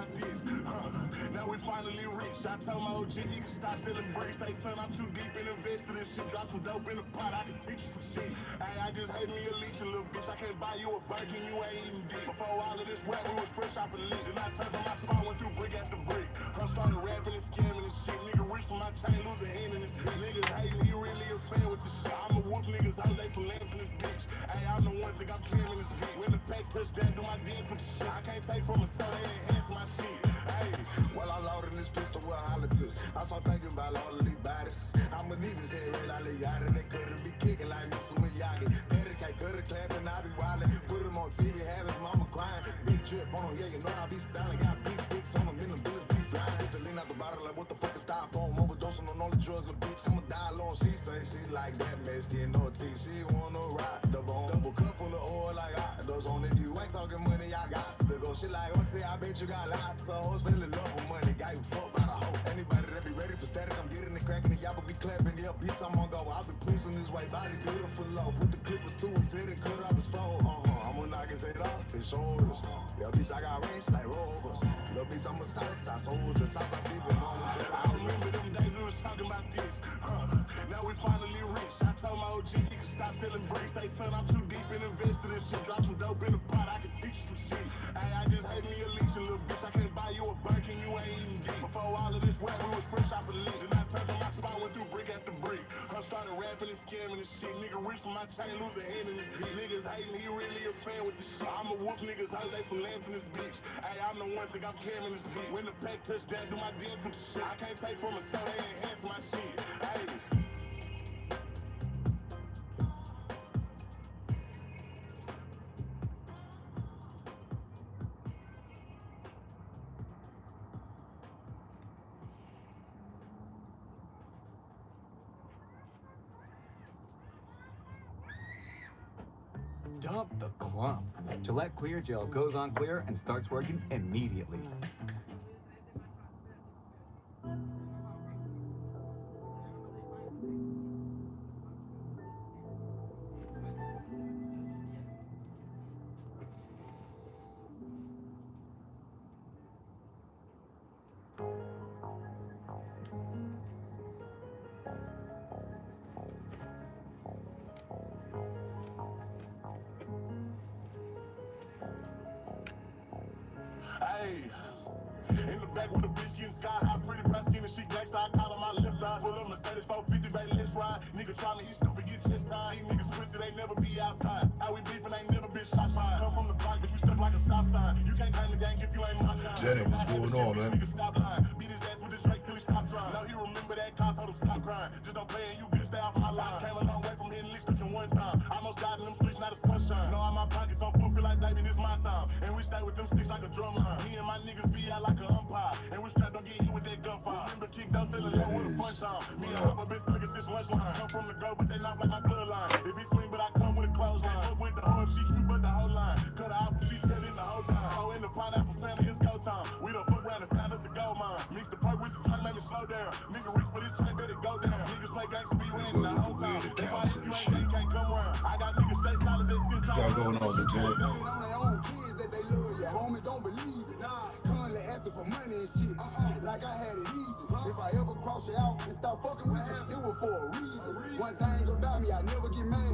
about this. Now we finally rich. I told my OG he can stop selling bricks. Say, son, I'm too deep and invested in shit. Drop some dope in the pot, I can teach you some shit. Hey, I just hate me a leech, a little bitch. I can't buy you a Birkin, you ain't eating dick. Before all of this rap, we was fresh off the lick. Then I turned on my spot, went through brick after brick. I started rapping and scamming and shit. Nigga reach for my chain, lose a hand in this dick. Niggas hating, he really a fan with this shit. I'm a wolf, niggas hoes, they some lambs in this bitch. Hey, I'm the one think I'm claiming this bitch. When the pack touchdown, do my dance with the shit. I can't take from a son, they enhance my shit. Hey, well, I'm loading this pistol with hollow tips. I saw thinking about all of these bodies. I'ma need this head real alligator. They couldn't be kicking like Mr. Miyagi. Dedicate, could've clapping, I be wildin'. Put him on TV, have his mama crying. Big drip on him, yeah, you know I be styling. Got big sticks on him, in the bullets be flying. Sip the lean out the bottle, like what the fuck is styrofoam? Overdosing on all the drugs, the bitch, I'ma die alone. She say she like that mess, getting no tea. She wanna ride the bone. Double cup full of oil like those on. If you ain't talking money, I got to go. Shit like OT, I bet you got lots of hoes. Feel in love with money, got you fucked by the hoe. Anybody that be ready for static, I'm getting it cracking. Y'all be clapping, yeah, bitch, I'm on go. I be pushing this way, body beautiful low. Put the clippers to his head and cut off his phone. I'ma knock his head off his shoulders. Yeah, bitch, I got range like rovers. Little bitch, I'm a Southside soldier. Southside sleeping on him. I remember them days we was talking about this. Now we finally rich. I told my OG he can stop selling bricks. Say, son, I'm too deep and invested in shit. Drop some dope in the pot, I can teach you some shit. Hey, I just hate me a leech, a little bitch. I can't buy you a Birkin, you ain't eating dick. Before all of this rap, we was fresh off the lick. Then I turned on my spot, went through brick after brick. I started rapping and scamming and shit. Nigga reach for my chain, lose a hand in this bitch. Niggas hating, he really a fan with this shit. I'm a wolf, niggas hoes, they some lambs in this bitch. Hey, I'm the one think I'm camming this bitch. When the pack touchdown, do my dance with the shit. I can't take from a son, they enhance my shit. Hey. Dump the clump. Gillette Clear Gel goes on clear and starts working immediately. Hey, in the back with a bitch getting sky high, pretty brown skin and she gangsta. I call her my left eye. Full of Mercedes 450, baby, let's ride. Nigga tryna, he stupid, get chest high. These niggas pussy, they never be outside. How we beefing, ain't never been shot fire. Come from the block, but you stuck like a stop sign. You can't claim the gang if you ain't my kind. Jenny, what's going on, man? Nigga stop lying. Beat his ass with this Drake till he stop trying. Now he remember that car, told him stop crying. Just don't play and you good, stay off my line. Came a long way from hitting licks in one time. Almost died in them streets, not a sunshine. Know all my pockets on full, feel like baby, this my time. And we stay with them sticks like a drum line. Me and my niggas be out like an umpire. And we strap don't get hit with that gunfire. Remember kick down, selling low with a fun time. Me and Papa been thugging since lunchtime. Come from the go, but they not like my bloodline. If he swing, but I come with a clothesline. Up with the whole, she shoot, but the whole line. Cut her out, she tell in the whole time. Oh, in the pineapple family, it's go time. We done fuck around and found us a gold mine. Mix the perk with the track, make me slow down. Nigga reach for this track, better go down. Niggas play gangsta, be winning the whole time. If I hit you ain't, they can't come around. I got niggas stay solid, they sit solid. Got going on, Lieutenant? On their own kids that they love you. Homies don't believe it. Currently asking for money and shit. Like I had it easy. If I ever cross you out and start fucking with you, it was for a reason. One thing about me, I never get mad.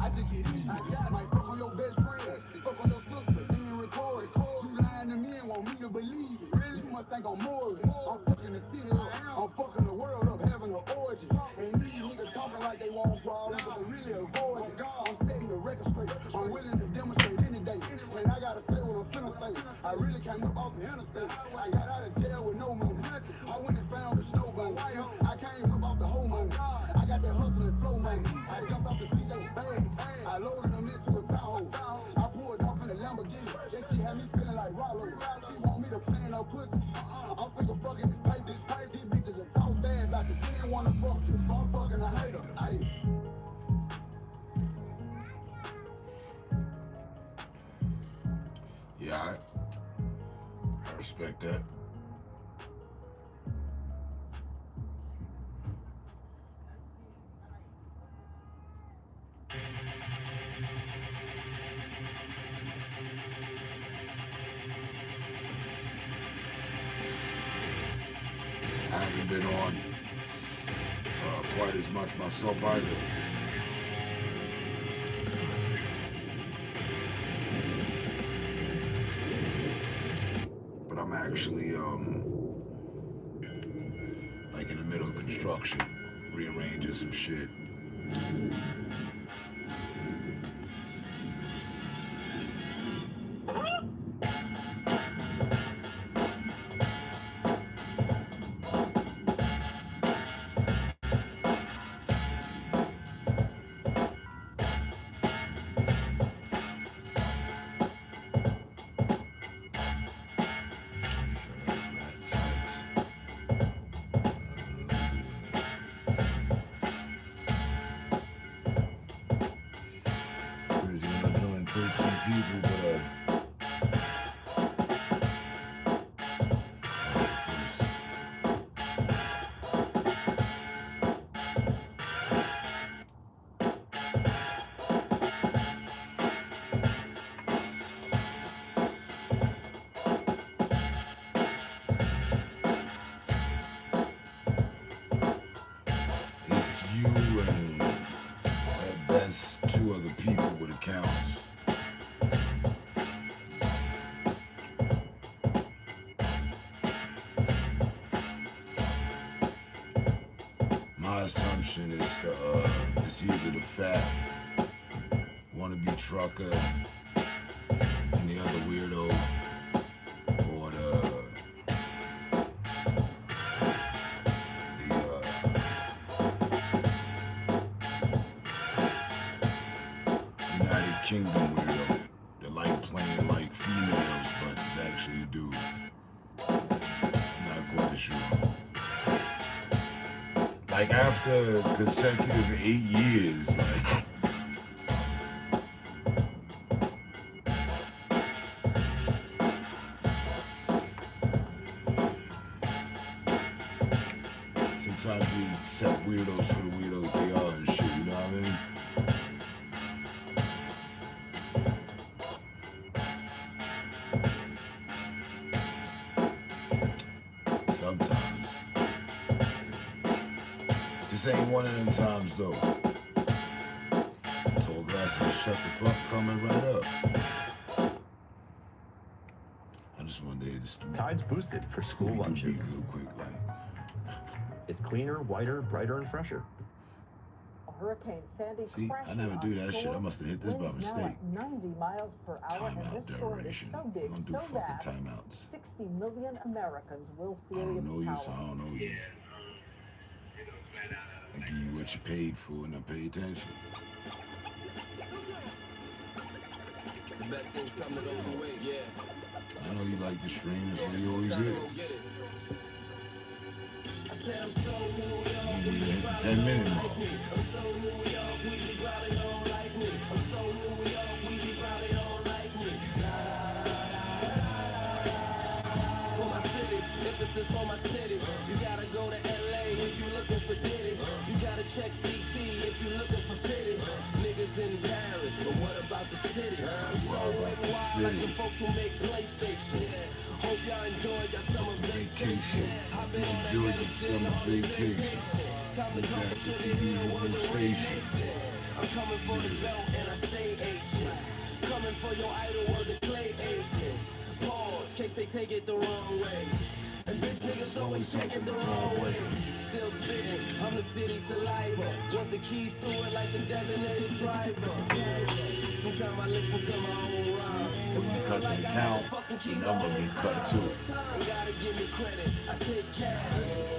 I just get easy. Might fuck on your best friend, fuck on your sister, and record it. You lying to me and want me to believe it. You must think I'm more. I'm fucking the city up. I'm fucking the world up, having an orgy. And these niggas talking like they want problems, but they really avoid it. I'm setting the record straight. I'm willing to demonstrate any day. And I gotta say what I'm finna say. I really came up off the interstate. I got out of jail with no money. I went and found the snow bunny. I came up off the whole money. I got that hustle and flow money. I jumped off the DJ bags. I loaded them into a Tahoe. I pulled off in a Lamborghini. That shit had me feeling like Rollo. She want me to play in her pussy. I'm finna fucking this pipe. These bitches are talk bad about the didn't wanna fuck you. So I'm fucking a hater. Ay. Yeah, I respect that. haven't been on quite as much myself either. But I'm actually like in the middle of construction, rearranging some shit. It's you and at best 2 other people with accounts. My assumption is it's either the fat wannabe trucker and the other weirdo, or the United Kingdom weirdo that like playing like females, but it's actually a dude. I'm not quite sure. Like after consecutive 8 years, like sometimes we accept weirdos for the weirdos they are and shit, you know what I mean? Sometimes. This ain't one of them times though. Tall glasses, shut the fuck, coming right up. I just one day to do Tide's boosted for school lunches. real quick, like. It's cleaner, whiter, brighter, and fresher. Hurricane Sandy See, I never do that shit. I must have hit this by winds now mistake. at 90 miles per hour, and Timeout this storm is duration. so big, Don't do so fucking bad, timeouts. 60 million Americans will I feel don't its know you, power. so I don't know you. I give you what you paid for and I pay attention. The best things come to those who wait, yeah. I know you like the stream, that's where you always is. You ain't even hit the 10-minute mark. For my city, emphasis on my city. You gotta go to LA if you looking for Diddy. You gotta check CT if you looking for Fitty. Niggas in Paris, but what about the city? What about the Like city? the folks who make PlayStation. Hope y'all enjoyed your summer Vacation. Enjoy the summer vacation. We're back at the usual station. I'm coming for the belt and I stay Asian. Coming for your idol or the clay agent. Pause, case they take it the wrong way. And bitch niggas always take it the wrong way. Still spitting, I'm the city saliva. Want the keys to it like the designated driver. Sometimes I listen to my own rhyme. When you cut the account, the number get cut too. Gotta give me credit, I take cash.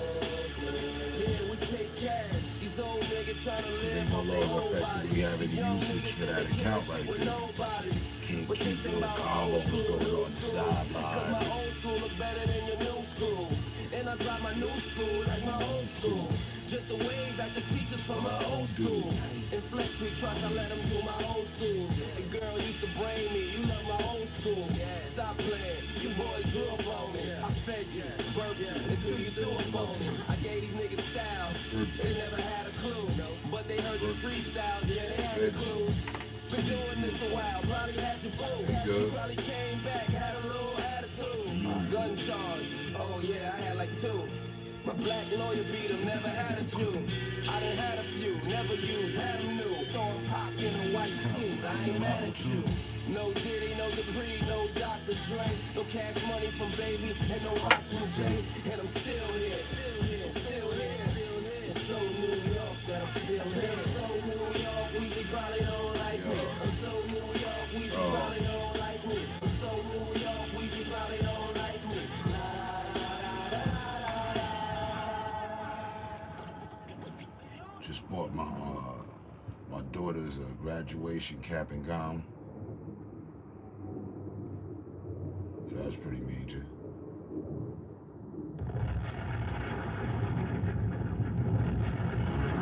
Yeah, we take cash. These old niggas trying to Cause live ain't no on their longer own effectively bodies. having the usage for that account right With there. nobody. Can't keep little combos going on the sideline. My old school look better than your new school. And I drive my new school like my old school. Just a wave at the teachers from my old school. In flex we trust, I let them do my old school. The girl used to brain me, you love my old school. Stop playing, you boys grew up on me. I fed you, burped you, until you threw up on me. I gave these niggas style, they never had a clue. But they heard the freestyles, yeah, they had the clues. Been doing this a while, probably had your boo. Good. Probably came back, had a little attitude. Gun charge, oh yeah, I had like 2. My black lawyer beat him, never had a Jew. I done had a few, never used, had them new. Saw him pop in a white suit, I ain't mad at you. No Diddy, no Dupree, no Dr. Dre. No cash money from Baby, and no rocks from Jay. And I'm still here, still here. It's so New York that I'm still here. So New York, Weezy probably don't like me. I'm so New York, Weezy probably don't like me. I'm so New York, Weezy probably don't like me. Just bought my daughter's graduation cap and gown. So that's pretty major.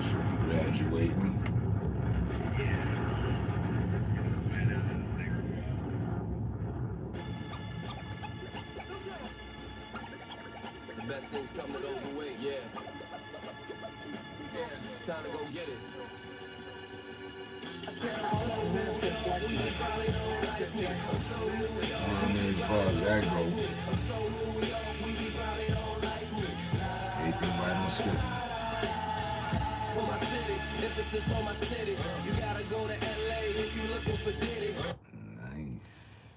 She'll be graduating. The best things come to those who wait, yeah. Yeah, it's time to go get it. I said I'm so New York, Weezy probably don't like me. I'm so New York, You know what I mean? As far as that go, I'm so New York, Weezy probably don't like me. everything right on schedule. For my city, emphasis on my city. You gotta go to LA if you looking for Diddy. Nice.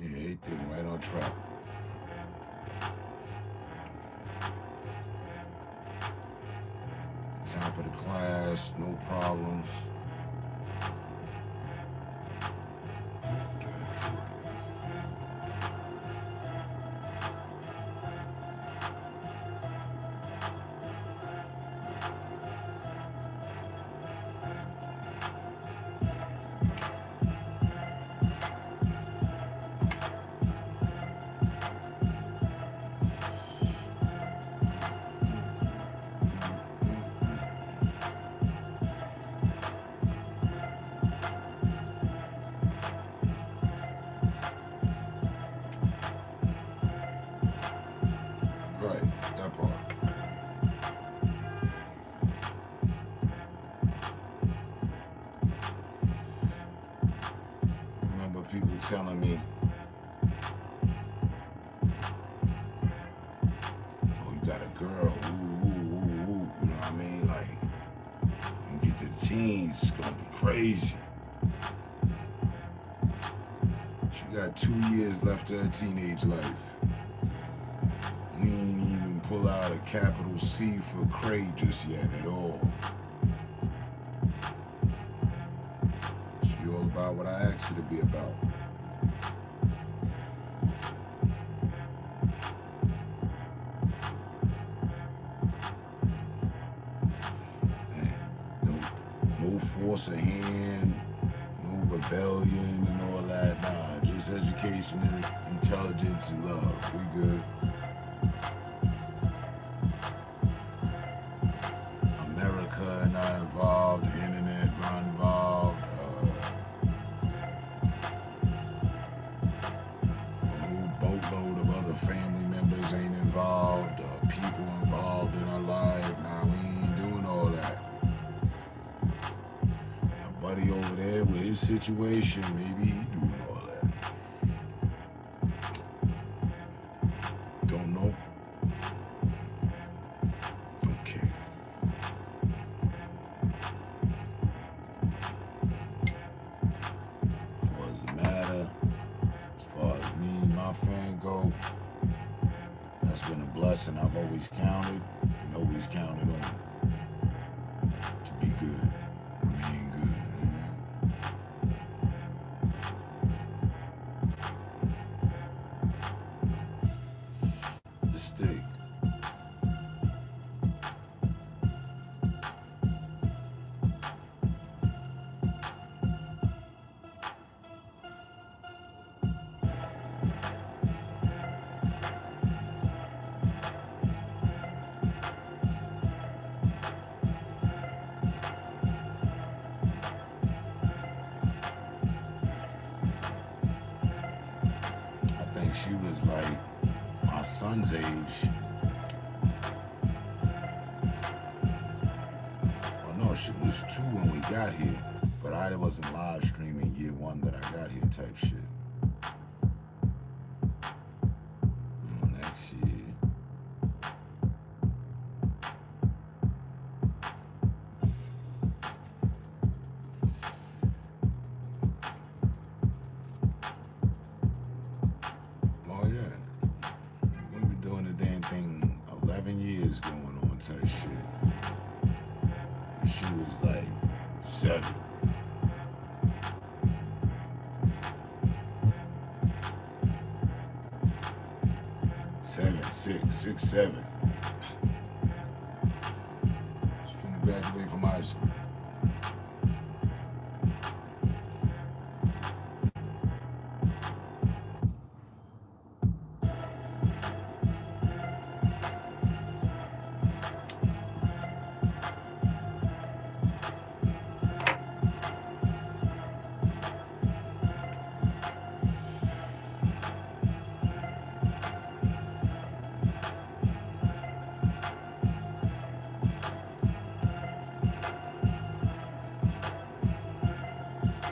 Yeah, everything right on track. Top of the class, no problems. Right, that part. Remember people telling me, oh, you got a girl, ooh, ooh, ooh, ooh. You know what I mean? Like, and get to the teens, it's gonna be crazy. She got 2 years left of her teenage life. We ain't even pull out a capital C for Cray just yet at all. She all about what I asked her to be about. No force of hand, no rebellion and all that. Nah, just education and intelligence and love. We good. America not involved, the internet not involved. A whole boatload of other family members ain't involved. People involved in our life. Nah, we ain't doing all that. My buddy over there with his situation, maybe he doing all that. Don't know. Don't care. As far as the matter, as far as me and my fan go, that's been a blessing I've always counted and always counted on to be good, remain good. The steak. I think she was like my son's age. Oh no, she was 2 when we got here, but I wasn't live streaming year 1 that I got here type shit. You know, next year. 7. 7, 6, 6, 7. She's finna graduate from high school.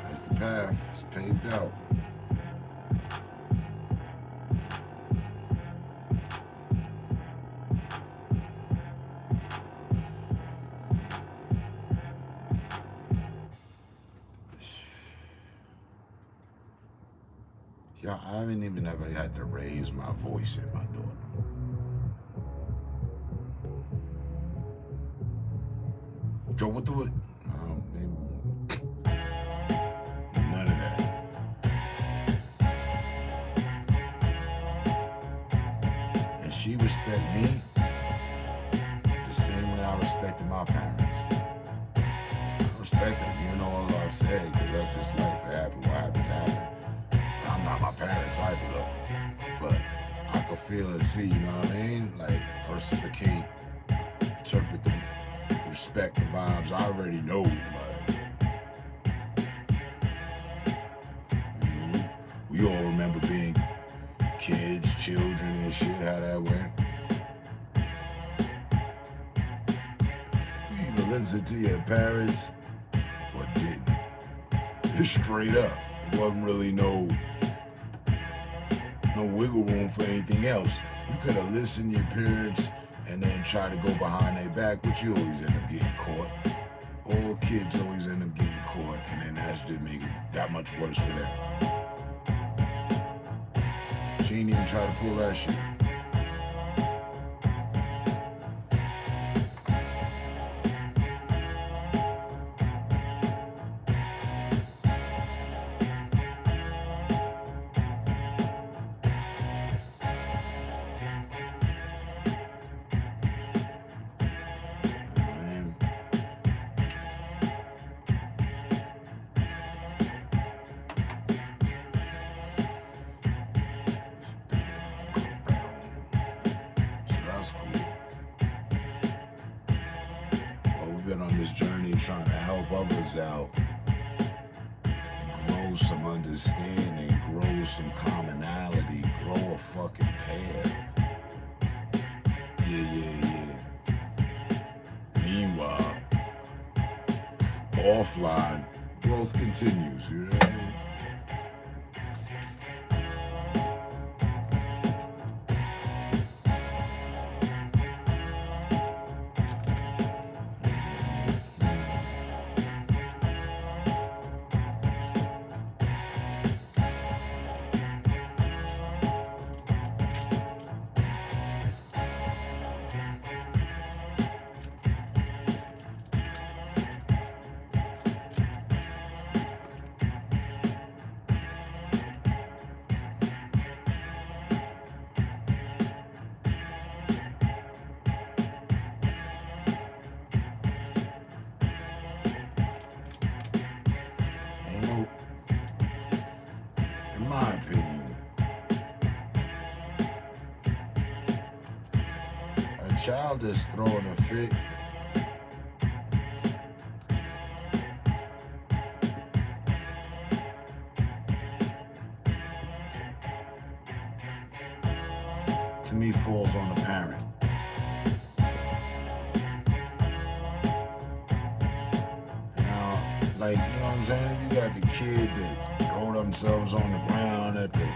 That's the path. It's paved out. Yeah, I haven't even ever had to raise my voice at my daughter. Joe, what the what? None of that. And she respect me the same way I respected my parents. I respect them, even though all I've said, because that's just life. It happened, what happened, happened. I'm not my parents either though. But I can feel and see, you know what I mean? Like, reciprocate, interpret the respect, the vibes. I already know, like, you know, we all remember being kids, children and shit, how that went. You either listen to your parents or didn't. Just straight up. It wasn't really no wiggle room for anything else. You could have listened to your parents and then try to go behind their back, but you always end up getting caught. All kids always end up getting caught, and then that's just make it that much worse for them. She ain't even try to pull that shit. On this journey trying to help others out, grow some understanding, grow some commonality, grow a fucking pair. Yeah. Meanwhile, offline, growth continues, you know what I mean? In my opinion, a child that's throwing a fit to me falls on the parent. Now, like, you know what I'm saying? If you got the kid that throw themselves on the ground at the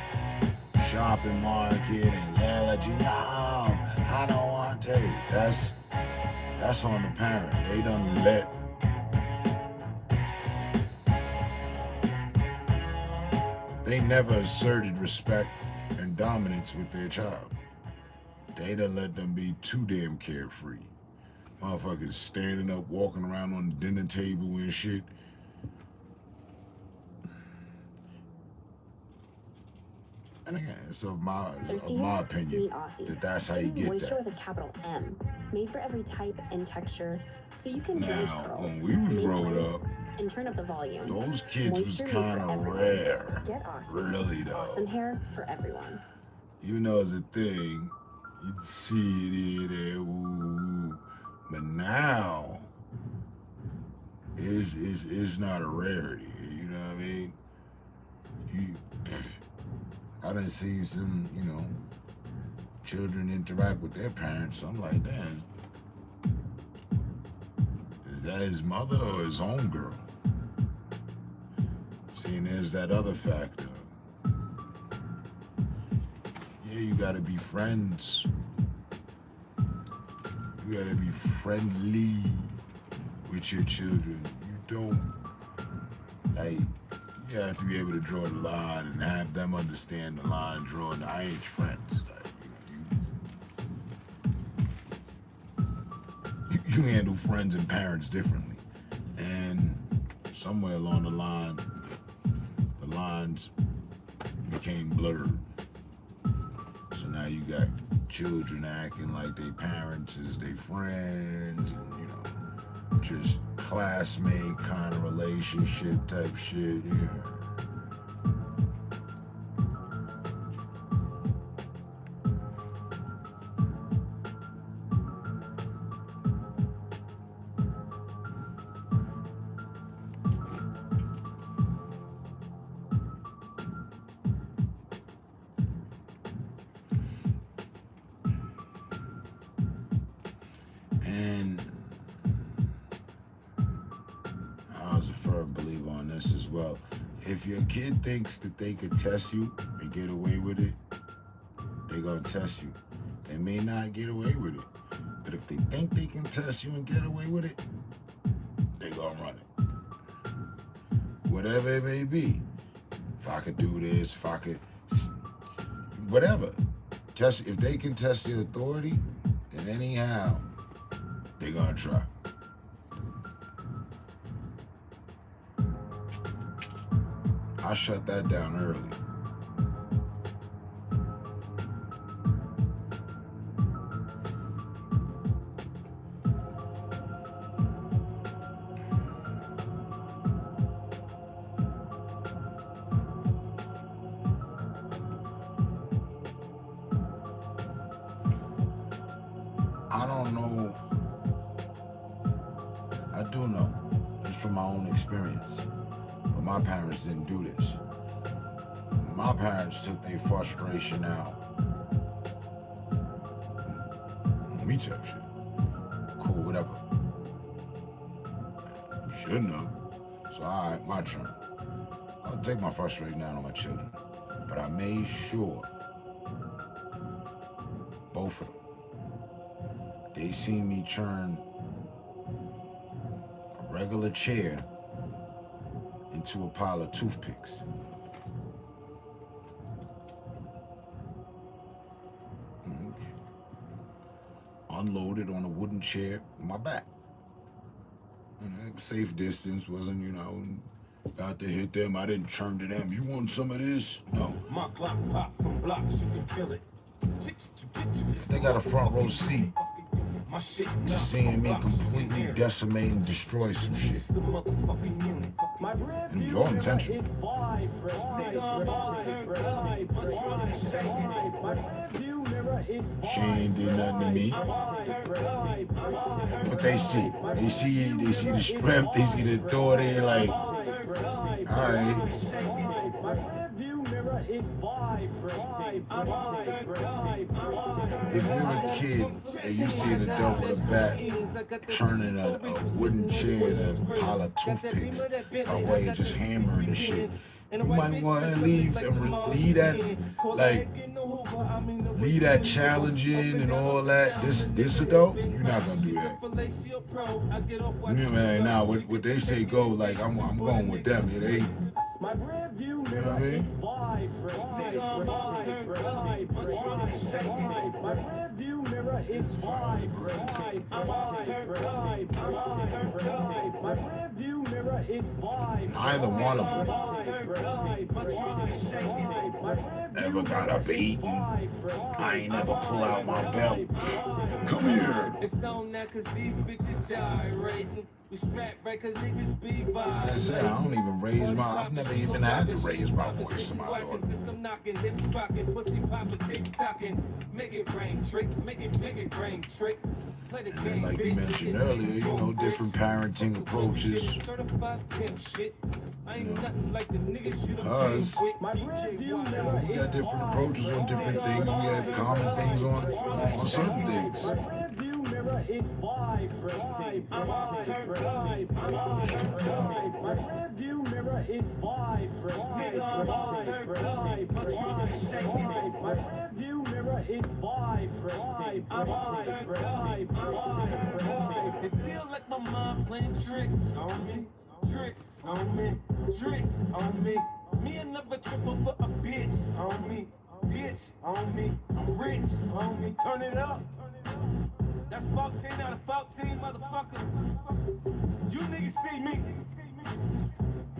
shopping market and yell at you, no, I don't want to. That's on the parent. They done let they never asserted respect and dominance with their child. They done let them be too damn carefree. Motherfuckers standing up, walking around on the dinner table and shit, And again, it's of my Thirsty my hair? opinion Meet Aussie. that's how you It's get moisture that. with a capital M, made for every type and texture, so you can manage Now, curls, when we was make growing waves, up, and turn up the volume. those kids was Moisture made kind for of everyone. rare. Get Aussie. Really though. Awesome hair for everyone. Even though it's a thing, you'd see it there, ooh. But now, it's not a rarity. You know what I mean? I done seen some, children interact with their parents. I'm like, damn, is that his mother or his homegirl? Seeing there's that other factor. Yeah, you gotta be friends. You gotta be friendly with your children. You don't, you have to be able to draw the line and have them understand the line drawn. I ain't friends. You handle friends and parents differently. And somewhere along the line, the lines became blurred. So now you got children acting like their parents is their friends, and just classmate kind of relationship type shit. Yeah. And I was a firm believer on this as well. If your kid thinks that they could test you and get away with it, they're gonna test you. They may not get away with it, but if they think they can test you and get away with it, they gonna run it. Whatever it may be. If I could do this, if I could, whatever. Test. If they can test the authority, then anyhow, they're gonna try. I shut that down early. I don't know. I do know. It's from my own experience. But my parents didn't do this. My parents took their frustration out on me type shit. Cool, whatever. Shouldn't have. So, all right, my turn. I'll take my frustration out on my children. But I made sure, both of them, they seen me turn a regular chair into a pile of toothpicks. Unloaded on a wooden chair on my back. Safe distance, wasn't, about to hit them. I didn't turn to them. You want some of this? No. My Glock pop from blocks, you can feel it. They got a front row seat to seeing me completely decimate and destroy some shit. And draw attention. She ain't did nothing to me. But they see the strength, they see the authority, like, alright. If you're a kid and you see an adult with a bat turning a wooden chair and a pile of toothpicks away and just hammering the shit, you might want to leave and leave that challenging and all that. This adult, you're not gonna do that. Man, now what they say go, like I'm going with them. Yeah, they. You know what I mean? mirror is vibrating. I'm on vibe. I'm on vibe. My rear view mirror is vibrating. Neither one of them ever got up eating. I ain't never pull out my belt. Come here. It's on now cause these bitches gyrating. We strap right cause niggas be vibrating. I said I don't even raise my. I've never even had to raise my voice to my daughter. System knocking, hips rocking, pussy popping, tick tocking. Make it rain trick, make it rain trick. Play the And then, game, like you bitch. mentioned earlier, you know, different parenting approaches. Certified pimp shit. I ain't nothing like the niggas you done Us. been with. My rear view mirror We got different approaches on different things. We have common things on certain things. My rear view mirror is vibrating. I'm on vibe. I'm on vibe. My rear view mirror is vibrating. I'm on vibe. My rear view mirror is vibrating. I'm on vibe. I'm on vibe. It feel like my mom playing tricks on me. Tricks on me. Tricks on me. Me another triple for a bitch on me. Bitch on me. I'm rich on me. Turn it up. That's 14 out of 14, motherfucker. You niggas see me.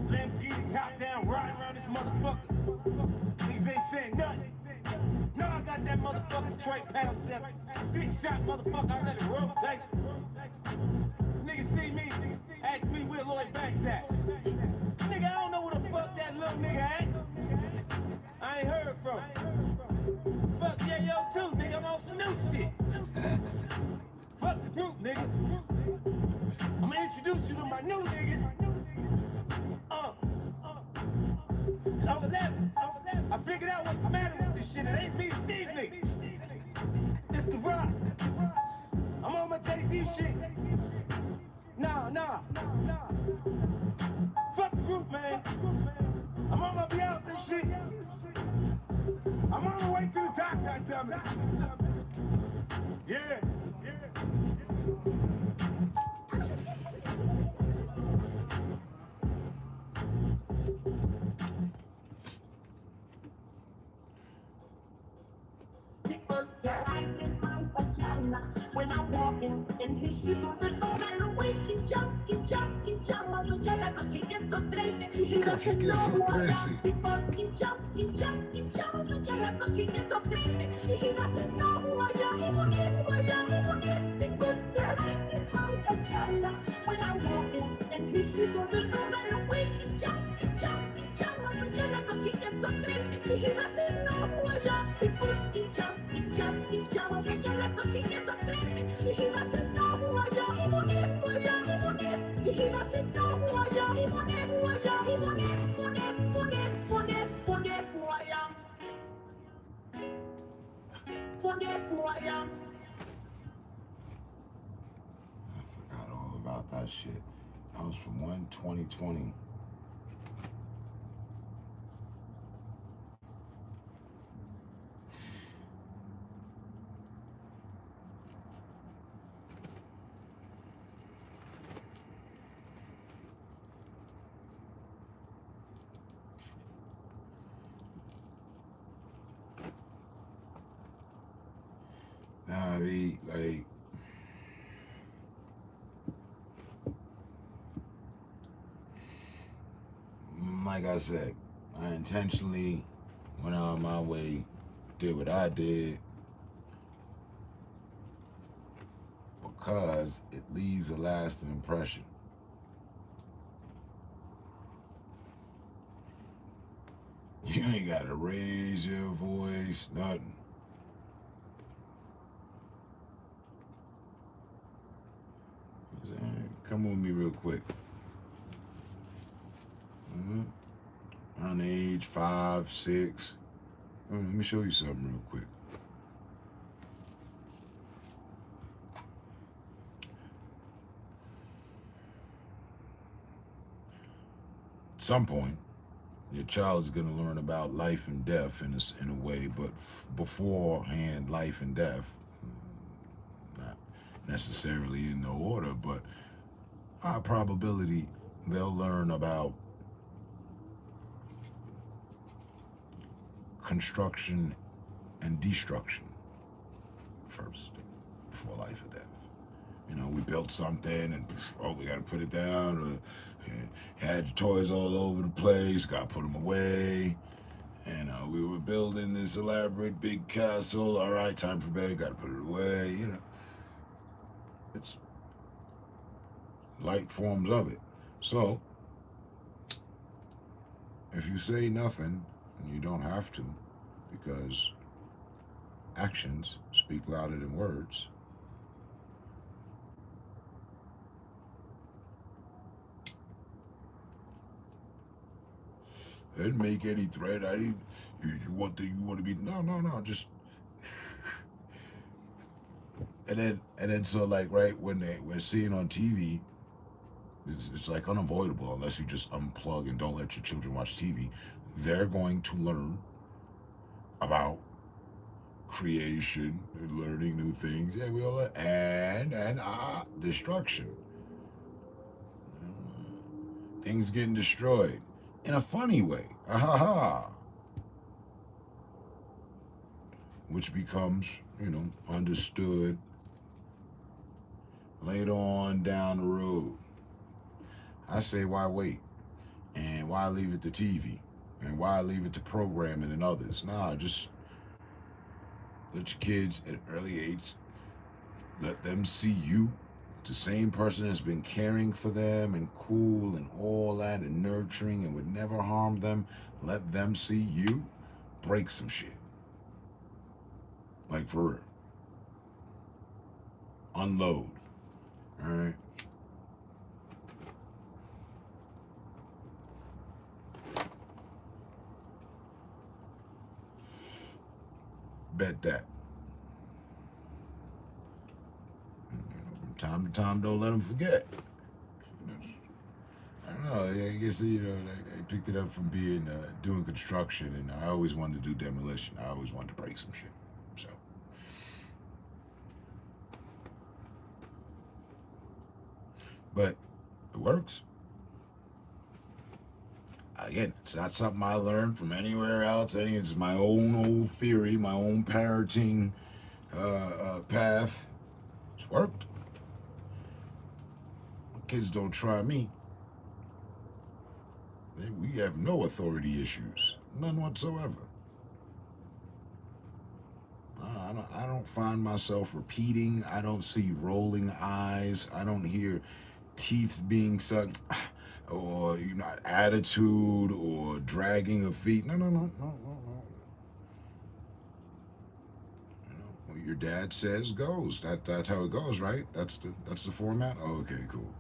Lamborghini top down, riding around this motherfucker. Niggas ain't saying nothing. No, I got that motherfucking Trey Pound 7. 6-shot motherfucker, I let it rotate. Niggas see me, ask me where Lloyd Banks at. Nigga, I don't know where the fuck that little nigga at. I ain't heard from him. Fuck yeah, yo too, nigga, I'm on some new shit. Fuck the group, nigga. I'ma introduce you to my new nigga. It's over 11. I figured out what's the matter with this shit. It ain't me, Steve nigga. It's the rock. I'm on my Jay-Z shit. Nah. Fuck the group, man. I'm on my Beyonce shit. I'm on the way to the top, goddammit. Yeah. Because I in my vagina when I'm walking and he sees something going away. He jump, my vagina because he gets so crazy. He doesn't know why. Because he jump, my vagina because he gets so crazy. He doesn't know who I am. He forgets who I am. He forgets because I in my vagina when I'm walking and he sees something going away. He jump, my vagina because he gets so crazy. He doesn't know who I am. Because he jump, my vagina because he gets so crazy. He doesn't know who I am. He forgets who I am. He forgets. He doesn't know who I am. He forgets who I am. He forgets who I am. Forgets who I am. I forgot all about that shit. That was from 1/2020. Nah, like I said, I intentionally went out of my way, did what I did, because it leaves a lasting impression. You ain't gotta raise your voice, nothing. Come with me real quick. On age 5, 6. Let me show you something real quick. At some point, your child is going to learn about life and death in a way, but beforehand, life and death, not necessarily in no order, but high probability they'll learn about construction and destruction first. life or death. You know, we built something and, we got to put it down. Had your toys all over the place, got to put them away. And we were building this elaborate big castle. All right, time for bed, got to put it away. You know, it's light forms of it. So, if you say nothing, and you don't have to, because actions speak louder than words. I didn't make any threat. I didn't. You want to be? No. Just. And then so like right when we're seeing on TV, it's like unavoidable unless you just unplug and don't let your children watch TV. They're going to learn about creation and learning new things. Yeah, we all and destruction. Things getting destroyed in a funny way. Which becomes, understood later on down the road. I say, why wait? And why leave it to TV? And why leave it to programming and others? Nah, just let your kids at an early age, let them see you, the same person that's been caring for them and cool and all that and nurturing and would never harm them. Let them see you break some shit. Like for real. Unload. All right? Bet that. From time to time, don't let them forget. I don't know. I guess they picked it up from being doing construction, and I always wanted to do demolition. I always wanted to break some shit. So, but it works. Again, it's not something I learned from anywhere else. It's my own old theory, my own parenting path. It's worked. Kids don't try me. We have no authority issues, none whatsoever. I don't find myself repeating. I don't see rolling eyes. I don't hear teeth being sucked. Or attitude or dragging of feet. No. What your dad says goes. That's how it goes, right? That's the format. Oh, okay, cool.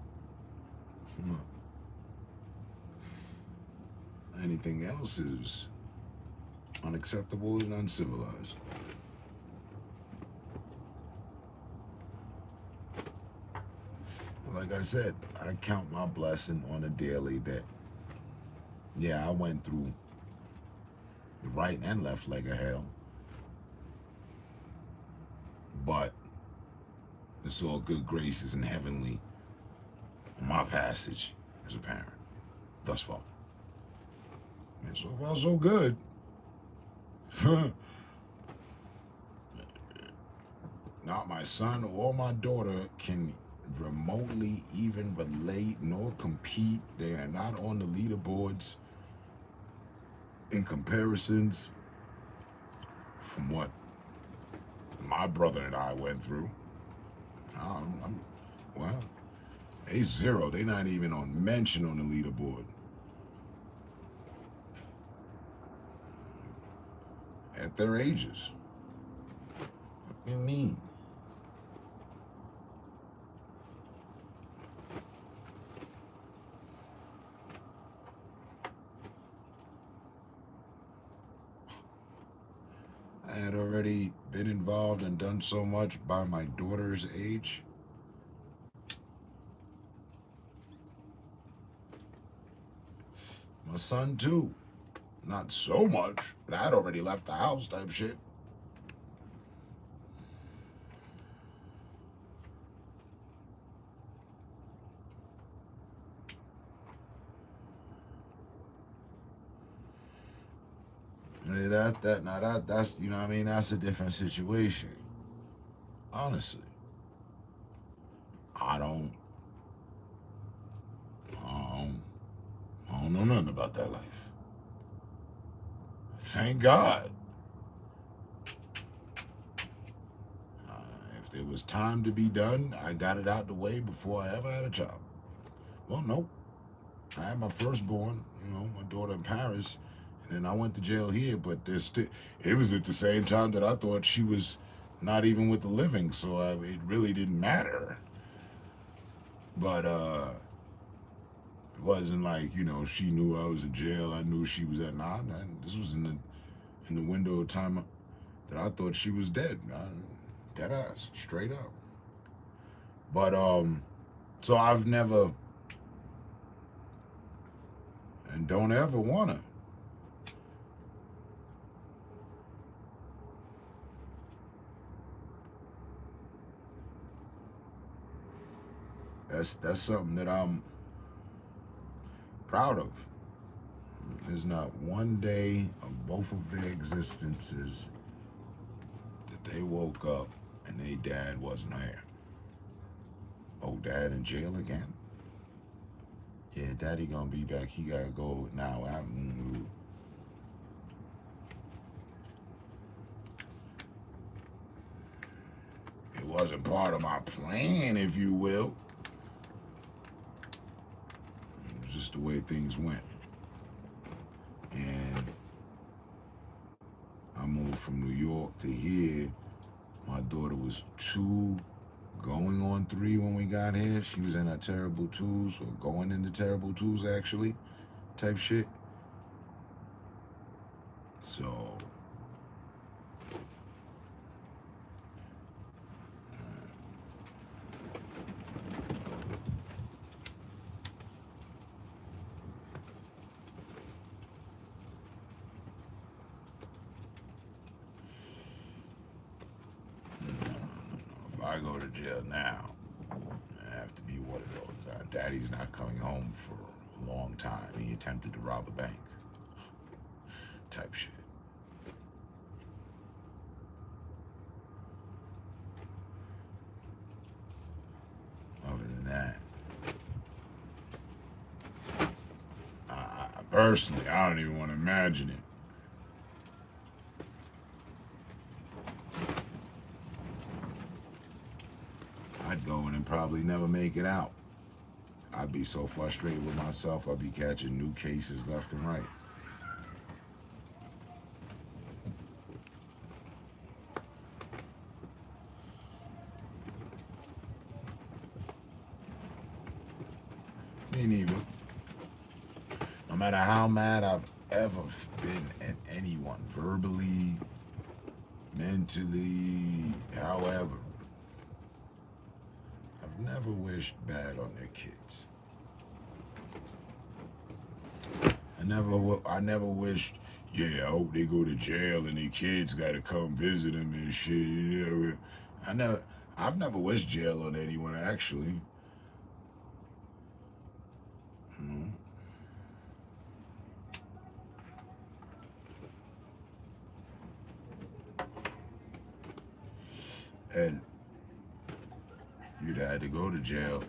Anything else is unacceptable and uncivilized. Like I said, I count my blessing on a daily that, I went through the right and left leg of hell. But it's all good graces and heavenly on my passage as a parent, thus far. And so far, so good. Not my son or my daughter can remotely even relate nor compete. They are not on the leaderboards in comparisons from what my brother and I went through. They zero. They're not even on mention on the leaderboard. At their ages. What do you mean? I had already been involved and done so much by my daughter's age. My son too. Not so much, but I'd already left the house type shit. That's that's a different situation. Honestly. I don't know nothing about that life. Thank God. If there was time to be done, I got it out the way before I ever had a job. Well, nope. I had my firstborn, my daughter in Paris, and then I went to jail here, but it was at the same time that I thought she was not even with the living, so it really didn't matter. But it wasn't like, she knew I was in jail. I knew she was at this was in the window of time that I thought she was dead. Dead ass, straight up. But so I've never and don't ever wanna that's something that I'm proud of. There's not one day of both of their existences that they woke up and their dad wasn't there. Oh, dad in jail again? Yeah, daddy gonna be back. He gotta go now. It wasn't part of my plan, if you will. It was just the way things went. And I moved from New York to here. My daughter was 2, going on 3 when we got here. She was in her terrible 2s, or going into terrible 2s actually, type shit. So if I go to jail now, I have to be one of those. Daddy's not coming home for a long time. He attempted to rob a bank. Type shit. Other than that, I personally, I don't even want to imagine it. I'd go in and probably never make it out. I'd be so frustrated with myself, I'd be catching new cases left and right. Me neither. No matter how mad I've ever been at anyone, verbally, mentally, however, I've never wished bad on their kids. I never wished, I hope they go to jail and their kids gotta come visit them and shit. I've never wished jail on anyone, actually. And you'd had to go to jail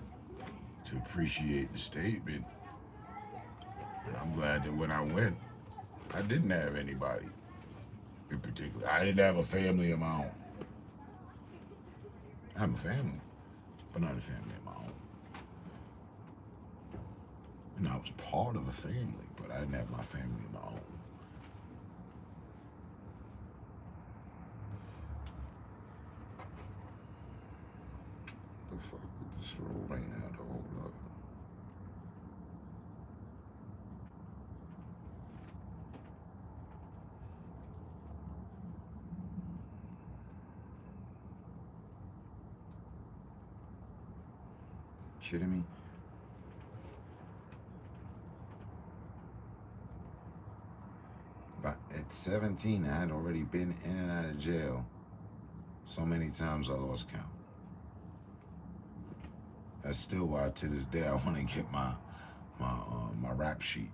to appreciate the statement. And I'm glad that when I went, I didn't have anybody in particular. I didn't have a family of my own. I have a family, but not a family of my own. I was part of a family, but I didn't have my family of my own. The fuck with this roll right now to hold up? Kidding me? But at 17, I had already been in and out of jail so many times I lost count. That's still why to this day I want to get my rap sheet.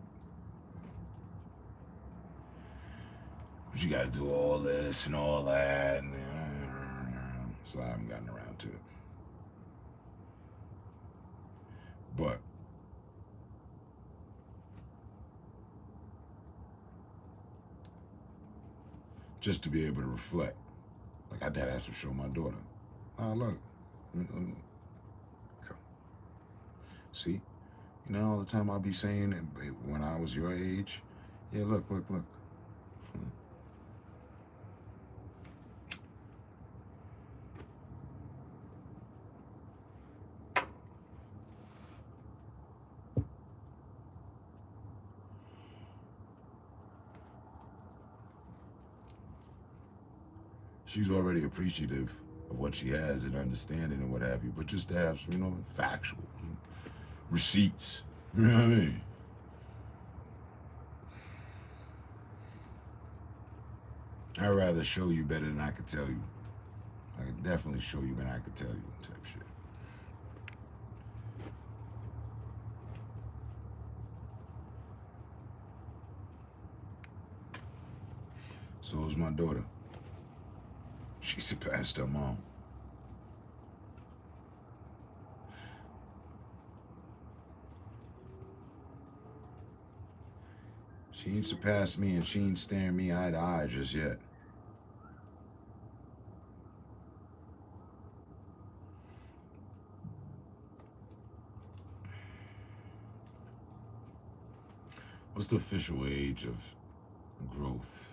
But you got to do all this and all that, and so I haven't gotten around to it. But just to be able to reflect. Like I did ask to show my daughter. Oh, look. Come. See? You know, all the time I'll be saying when I was your age, yeah, look. She's already appreciative of what she has and understanding and what have you, but just to have some, you know, factual receipts. You know what I mean? I'd rather show you better than I could tell you. I could definitely show you better than I could tell you type shit. So is my daughter. She surpassed her mom. She ain't surpassed me and she ain't staring me eye to eye just yet. What's the official age of growth?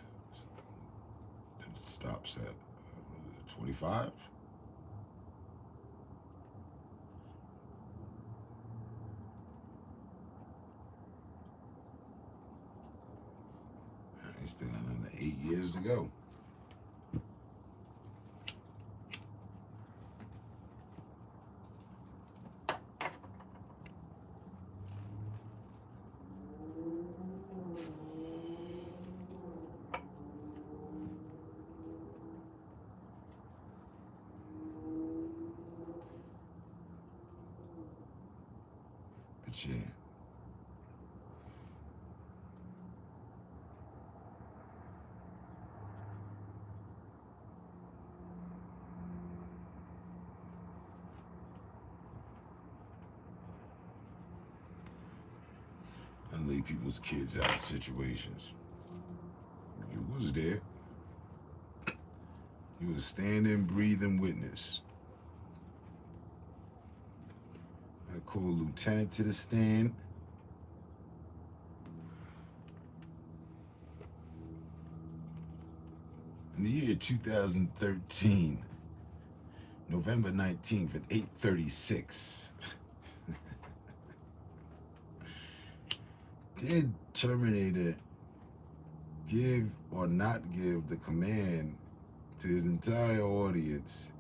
It stops at 25? He's still got another 8 years to go. But yeah. And leave people's kids out of situations. You was there. You was standing, breathing witness. I call Lieutenant to the stand. In the year 2013, November 19th at 8:36, did Terminator give or not give the command to his entire audience?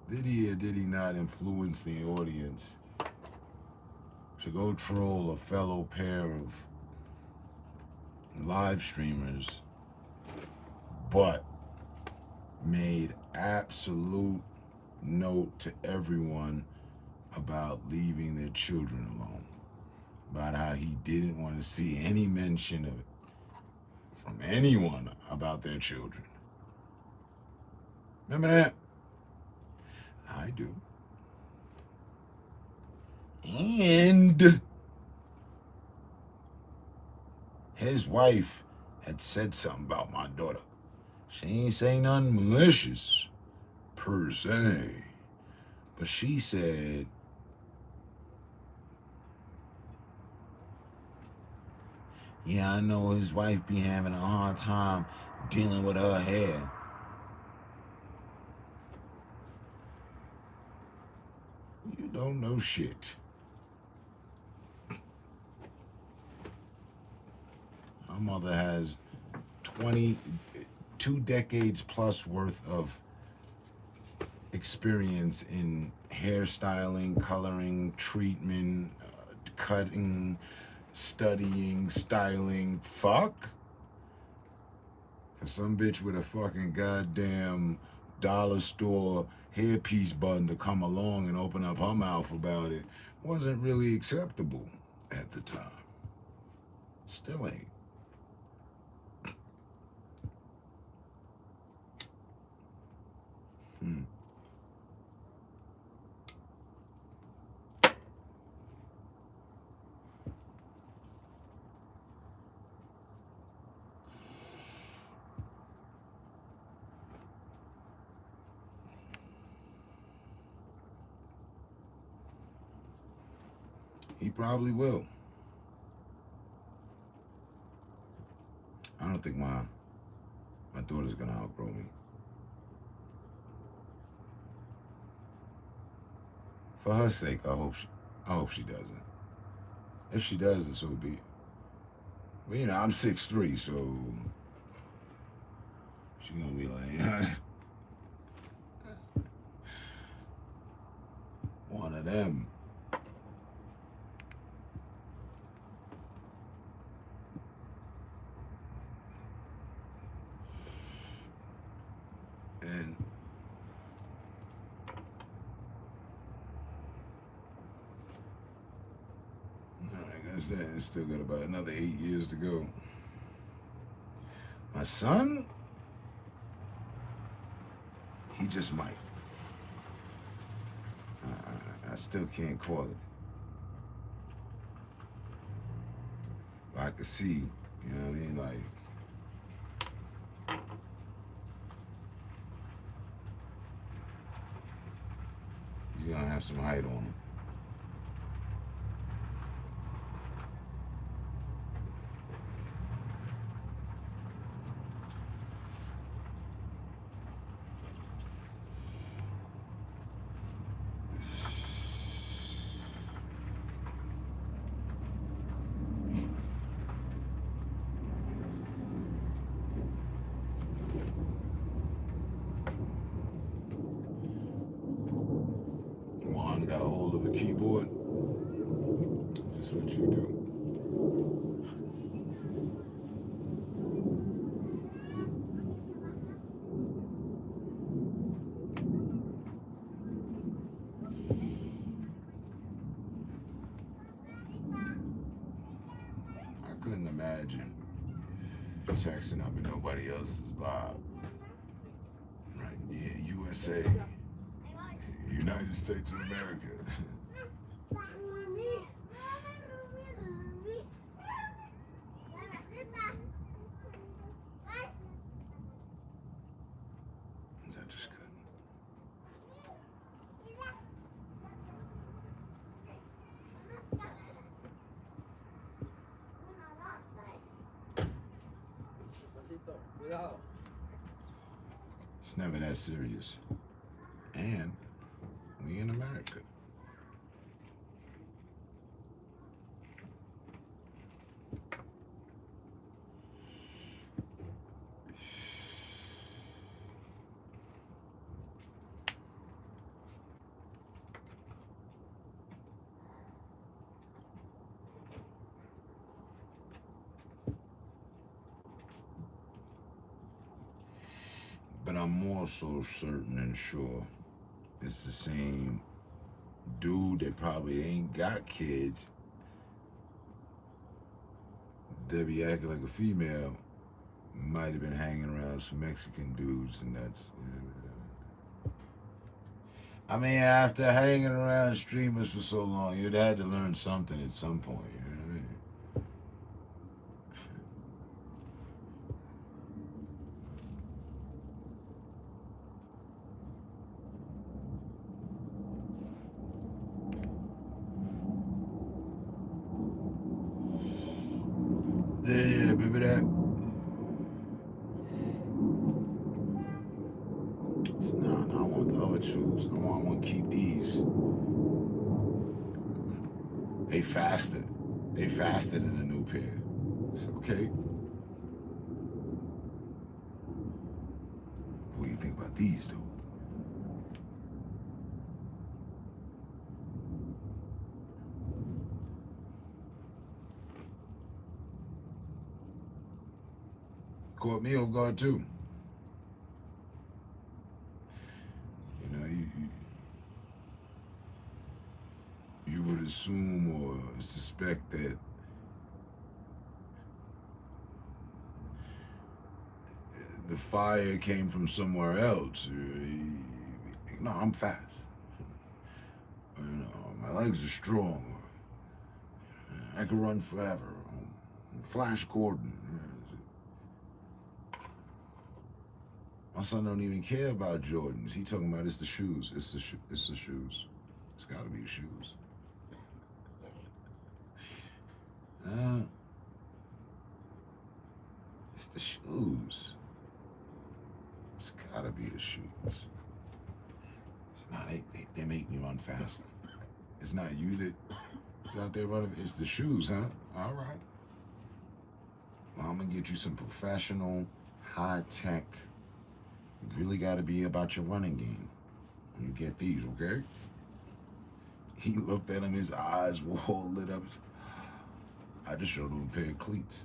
Did he or did he not influence the audience to go troll a fellow pair of live streamers, but made absolute note to everyone about leaving their children alone, about how he didn't want to see any mention of it from anyone about their children? Remember that? I do. And his wife had said something about my daughter. She ain't saying nothing malicious, per se. But she said, yeah, I know his wife be having a hard time dealing with her hair. You don't know shit. My mother has 22 decades plus worth of experience in hairstyling, coloring, treatment, cutting, studying, styling. Fuck. Cause some bitch with a fucking goddamn dollar store hairpiece button to come along and open up her mouth about it wasn't really acceptable at the time. Still ain't. He probably will. I don't think my daughter's gonna outgrow me. For her sake, I hope she doesn't. If she doesn't, so be it. But you know, I'm 6'3", so she's gonna be like one of them. And like I said, it's still got about another 8 years to go. My son, he just might. I still can't call it. But I could see, you know what I mean? Like, he's gonna have some height on him. Juan got a hold of a keyboard. That's what you do. I couldn't imagine texting up in nobody else's live. Right, yeah, USA. United States of America. I just couldn't. It's never that serious. And we in America. But I'm more so certain and sure it's the same dude that probably ain't got kids that be acting like a female might have been hanging around some Mexican dudes, and that's, I mean, after hanging around streamers for so long, you'd had to learn something at some point, you know what I mean? Yeah, remember that? No, I want the other shoes. I want to keep these. They faster. They faster than the new pair. It's okay. What do you think about these, though? Caught me off guard too. You know, you would assume or suspect that the fire came from somewhere else. No, I'm fast. You know, my legs are strong. I can run forever. I'm Flash Gordon. My son don't even care about Jordans. He talking about it's the shoes. It's the shoes. It's got to be the shoes. It's the shoes. It's gotta be the shoes. It's not, they make me run faster. It's not you that's out there running, it's the shoes, huh? All right. Well, I'm gonna get you some professional, high tech. You really gotta be about your running game when you get these, okay? He looked at him, his eyes were all lit up. I just showed him a pair of cleats.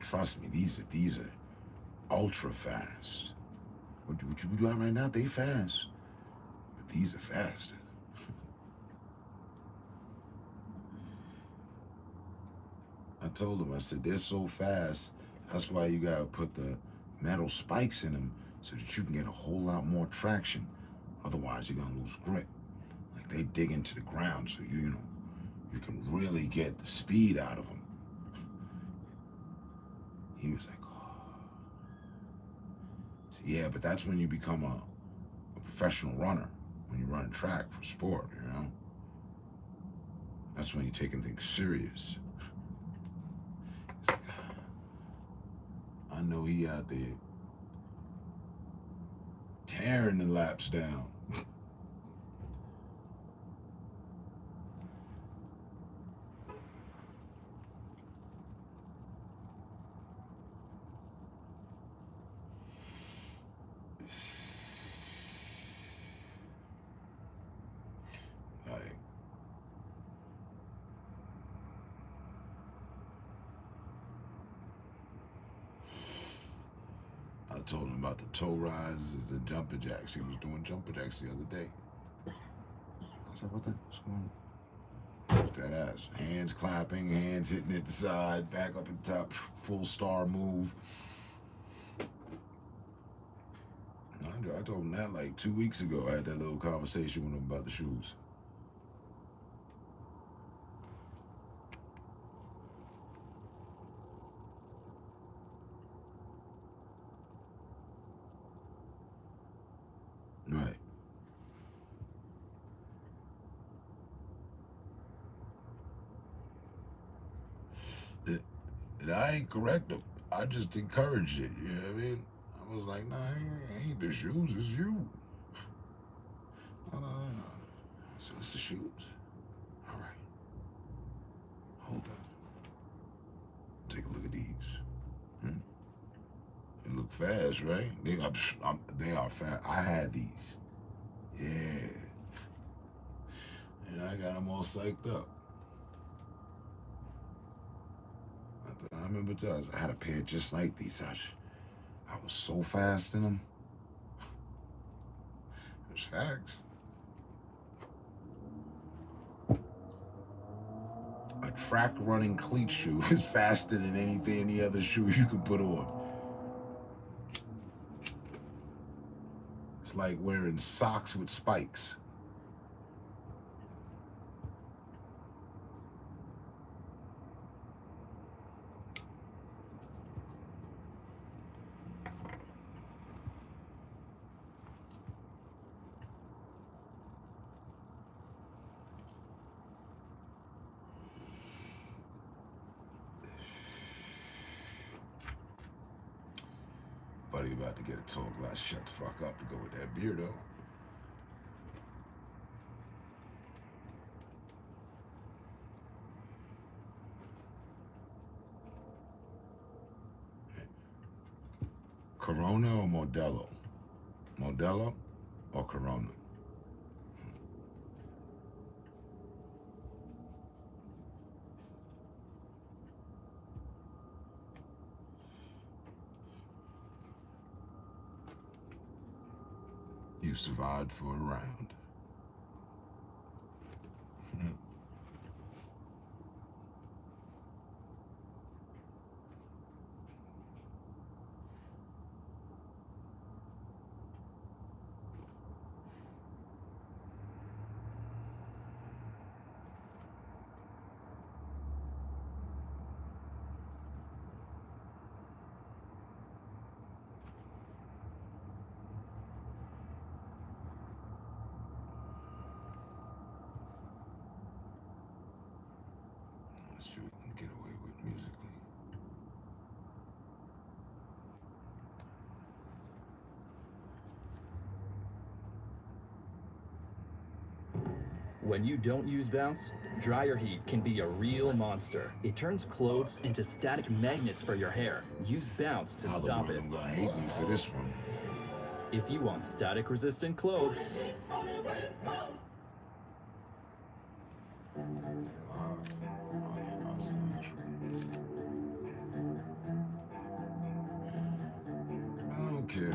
Trust me, these are ultra fast. What you doing right now? They fast, but these are faster. I told him, I said, they're so fast. That's why you gotta put the metal spikes in them so that you can get a whole lot more traction. Otherwise, you're gonna lose grip. Like they dig into the ground, so you can really get the speed out of them. He was like, oh. So, yeah, but that's when you become a professional runner, when you run track for sport, you know? That's when you're taking things serious. He's like, I know he out there tearing the laps down. I told him about the toe rises and jumper jacks. He was doing jumper jacks the other day. I was like, what's going on? That ass. Hands clapping, hands hitting at the side, back up at the top, full star move. I told him that like 2 weeks ago. I had that little conversation with him about the shoes. Right. And I ain't correct him. I just encouraged it. You know what I mean? I was like, nah, it ain't the shoes, it's you. No. So it's the shoes. All right. Hold on. Take a look at these. They look fast, right? They are fast. I had these. Yeah. And I got them all psyched up. I remember I had a pair just like these. I was so fast in them. It was facts. A track running cleat shoe is faster than any other shoe you can put on. It's like wearing socks with spikes. Buddy about to get a tall glass. Shut the fuck up to go with that beer, though. Corona or Modelo? Modelo or Corona? You survived for a round. When you don't use Bounce, dryer heat can be a real monster. It turns clothes into static magnets for your hair. Use Bounce to stop it. I'm gonna hate me for this one. If you want static-resistant clothes, Okay.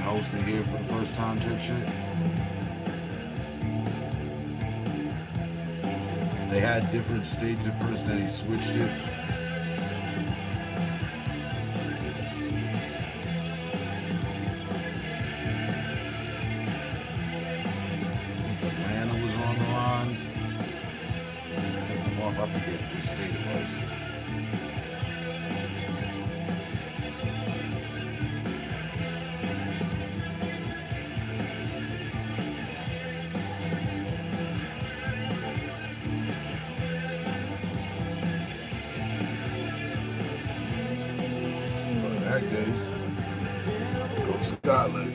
Hosted here for the first time type shit. They had different states at first, then he switched it. I think Atlanta was on the line. He took them off. I forget which state it was. Go Scotland.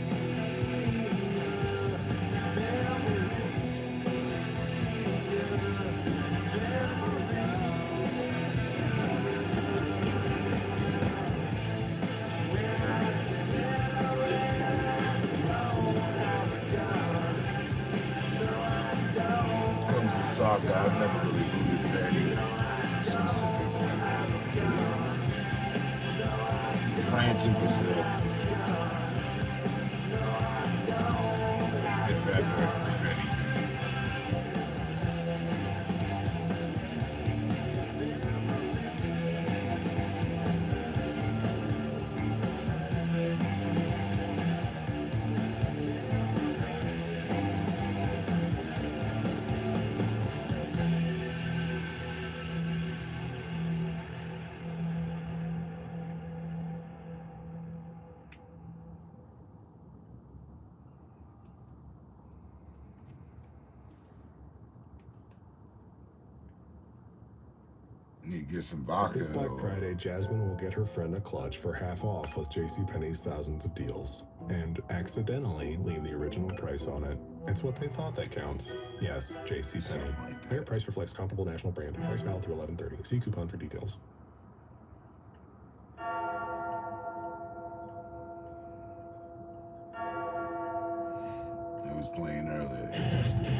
Comes to soccer, I've never really rooted for any specific team. France and Brazil. If ever, if anything. Need to get some vodka. This Black Friday, Jasmine will get her friend a clutch for half off with JCPenney's thousands of deals. And accidentally leave the original price on it. It's what they thought that counts. Yes, JCPenney. Higher price reflects comparable national brand. Price valid through 11/30. See coupon for details. I was playing earlier and missed it.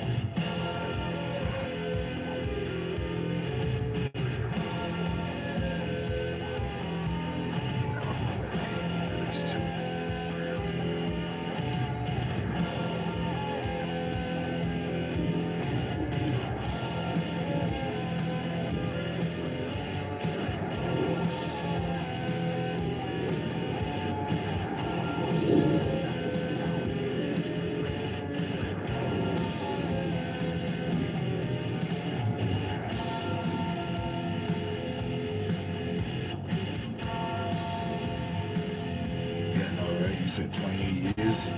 is.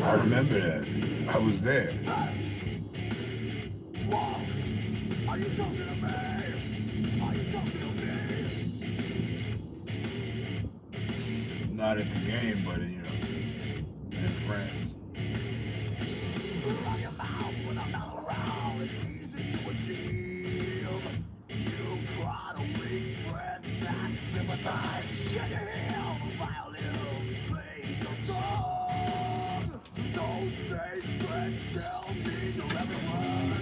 I remember that. I was there. Are you talking to me? Are you talking to me? Not at the game, but you know, in France. Run your mouth when I'm not around. It's easy to achieve. You cry to weak friends and sympathize. Can you hear the violins play your song? Those same friends tell me you're everyone.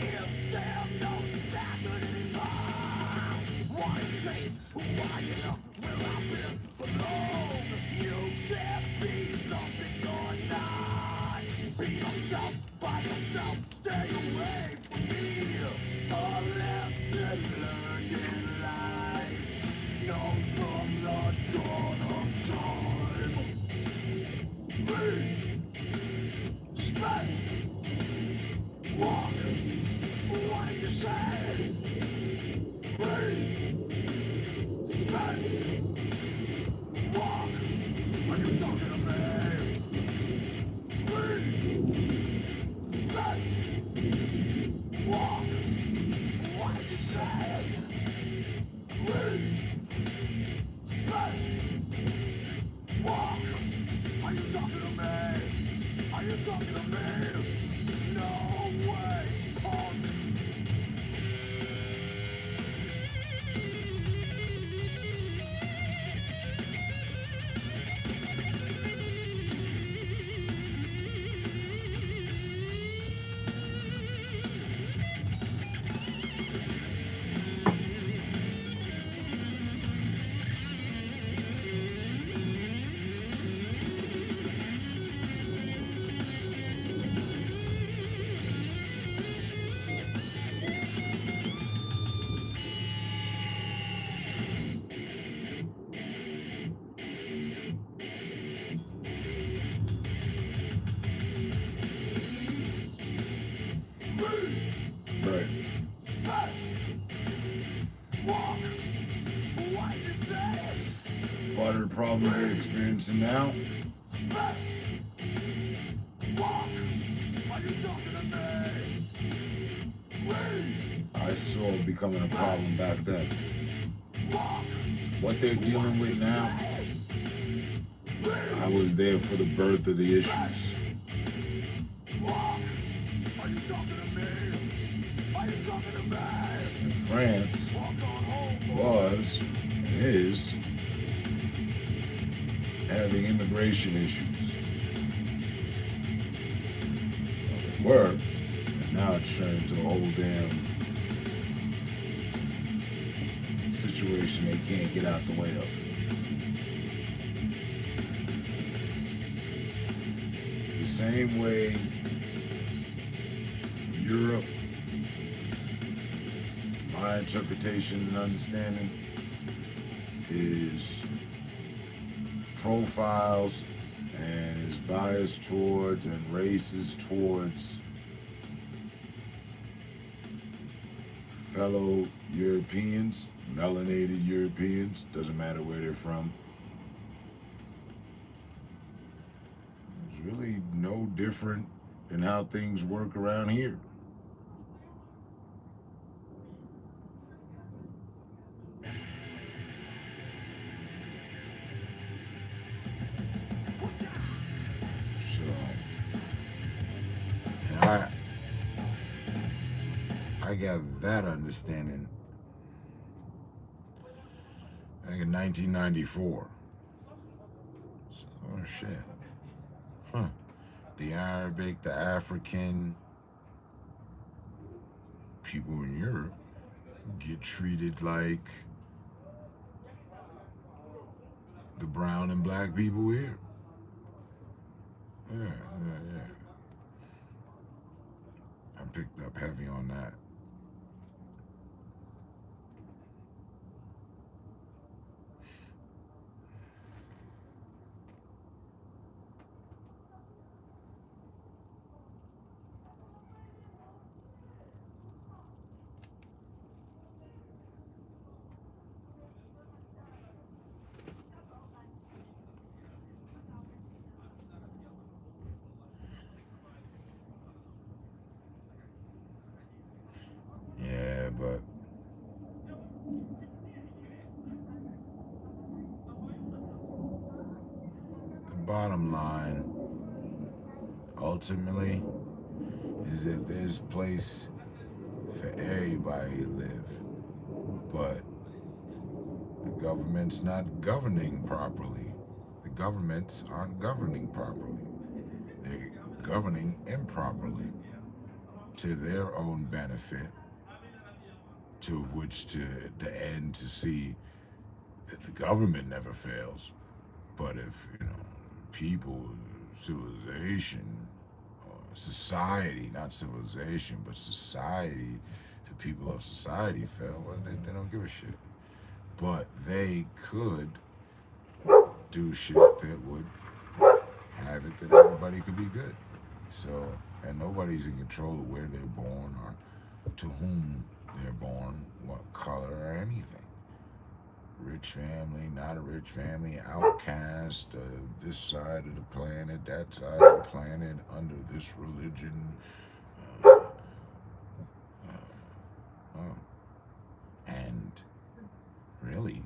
Is there no standard anymore? What it takes, who I am, where I've been belong. You can't be something you're not. Be yourself, by yourself, stay away from me. A lesson learned in life, known from the dawn of time. Be, spend, walk, what did you say? Be, spend, walk, are you talking to me? Be, spend, walk, what did you say? Be, spend, walk, are you talking to me? Are you talking to me? No way, punk. Right. Walk, what did you say? Part of the problem they're experiencing now. Walk, are you talking to me? I saw it becoming a problem back then. Walk, What they're dealing with now, I was there for the birth of the issues. walk, are And France was and is having immigration issues. Well, they were, and now it's turned into a whole damn situation they can't get out the way of. The same way Europe, my interpretation and understanding, is profiles and is biased towards and racist towards fellow Europeans, melanated Europeans, doesn't matter where they're from. It's really no different than how things work around here. I got that understanding back in 1994. So, oh shit. Huh. The Arabic, the African people in Europe get treated like the brown and black people here. Yeah. I picked up heavy on that. Yeah, but the bottom line, ultimately, is that there's a place for everybody to live, but the government's not governing properly. The governments aren't governing properly. They're governing improperly to their own benefit, to which to the end to see that the government never fails. But if, people, civilization, or society, not civilization, but society, the people of society fail, well, they don't give a shit. But they could do shit that would have it that everybody could be good. So, and nobody's in control of where they're born or to whom they're born, what color or anything. Rich family, not a rich family, outcast, this side of the planet, that side of the planet, under this religion. And really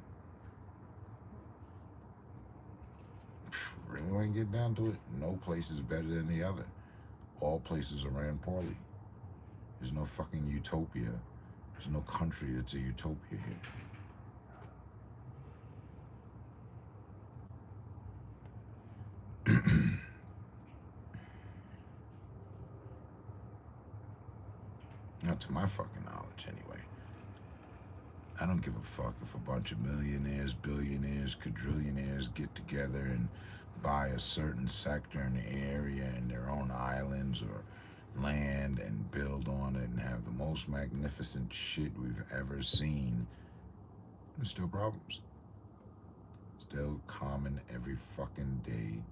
when you get down to it, no place is better than the other. All places are ran poorly. There's no fucking utopia. There's no country that's a utopia here. Not to my fucking knowledge, anyway. I don't give a fuck if a bunch of millionaires, billionaires, quadrillionaires get together and buy a certain sector in the area in their own islands or land and build on it and have the most magnificent shit we've ever seen. There's still problems. Still common every fucking day.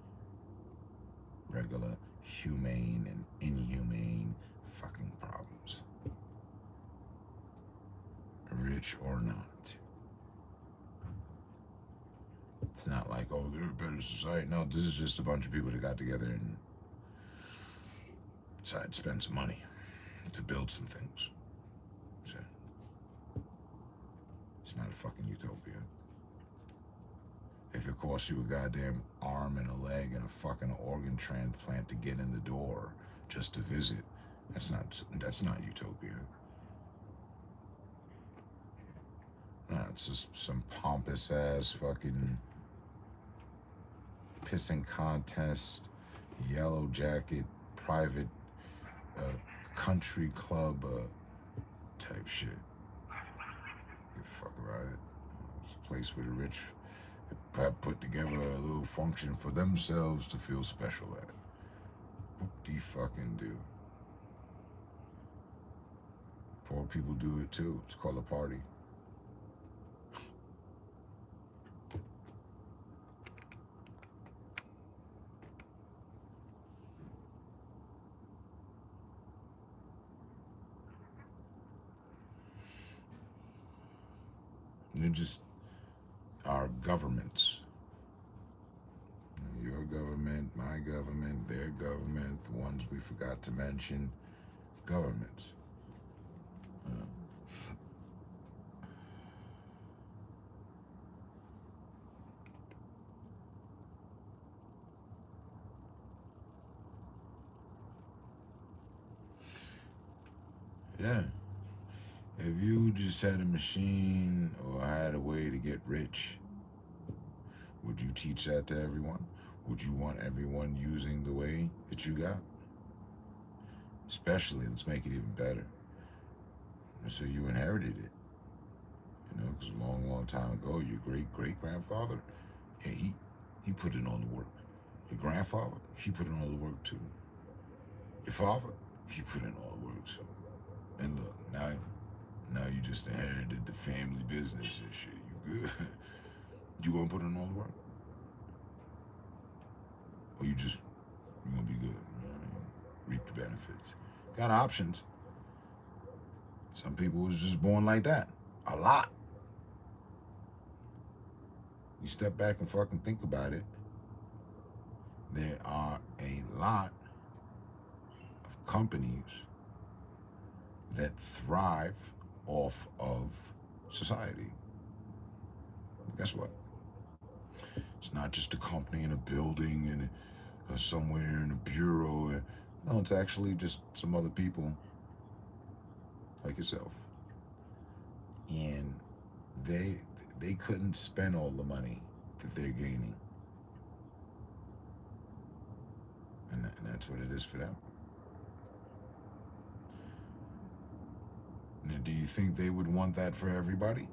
Regular humane and inhumane fucking problems. Rich or not. It's not like, oh, they're a better society. No, this is just a bunch of people that got together and decided to spend some money to build some things. So, it's not a fucking utopia. If it costs you a goddamn arm and a leg and a fucking organ transplant to get in the door just to visit, That's not utopia. No, it's just some pompous ass fucking pissing contest, yellow jacket, private country club type shit. You fuck about it. It's a place where the rich have put together a little function for themselves to feel special at. Whoop-de-fucking do. Poor people do it too. It's called a party. They're just our governments. Your government, my government, their government, the ones we forgot to mention, governments. Yeah. If you just had a machine or had a way to get rich, would you teach that to everyone? Would you want everyone using the way that you got? Especially, let's make it even better. So you inherited it. You know, because a long, long time ago, your great-great-grandfather, yeah, he put in all the work. Your grandfather, he put in all the work too. Your father, he put in all the work too. And look, now you just inherited the family business and shit. You good? You gonna put in all the work? Or you gonna be good? You know what I mean? Reap the benefits. Got options. Some people was just born like that. A lot. You step back and fucking think about it. There are a lot of companies that thrive off of society. Guess what? It's not just a company in a building and somewhere in a bureau. No, it's actually just some other people like yourself. And they couldn't spend all the money that they're gaining. And that's what it is for them. Now, do you think they would want that for everybody?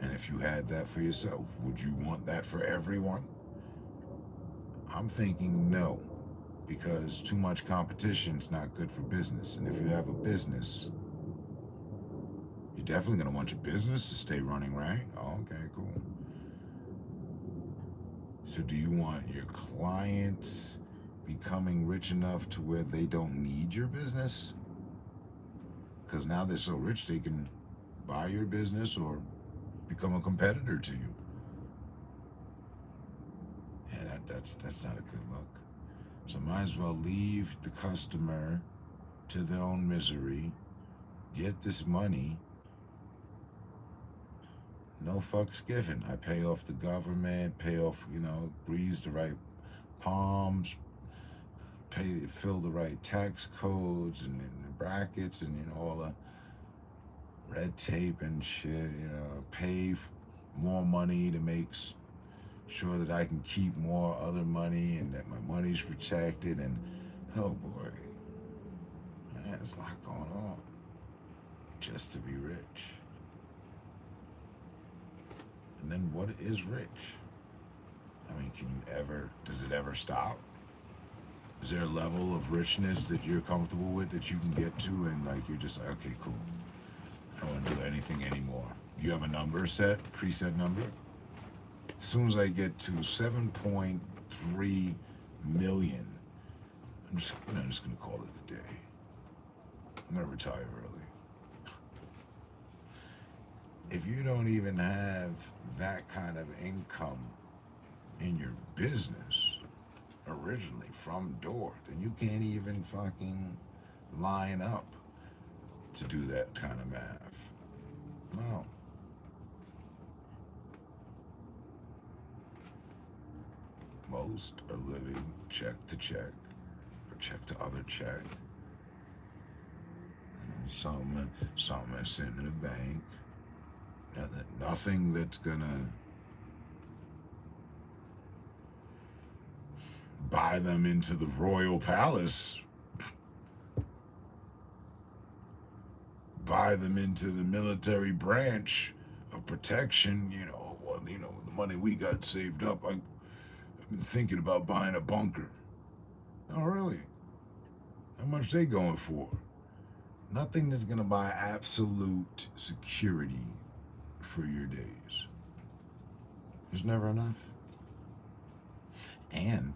And if you had that for yourself, would you want that for everyone? I'm thinking no, because too much competition is not good for business. And if you have a business, you're definitely going to want your business to stay running, right? Oh, okay, cool. So do you want your clients becoming rich enough to where they don't need your business? Because now they're so rich they can buy your business or become a competitor to you. Yeah, that's not a good look. So might as well leave the customer to their own misery, get this money, no fucks given. I pay off the government, pay off, grease the right palms, fill the right tax codes and the brackets and, all the red tape and shit, pay more money to make sure that I can keep more other money and that my money's protected. And oh boy, man, there's a lot going on just to be rich. And then what is rich? I mean, does it ever stop? Is there a level of richness that you're comfortable with that you can get to and you're just like, okay, cool. I don't want to do anything anymore. You have a number set, preset number? As soon as I get to 7.3 million, I'm just gonna call it a day. I'm gonna retire early. If you don't even have that kind of income in your business originally from door, then you can't even fucking line up to do that kind of math. No. Most are living check to check or check the other check. Something sitting in the bank. Nothing that's gonna buy them into the royal palace, buy them into the military branch of protection. The money we got saved up, I've been thinking about buying a bunker. Oh, really? How much they going for? Nothing that's gonna buy absolute security for your days. There's never enough. And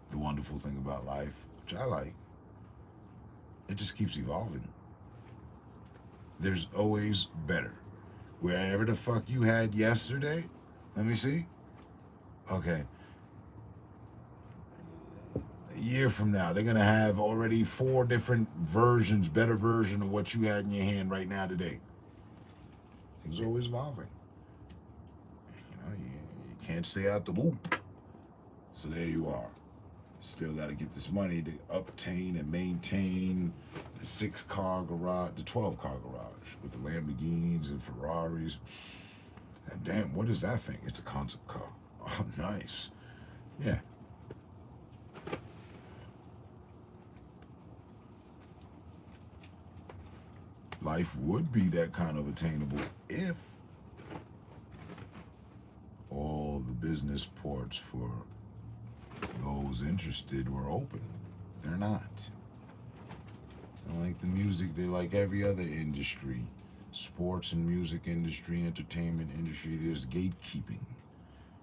the wonderful thing about life, which I like, it just keeps evolving. There's always better. Wherever the fuck you had yesterday, let me see. Okay. A year from now, they're gonna have already 4 different versions, better version of what you had in your hand right now today. Things are always evolving. You can't stay out the loop. So there you are. Still got to get this money to obtain and maintain the 6-car garage, the 12-car garage with the Lamborghinis and Ferraris. And damn, what is that thing? It's a concept car. Oh, nice. Yeah. Life would be that kind of attainable if all the business ports for those interested were open. They're not. They're like the music, they're like every other industry. Sports and music industry, entertainment industry, there's gatekeeping.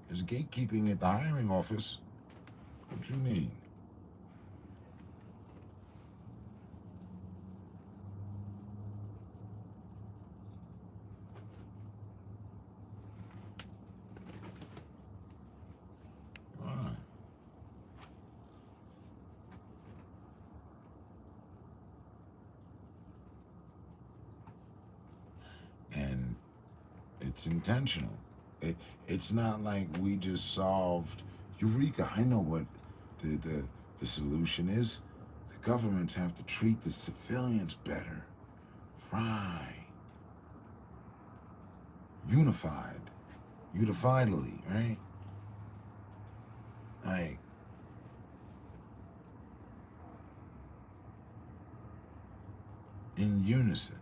There's gatekeeping at the hiring office. What do you mean? And it's intentional. It's not like we just solved Eureka. I know what the solution is. The governments have to treat the civilians better. Right. Unifiedly, right? Like, in unison.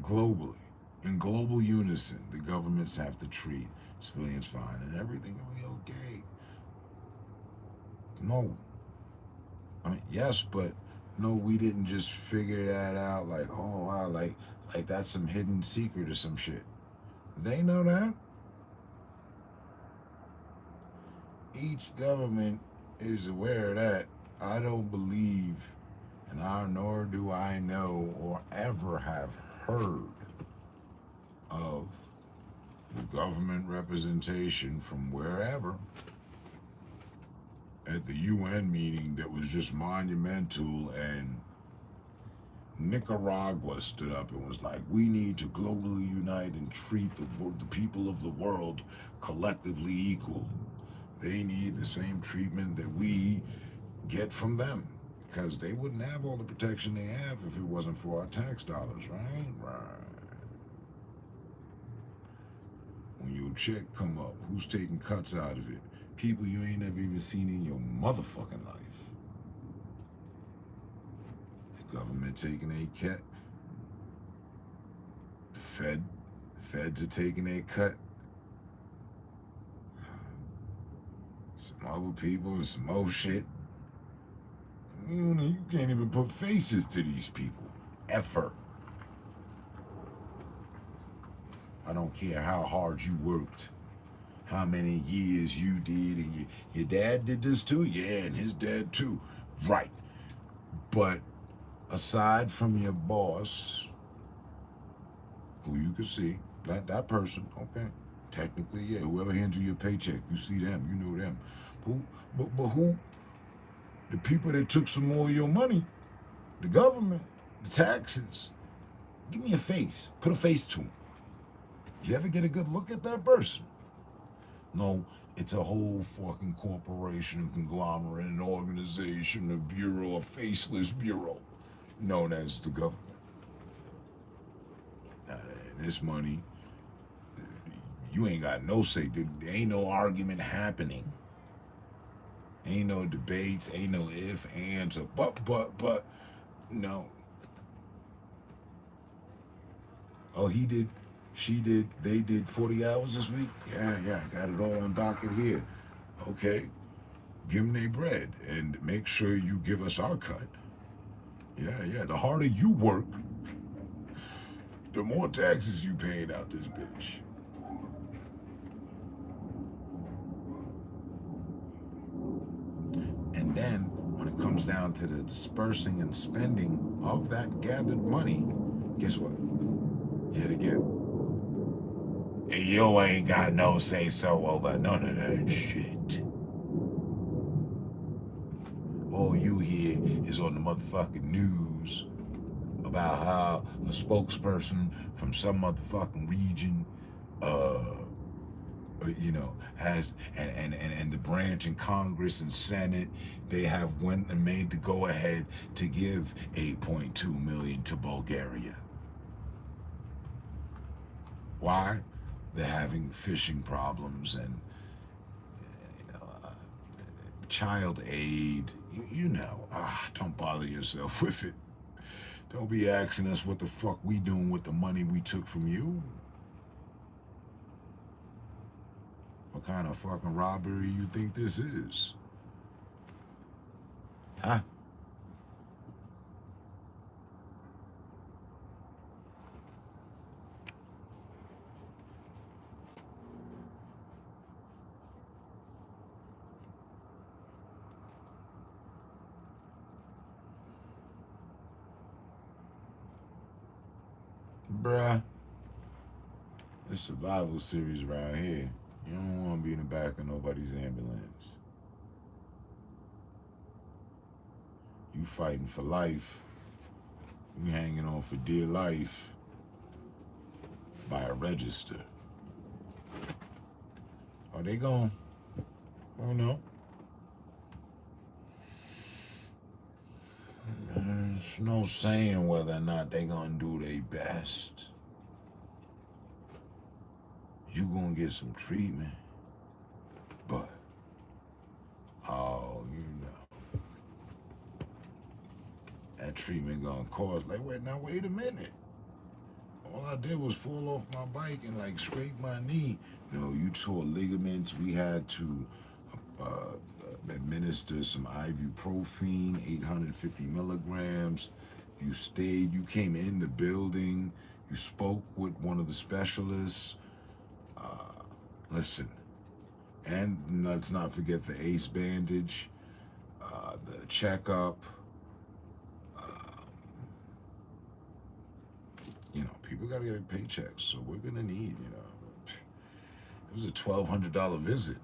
Globally, in global unison, the governments have to treat civilians fine and everything will be okay. No. I mean, yes, but no, we didn't just figure that out like, oh, wow, like that's some hidden secret or some shit. They know that. Each government is aware of that. I don't believe, nor do I know or ever have heard of the government representation from wherever at the UN meeting that was just monumental, and Nicaragua stood up and was like, we need to globally unite and treat the people of the world collectively equal. They need the same treatment that we get from them, because they wouldn't have all the protection they have if it wasn't for our tax dollars, right? Right. When your check come up, who's taking cuts out of it? People you ain't never even seen in your motherfucking life. The government taking a cut. The feds are taking a cut. Some other people and some more shit. You can't even put faces to these people, ever. I don't care how hard you worked, how many years you did, and your dad did this too? Yeah, and his dad too. Right. But aside from your boss, who you can see, that person, okay, technically, yeah, whoever hands you your paycheck, you see them, you know them. But who? The people that took some more of your money, the government, the taxes. Give me a face. Put a face to them. You ever get a good look at that person? No, It's a whole fucking corporation, conglomerate, an organization, a bureau, a faceless bureau known as the government. And this money, you ain't got no say. There ain't no argument happening. Ain't no debates, ain't no if, ands, or but. No. Oh, he did, she did, they did 40 hours this week? Yeah, I got it all on docket here. Okay. Give them their bread and make sure you give us our cut. Yeah. The harder you work, the more taxes you paying out this bitch. And then, when it comes down to the dispersing and spending of that gathered money, guess what? Yet again, and you ain't got no say-so over none of that shit. All you hear is on the motherfucking news about how a spokesperson from some motherfucking region, has and the branch in Congress and Senate, they have went and made the go ahead to give 8.2 million to Bulgaria. Why? They're having fishing problems and child aid. Don't bother yourself with it. Don't be asking us what the fuck we doing with the money we took from you. What kind of fucking robbery you think this is? Huh? Bruh, this survival series around here, you don't want to be in the back of nobody's ambulance. You fighting for life. You hanging on for dear life by a register. Are they gone? I don't know. There's no saying whether or not they gonna do their best. You gonna get some treatment, but that treatment gonna cost. Wait a minute. All I did was fall off my bike and scrape my knee. No, you tore ligaments. We had to administer some ibuprofen, 850 milligrams. You stayed, you came in the building, you spoke with one of the specialists. Listen, and let's not forget the ACE bandage, the checkup. People gotta get paychecks, so we're gonna need, it was a $1,200 visit.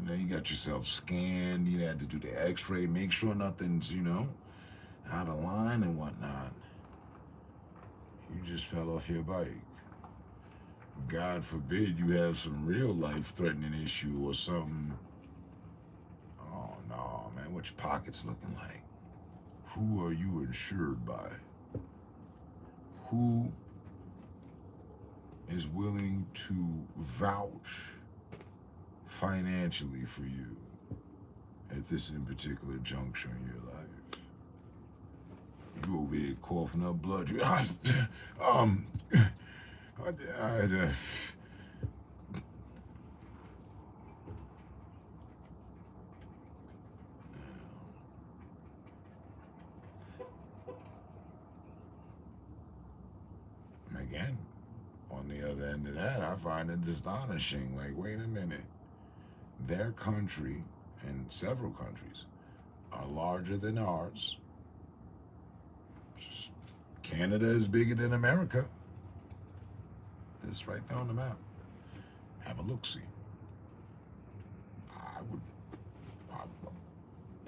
You got yourself scanned, you had to do the x-ray, make sure nothing's, out of line and whatnot. You just fell off your bike. God forbid you have some real life-threatening issue or something. Oh, no, man, what your pockets looking like? Who are you insured by? Who is willing to vouch financially for you at this in particular juncture in your life? You over here coughing up blood. Again, on the other end of that, I find it astonishing. Wait a minute. Their country and several countries are larger than ours. Canada is bigger than America. It's right there on the map. Have a look-see.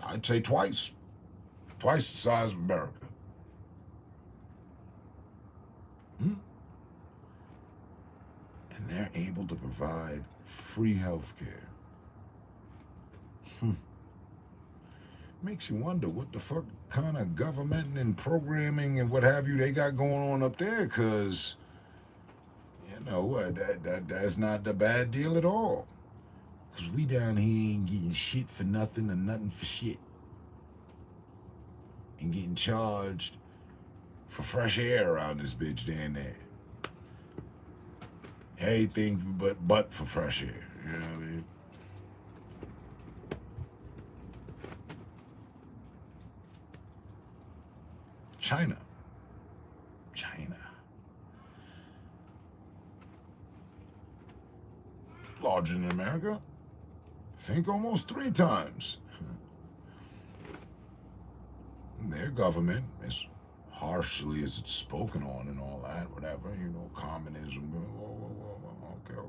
I'd say twice the size of America. And And they're able to provide free health care. Makes you wonder what the fuck kind of government and programming and what have you they got going on up there, because, you know, that's not the bad deal at all. Because we down here ain't getting shit for nothing and nothing for shit. And getting charged for fresh air around this bitch down there. Everything but for fresh air, you know what I mean? China. Larger than America. I think almost 3 times. Their government, as harshly as it's spoken on and all that, whatever, you know, communism. Okay.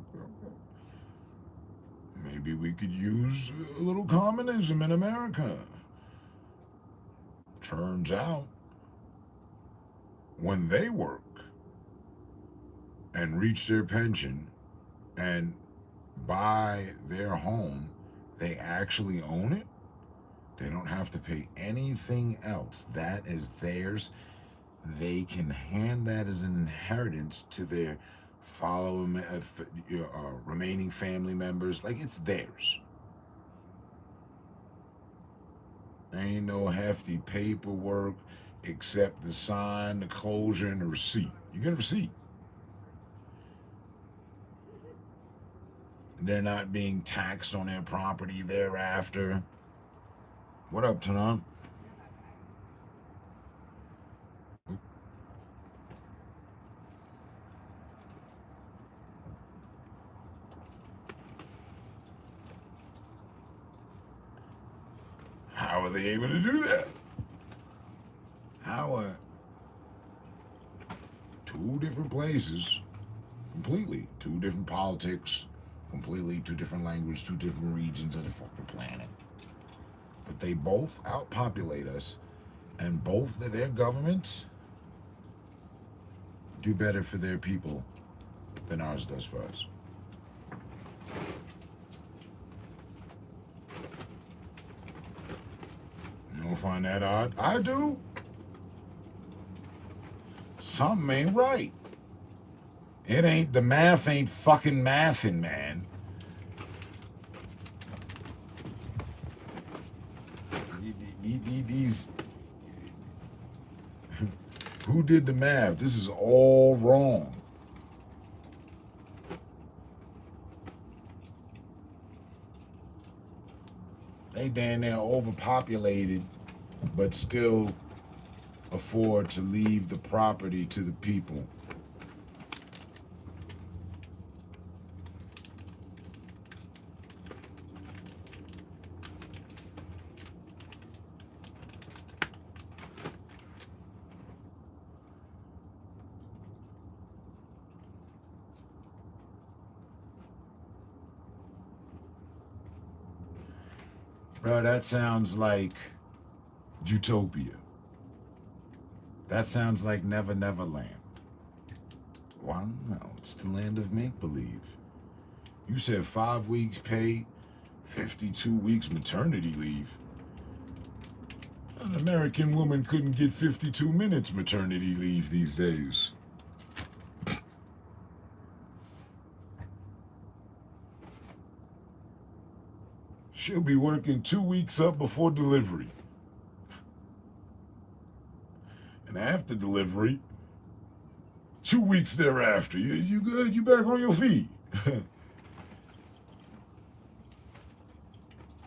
Maybe we could use a little communism in America. Turns out, when they work and reach their pension and buy their home, they actually own it. They don't have to pay anything else. That is theirs. They can hand that as an inheritance to their remaining family members. Like, it's theirs. There ain't no hefty paperwork except the sign, the closure, and the receipt. You get a receipt. They're not being taxed on their property thereafter. What up, Tanam? How are they able to do that? How are 2 different places, completely 2 different politics, completely 2 different languages, 2 different regions of the fucking planet, but they both outpopulate us, and both of their governments do better for their people than ours does for us. You don't find that odd? I do. Something ain't right. The math ain't fucking mathing, man. These, who did the math? This is all wrong. They damn near overpopulated, but still afford to leave the property to the people. Bro, that sounds like Utopia. That sounds like Never Never Land. Well, no, it's the land of make-believe. You said 5 weeks pay, 52 weeks maternity leave. An American woman couldn't get 52 minutes maternity leave these days. She'll be working 2 weeks up before delivery. And after delivery, 2 weeks thereafter. You good? You back on your feet?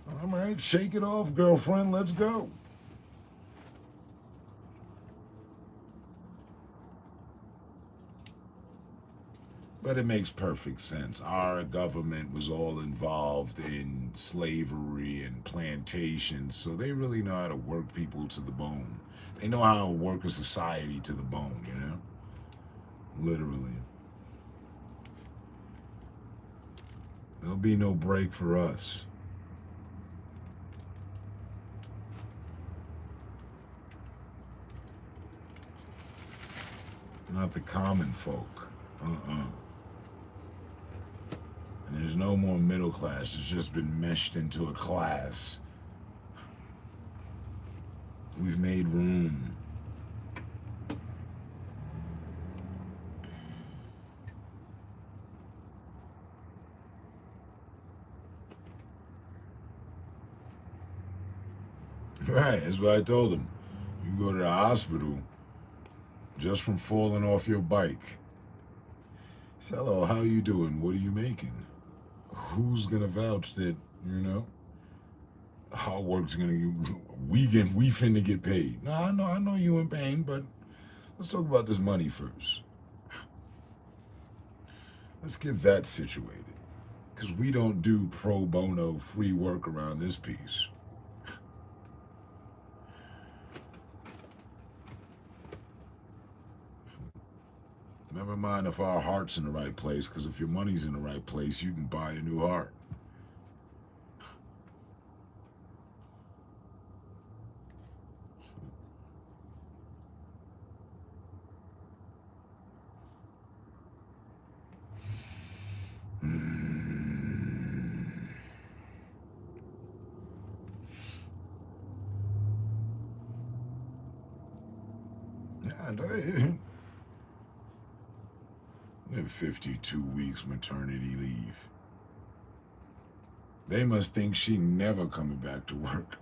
All right, shake it off, girlfriend. Let's go. But it makes perfect sense. Our government was all involved in slavery and plantations, so they really know how to work people to the bone. They know how to work a society to the bone, you know? Literally. There'll be no break for us. Not the common folk. There's no more middle class. It's just been meshed into a class. We've made room. Right, that's what I told him. You can go to the hospital just from falling off your bike. Say, hello, how you doing? What are you making? Who's gonna vouch that, you know, hard work's gonna, we finna get paid. No, I know you in pain, but let's talk about this money first. Let's get that situated. Because we don't do pro bono free work around this piece. Never mind if our heart's in the right place, because if your money's in the right place, you can buy a new heart. In 52 weeks maternity leave. They must think she never coming back to work.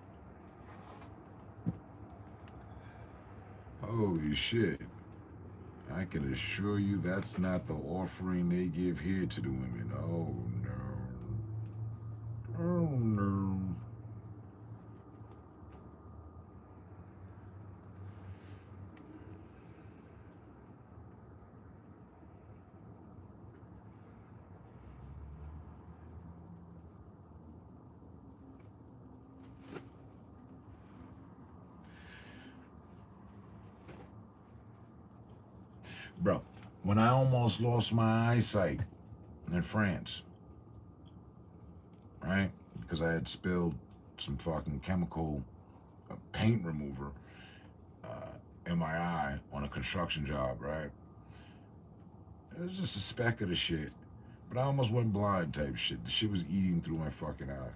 Holy shit. I can assure you that's not the offering they give here to the women. Oh no. Oh no. Bro, when I almost lost my eyesight in France, right? Because I had spilled some fucking chemical paint remover in my eye on a construction job, right? It was just a speck of the shit. But I almost went blind type shit. The shit was eating through my fucking eye.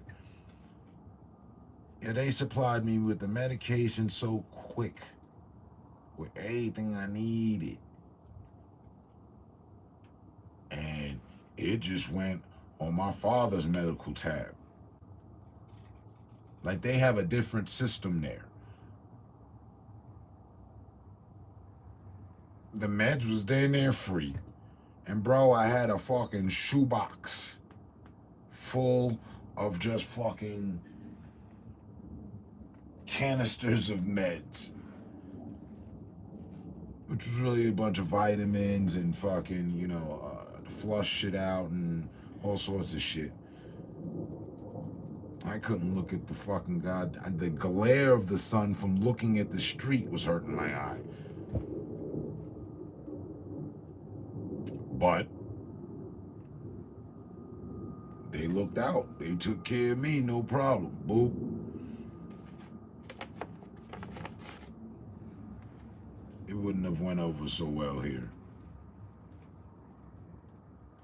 Yeah, they supplied me with the medication so quick, with everything I needed. And it just went on my father's medical tab. Like they have a different system there. The meds was down there free. And bro, I had a fucking shoebox full of just fucking canisters of meds. Which was really a bunch of vitamins and fucking, you know, flush shit out and all sorts of shit. I couldn't look at the fucking the glare of the sun from looking at the street was hurting my eye. But they looked out. They took care of me, no problem. Boo. It wouldn't have went over so well here.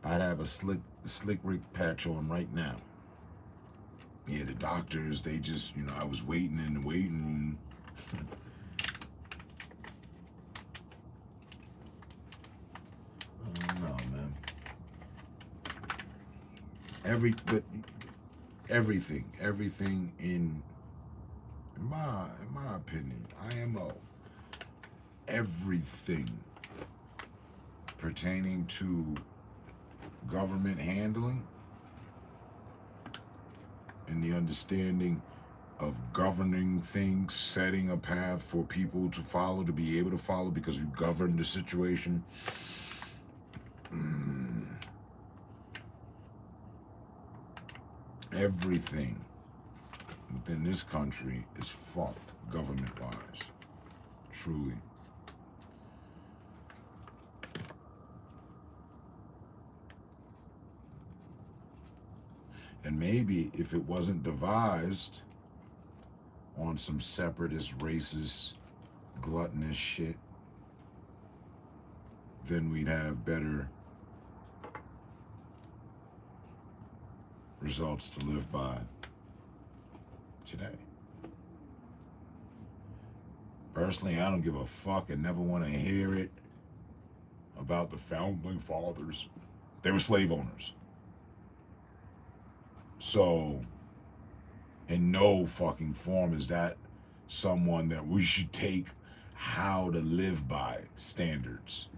I'd have a slick Rick patch on right now. Yeah, the doctors, they just, you know, I was waiting in the waiting room. I don't know, man. Everything in my opinion, IMO, everything pertaining to government handling and the understanding of governing things, setting a path for people to follow, to be able to follow because you govern the situation. Everything within this country is fucked government-wise. Truly. And maybe if it wasn't devised on some separatist, racist, gluttonous shit, then we'd have better results to live by today. Personally, I don't give a fuck and never want to hear it about the founding fathers. They were slave owners. So, in no fucking form is that someone that we should take how to live by standards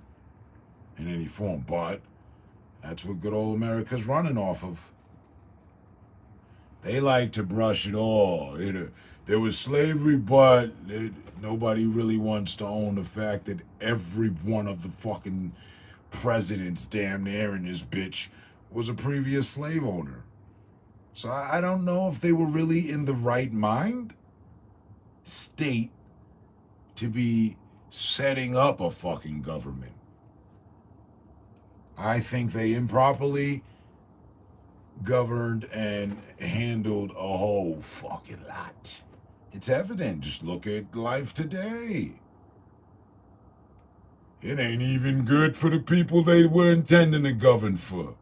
in any form. But that's what good old America's running off of. They like to brush it all. There was slavery, but nobody really wants to own the fact that every one of the fucking presidents damn near in this bitch was a previous slave owner. So I don't know if they were really in the right mind state to be setting up a fucking government. I think they improperly governed and handled a whole fucking lot. It's evident. Just look at life today. It ain't even good for the people they were intending to govern for.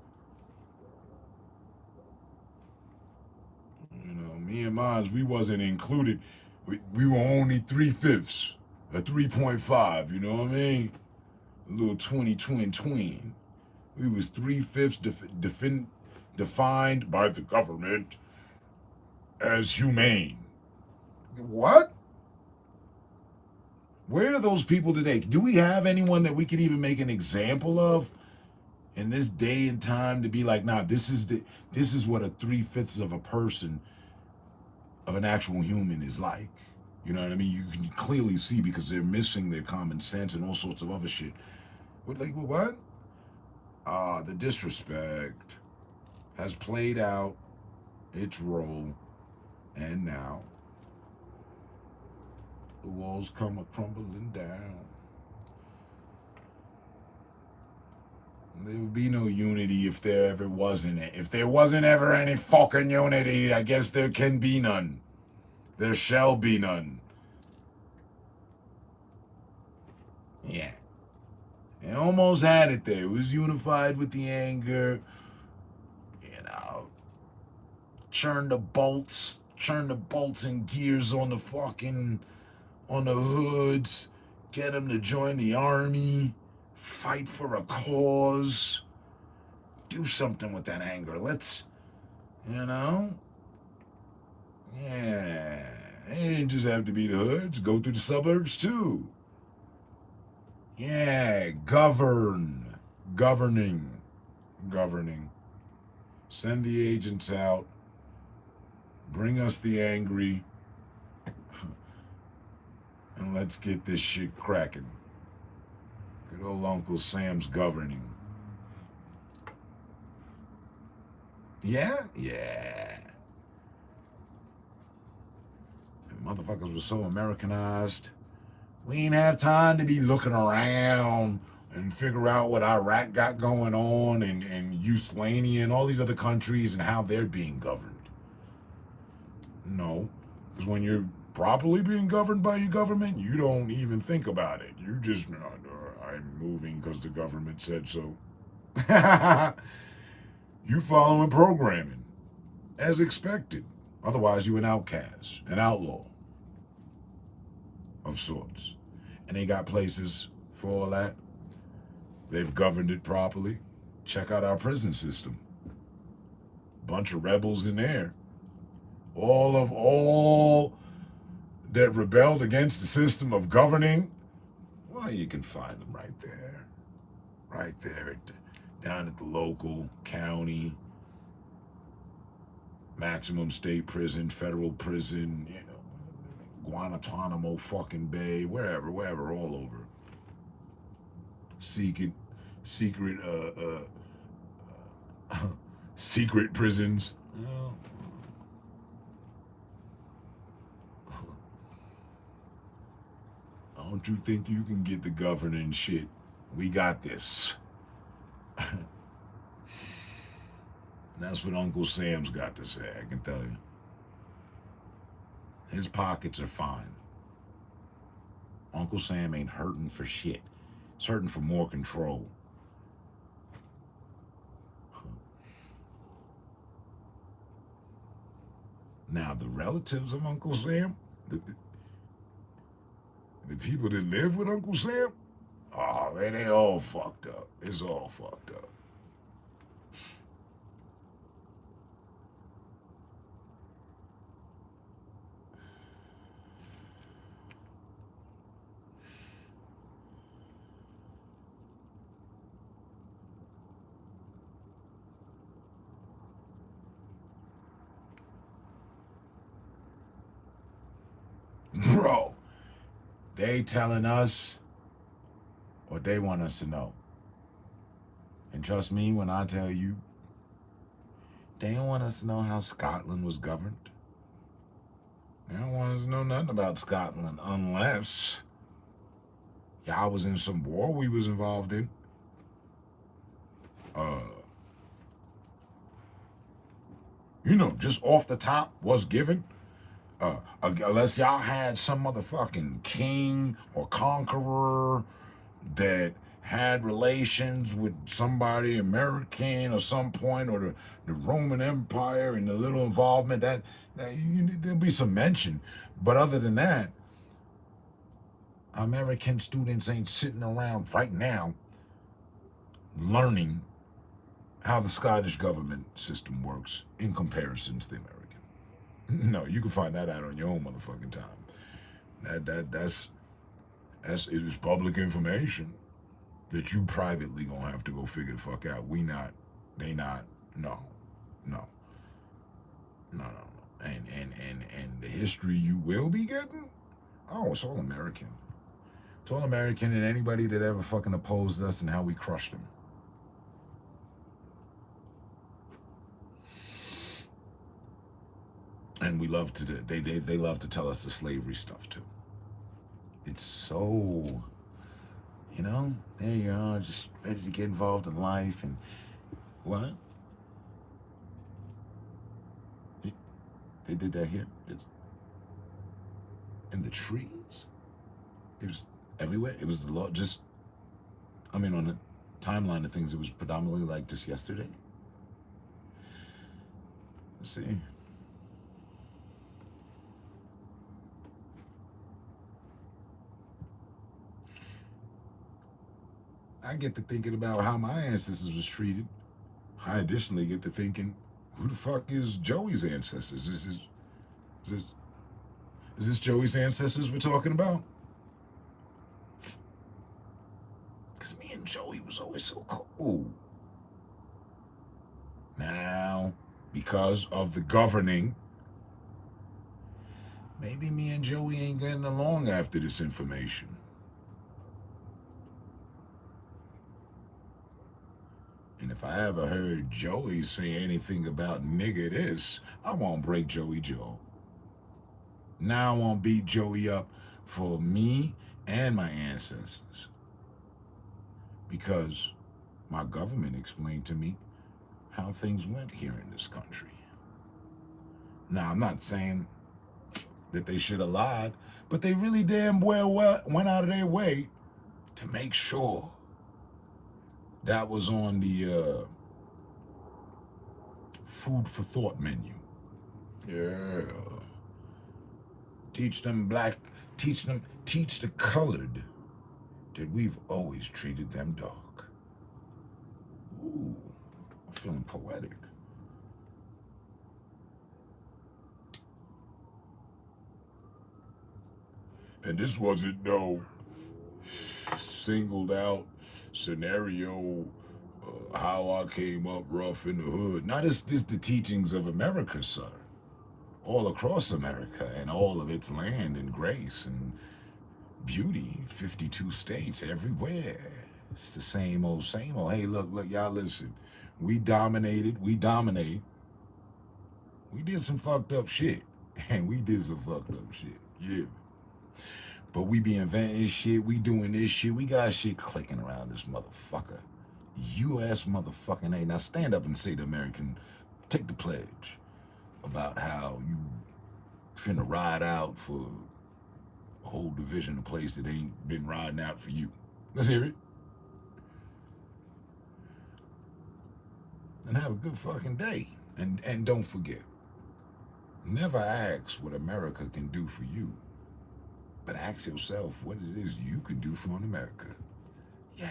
You know, me and mine, we wasn't included. We were only 3/5, a 3.5, you know what I mean? A little 20 We was 3/5 defined by the government as humane. What? Where are those people today? Do we have anyone that we could even make an example of in this day and time to be like, nah, this is what a 3/5 of a person, of an actual human is like. You know what I mean? You can clearly see because they're missing their common sense and all sorts of other shit. What? The disrespect has played out its role, and now the walls come crumbling down. There would be no unity if there ever wasn't it. If there wasn't ever any fucking unity, I guess there can be none. There shall be none. Yeah. It almost had it there. It was unified with the anger. You know, churn the bolts and gears on the hoods, get them to join the army, fight for a cause, do something with that anger. Let's, yeah, it ain't just have to be the hoods, go through the suburbs too. Yeah, governing. Send the agents out, bring us the angry, and let's get this shit cracking. Good old Uncle Sam's governing. Yeah? Yeah. And motherfuckers were so Americanized. We ain't have time to be looking around and figure out what Iraq got going on and Yugoslavia and all these other countries and how they're being governed. No, because when you're properly being governed by your government, you don't even think about it. You just, I'm moving because the government said so. You following programming as expected. Otherwise, you an outcast, an outlaw of sorts. And they got places for all that. They've governed it properly. Check out our prison system. Bunch of rebels in there. All that rebelled against the system of governing, well, you can find them right there. Right there, down at the local, county, maximum state prison, federal prison, Guantanamo fucking Bay, wherever, all over. Secret prisons. Don't you think you can get the governing shit? We got this. That's what Uncle Sam's got to say, I can tell you. His pockets are fine. Uncle Sam ain't hurting for shit. He's hurting for more control. Now, the relatives of Uncle Sam, the people that live with Uncle Sam, oh, man, they all fucked up. It's all fucked up. Bro, they telling us what they want us to know. And trust me when I tell you, they don't want us to know how Scotland was governed. They don't want us to know nothing about Scotland unless y'all was in some war we was involved in. You know, just off the top was given. Unless y'all had some motherfucking king or conqueror that had relations with somebody American or some point, or the Roman Empire and the little involvement, there'll be some mention. But other than that, American students ain't sitting around right now learning how the Scottish government system works in comparison to the American. No, you can find that out on your own motherfucking time. That's it is public information that you privately gonna have to go figure the fuck out. We not, they not, no. And the history you will be getting, oh, it's all American. It's all American, and anybody that ever fucking opposed us and how we crushed them. And we love to, they love to tell us the slavery stuff too. It's so, you know, there you are, just ready to get involved in life. And what? They did that here. In the trees. It was everywhere. It was the law. Just, I mean, on the timeline of things, it was predominantly like just yesterday. Let's see. I get to thinking about how my ancestors was treated. I additionally get to thinking, who the fuck is Joey's ancestors? Is this Joey's ancestors we're talking about? Because me and Joey was always so cool. Now, because of the governing, maybe me and Joey ain't getting along after this information. And if I ever heard Joey say anything about nigga this, I won't break Joey jaw. Now I won't beat Joey up for me and my ancestors. Because my government explained to me how things went here in this country. Now, I'm not saying that they should have lied, but they really damn well went out of their way to make sure that was on the food for thought menu. Yeah. Teach the colored that we've always treated them dark. Ooh, I'm feeling poetic. And this wasn't no singled out scenario, how I came up rough in the hood. Now this the teachings of America, sir. All across America and all of its land and grace and beauty, 52 states, everywhere. It's the same old, same old. Hey, look, y'all listen. We dominated, we dominate. We did some fucked up shit. And we did some fucked up shit, yeah. But we be inventing shit, we doing this shit, we got shit clicking around this motherfucker. U.S. motherfucking A. Now stand up and say to American, take the pledge about how you finna ride out for a whole division of place that ain't been riding out for you. Let's hear it. And have a good fucking day. And don't forget, Never ask what America can do for you, but ask yourself what it is you can do for America. Yeah.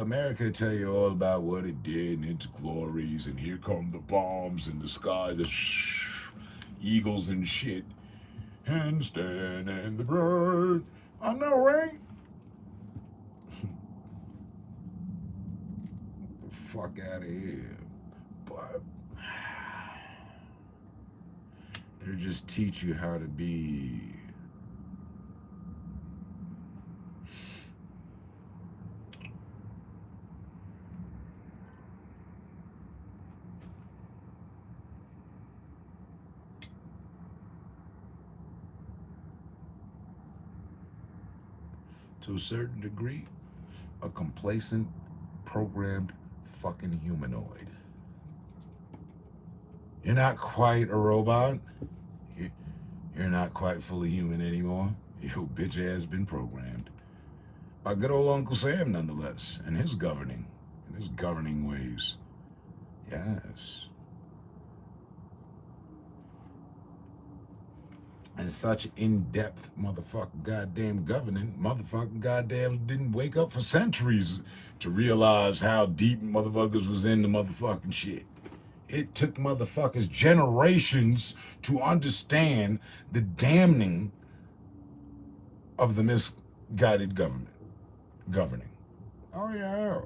America tell you all about what it did and its glories, and here come the bombs in the sky, the eagles and shit. Handstand and the bird. I know, right? Get the fuck out of here. But they just teach you how to be to a certain degree, a complacent, programmed fucking humanoid. You're not quite a robot. You're not quite fully human anymore. Your bitch ass been programmed by good old Uncle Sam, nonetheless, and his governing ways. Yes. And such in-depth motherfucking goddamn governing, motherfucking goddamn didn't wake up for centuries to realize how deep motherfuckers was in the motherfucking shit. It took motherfuckers generations to understand the damning of the misguided governing. Oh yeah.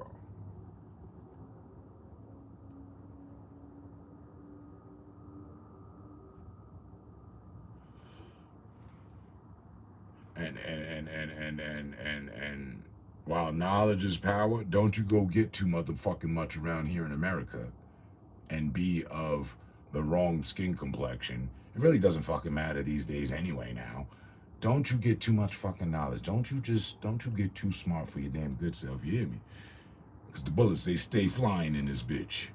And while knowledge is power, don't you go get too motherfucking much around here in America and be of the wrong skin complexion. It really doesn't fucking matter these days anyway now. Don't you get too much fucking knowledge. Don't you get too smart for your damn good self, you hear me? Because the bullets, they stay flying in this bitch.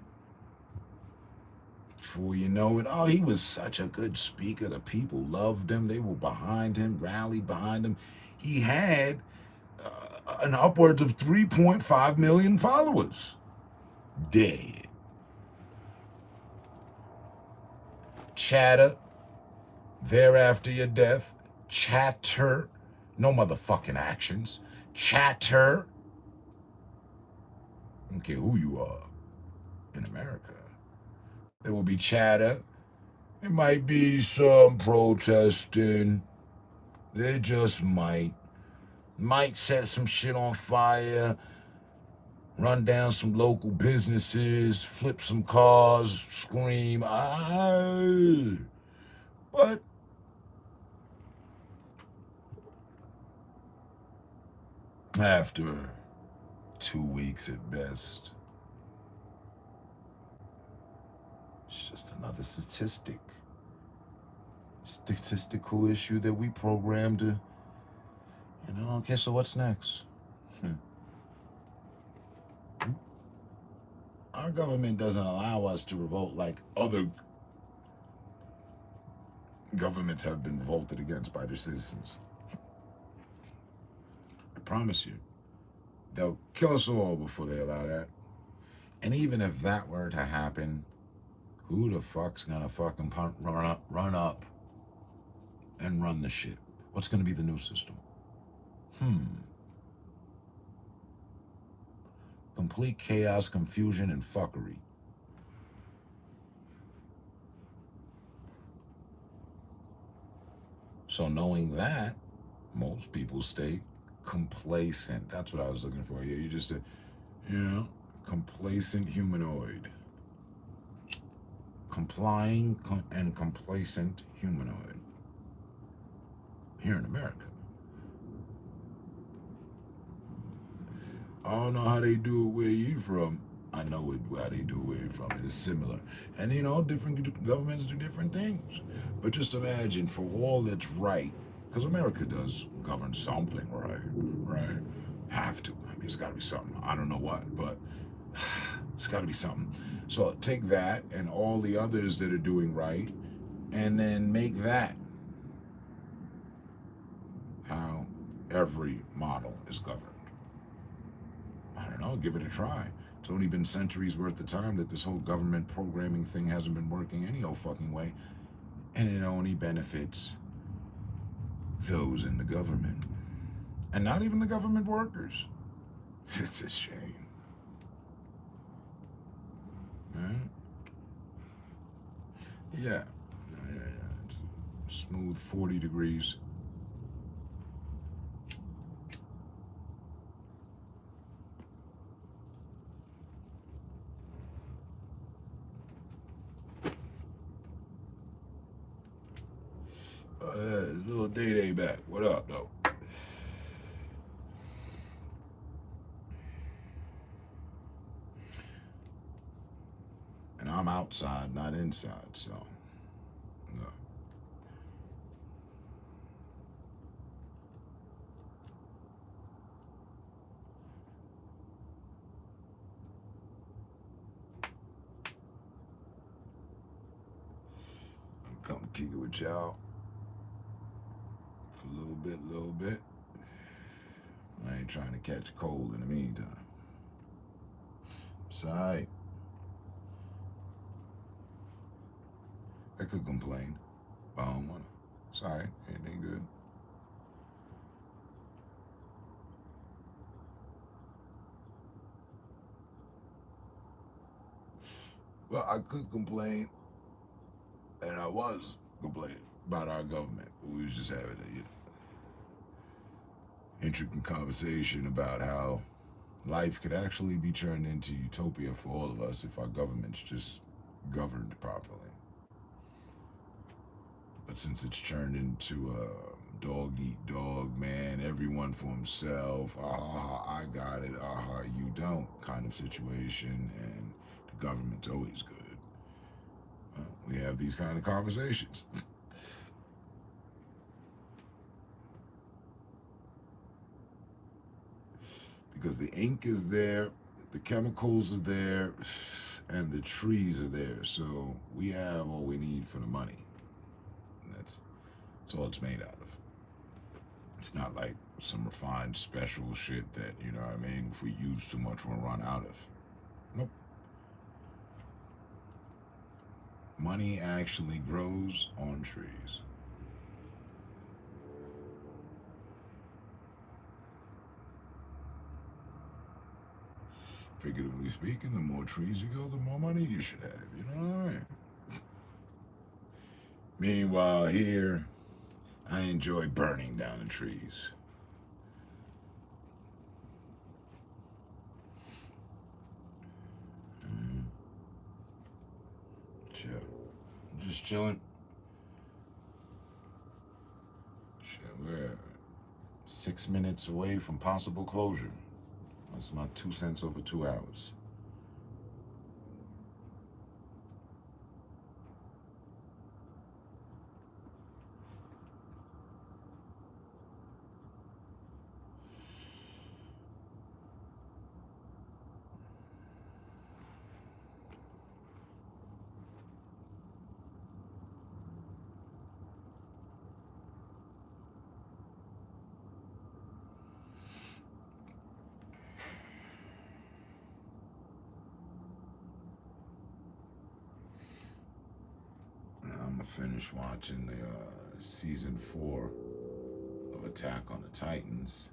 Before you know it, oh, he was such a good speaker. The people loved him. They were behind him, rallied behind him. He had an upwards of 3.5 million followers. Dead. Chatter. Thereafter your death. Chatter. No motherfucking actions. Chatter. I don't care who you are in America. There will be chatter. There might be some protesting. They just might set some shit on fire, run down some local businesses, flip some cars, scream. But after 2 weeks at best, it's just another statistical issue that we programmed to, okay, so what's next? Our government doesn't allow us to revolt like other governments have been revolted against by their citizens. I promise you, they'll kill us all before they allow that. And even if that were to happen, who the fuck's gonna fucking run up and run the shit? What's gonna be the new system? Complete chaos, confusion, and fuckery. So knowing that, most people stay complacent. That's what I was looking for. You just said, complacent humanoid. Complying and complacent humanoid. Here in America. I don't know how they do it where you from. I know how they do it where you're from. It is similar. And different governments do different things. But just imagine, for all that's right, because America does govern something right? Have to. I mean, it's got to be something. I don't know what, but it's got to be something. So take that and all the others that are doing right, and then make that how every model is governed. I don't know, give it a try. It's only been centuries worth of time that this whole government programming thing hasn't been working any old fucking way. And it only benefits those in the government. And not even the government workers. It's a shame. Right? Yeah. It's smooth 40 degrees. Little Day back. What up, though? And I'm outside, not inside, so no. I'm come kick it with y'all. A little bit. I ain't trying to catch a cold in the meantime. It's alright. I could complain, but I don't wanna. It's alright, anything good. Well, I could complain, and I was complaining about our government. We was just having a intricate conversation about how life could actually be turned into utopia for all of us if our government's just governed properly. But since it's turned into a dog eat dog, man, everyone for himself, I got it, you don't kind of situation, and the government's always good. We have these kind of conversations. Because the ink is there, the chemicals are there, and the trees are there. So we have all we need for the money. That's all it's made out of. It's not like some refined special shit that, you know what I mean, if we use too much, we'll run out of. Nope. Money actually grows on trees. Figuratively speaking, the more trees you go, the more money you should have. You know what I mean? Meanwhile, here, I enjoy burning down the trees. Chill. Just chilling. We're 6 minutes away from possible closure. That's my 2 cents over 2 hours. Finished watching the season 4 of Attack on the Titans.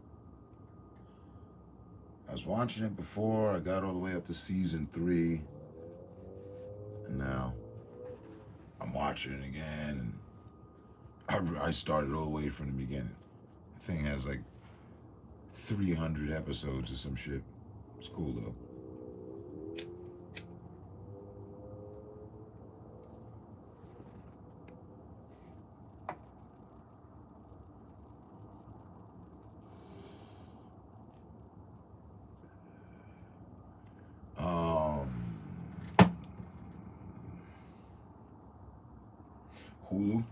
I was watching it before, I got all the way up to season 3, and now I'm watching it again, and I started all the way from the beginning. The thing has like 300 episodes or some shit. It's cool though. Hulu.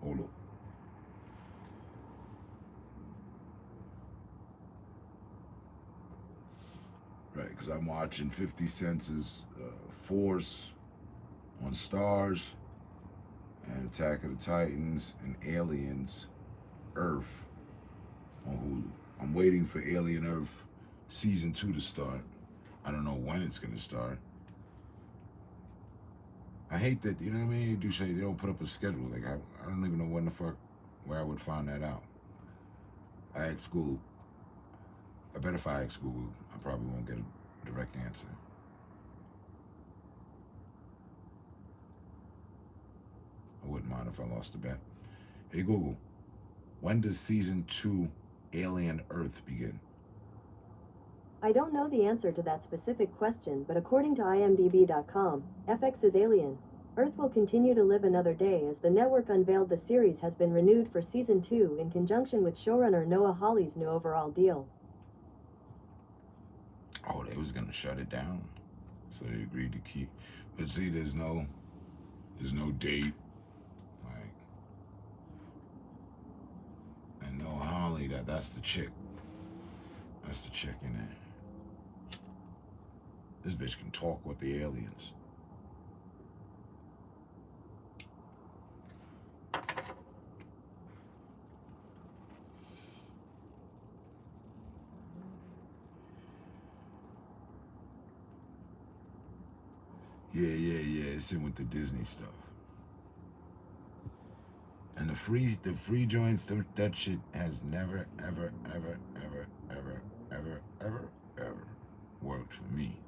Hulu. Right, because I'm watching 50 Cent's Force on Stars, and Attack of the Titans and Aliens Earth on Hulu. I'm waiting for Alien Earth season 2 to start. I don't know when it's gonna start. I hate that, you know what I mean? They don't put up a schedule. Like I don't even know when the fuck where I would find that out. I asked Google. I bet if I ask Google, I probably won't get a direct answer. I wouldn't mind if I lost the bet. Hey Google, when does season 2 Alien Earth begin? I don't know the answer to that specific question, but according to IMDb.com, FX's Alien Earth will continue to live another day as the network unveiled the series has been renewed for season 2 in conjunction with showrunner Noah Hawley's new overall deal. Oh, they was gonna shut it down, so they agreed to keep. But see, there's no date, like, and Noah Hawley, that's the chick. That's the chick in there. This bitch can talk with the aliens. Yeah. It's in with the Disney stuff. And the free joints, that shit has never, ever worked for me.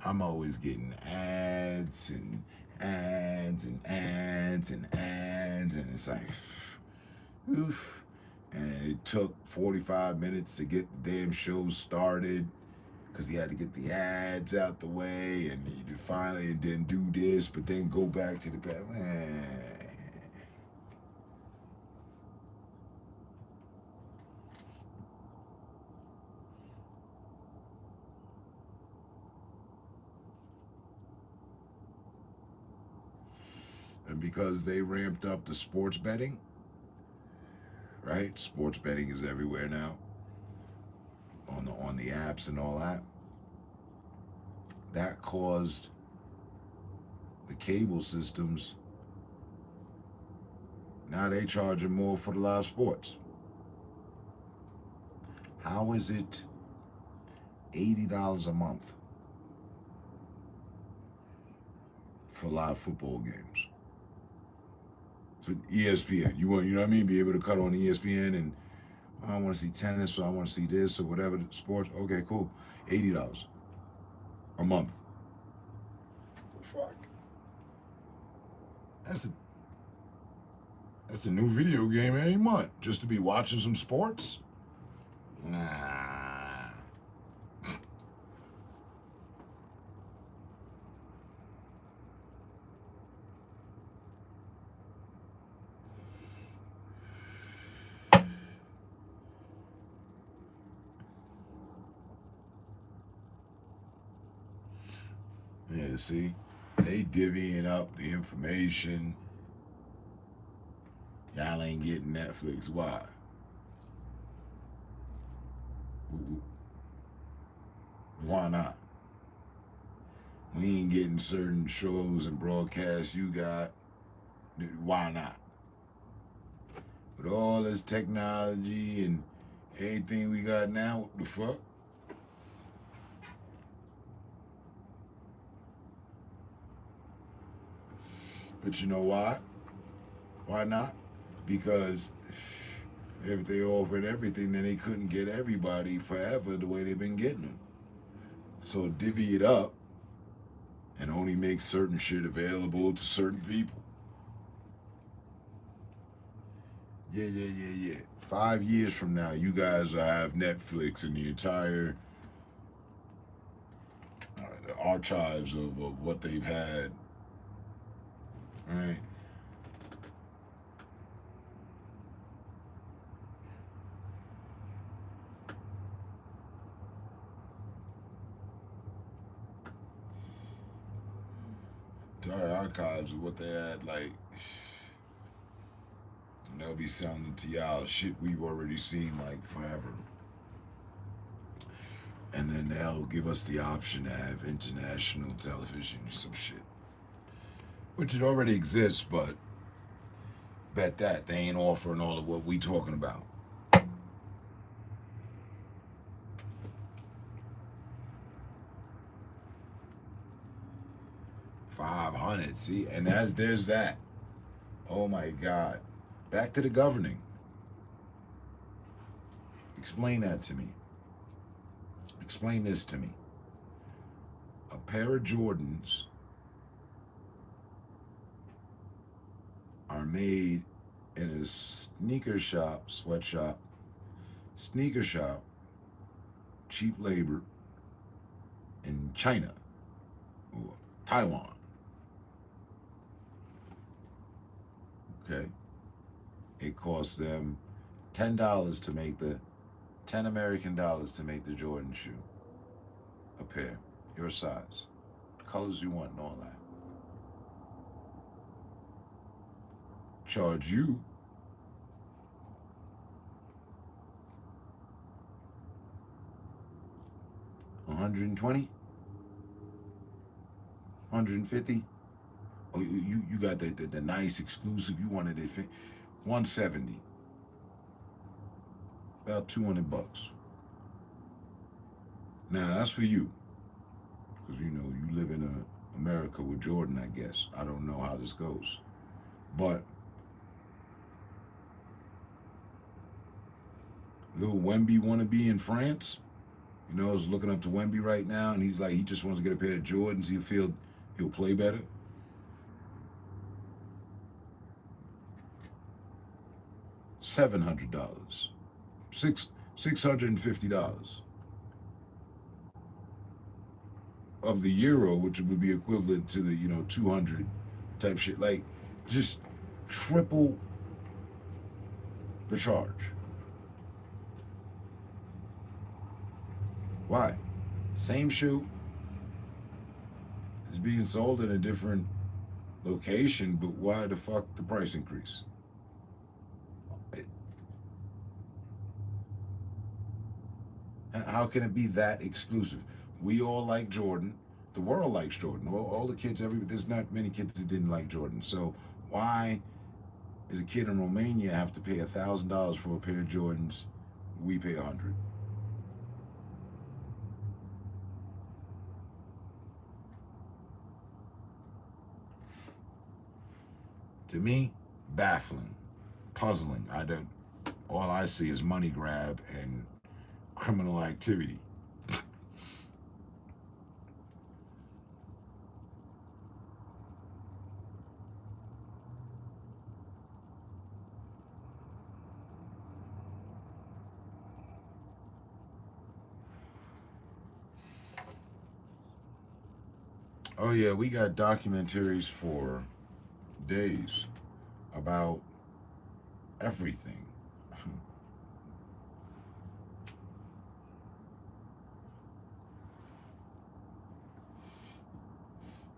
I'm always getting ads, and it's like, oof. And it took 45 minutes to get the damn show started, because he had to get the ads out the way, and he finally didn't do this, but then go back to the back. And because they ramped up the sports betting, right? Sports betting is everywhere now. On the apps and all that. That caused the cable systems, now they charging more for the live sports. How is it $80 a month for live football games? For ESPN, you know what I mean? Be able to cut on ESPN and I want to see tennis, or I want to see this, or whatever, sports. Okay, cool. $80 a month. Fuck. That's a new video game every month, just to be watching some sports? Nah. Yeah, see, they divvying up the information. Y'all ain't getting Netflix. Why? Why not? We ain't getting certain shows and broadcasts you got. Why not? With all this technology and everything we got now, what the fuck? But you know why? Why not? Because if they offered everything, then they couldn't get everybody forever the way they've been getting them. So divvy it up and only make certain shit available to certain people. Yeah. 5 years from now, you guys will have Netflix and the entire archives of what they've had. Right. Entire archives of what they had, like, and they'll be selling to y'all shit we've already seen like forever. And then they'll give us the option to have international television or some shit. Which it already exists, but Bet that they ain't offering all of what we talking about. $500. See, and there's that. Oh my God. Back to the governing. Explain that to me. Explain this to me. A pair of Jordans are made in a sneaker shop, sweatshop, sneaker shop, cheap labor in China or Taiwan. Okay? It costs them $10 to make $10 American to make the Jordan shoe. A pair, your size, the colors you want and all that. Charge you $120, $150. Oh, you got the nice exclusive. You wanted it $170. About $200. Now that's for you, because you live in America with Jordan. I guess I don't know how this goes, but little Wemby wannabe in France, is looking up to Wemby right now, and he's like, he just wants to get a pair of Jordans. He'll play better. $700. $650 of the euro, which would be equivalent to the 200 type shit. Like, just triple the charge. Why? Same shoe is being sold in a different location, but why the fuck the price increase? How can it be that exclusive? We all like Jordan. The world likes Jordan. All the kids, there's not many kids that didn't like Jordan. So why does a kid in Romania have to pay $1,000 for a pair of Jordans? We pay $100. To me, baffling, puzzling. All I see is money grab and criminal activity. Oh yeah, we got documentaries for days about everything.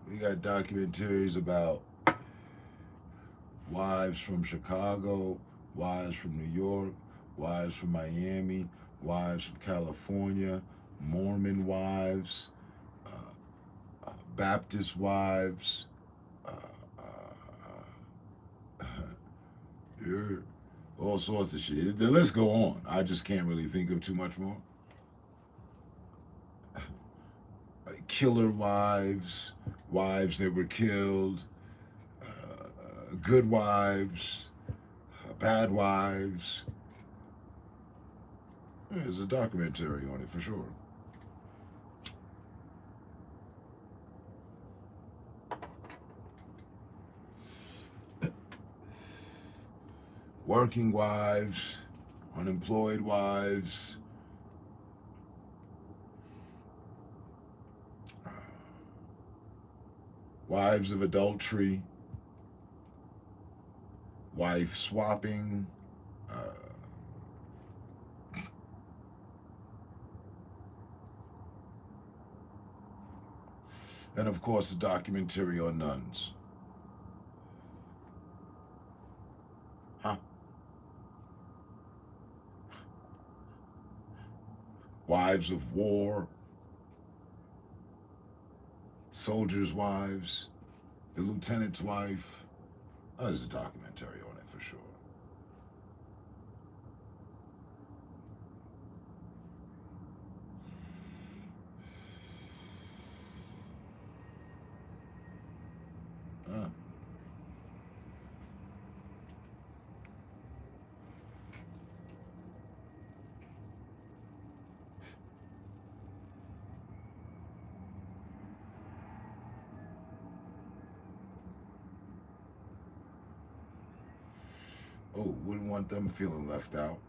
We got documentaries about wives from Chicago, wives from New York, wives from Miami, wives from California, Mormon wives, Baptist wives, all sorts of shit. The list go on. I just can't really think of too much more. Killer wives, wives that were killed, good wives, bad wives. There's a documentary on it for sure. Working wives, unemployed wives, wives of adultery, wife swapping, and of course a documentary on nuns. Wives of war, soldiers' wives, the lieutenant's wife. Oh, there's a documentary on it for sure. Huh. Oh, wouldn't want them feeling left out.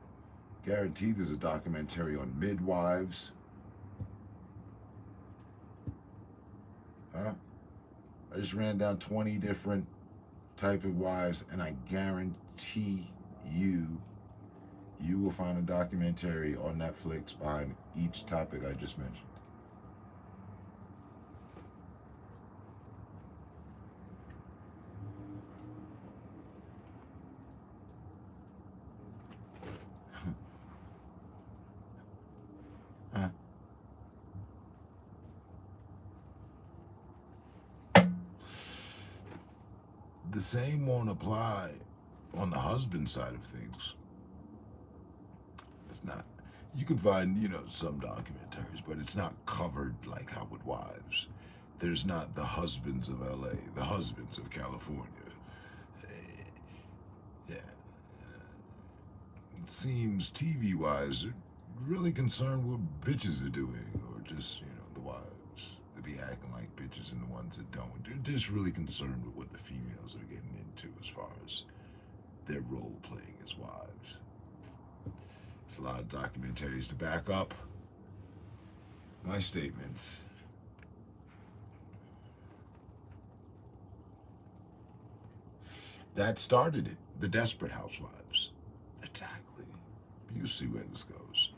Guaranteed there's a documentary on midwives. Huh? I just ran down 20 different type of wives, and I guarantee you will find a documentary on Netflix behind each topic I just mentioned. Huh? The same won't apply on the husband side of things. It's not. You can find, some documentaries, but it's not covered like how with wives. There's not the husbands of LA, the husbands of California. Yeah. It seems TV-wise, they're really concerned with what bitches are doing, or just, the wives. They be acting like bitches and the ones that don't. They're just really concerned with what the females are getting into as far as their role playing as wives. It's a lot of documentaries to back up my statements. That started it. The Desperate Housewives. Exactly. You see where this goes.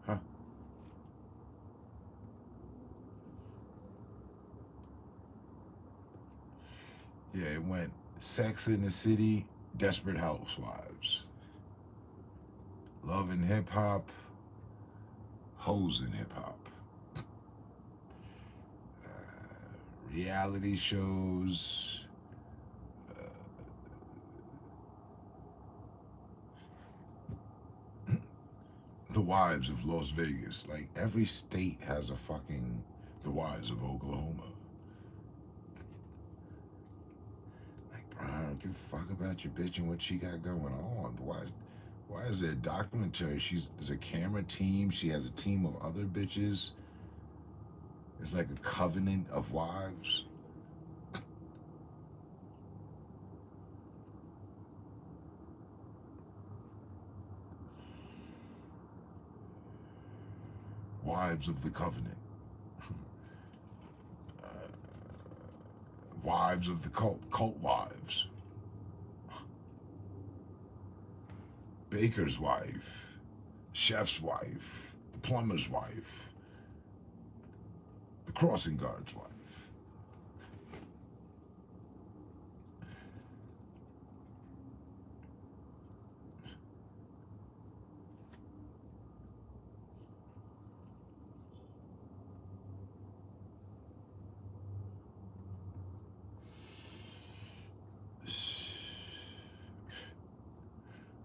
Huh? Yeah, it went Sex in the City, Desperate Housewives. Love and Hip Hop, Hoes in Hip Hop. Reality shows. The Wives of Las Vegas. Like, every state has a fucking The Wives of Oklahoma. Like, bro, I don't give a fuck about your bitch and what she got going on. But why is there a documentary? There's a camera team. She has a team of other bitches. It's like a covenant of wives. Wives of the Covenant. Wives of the Cult wives. Baker's wife. Chef's wife. The plumber's wife. The crossing guard's wife.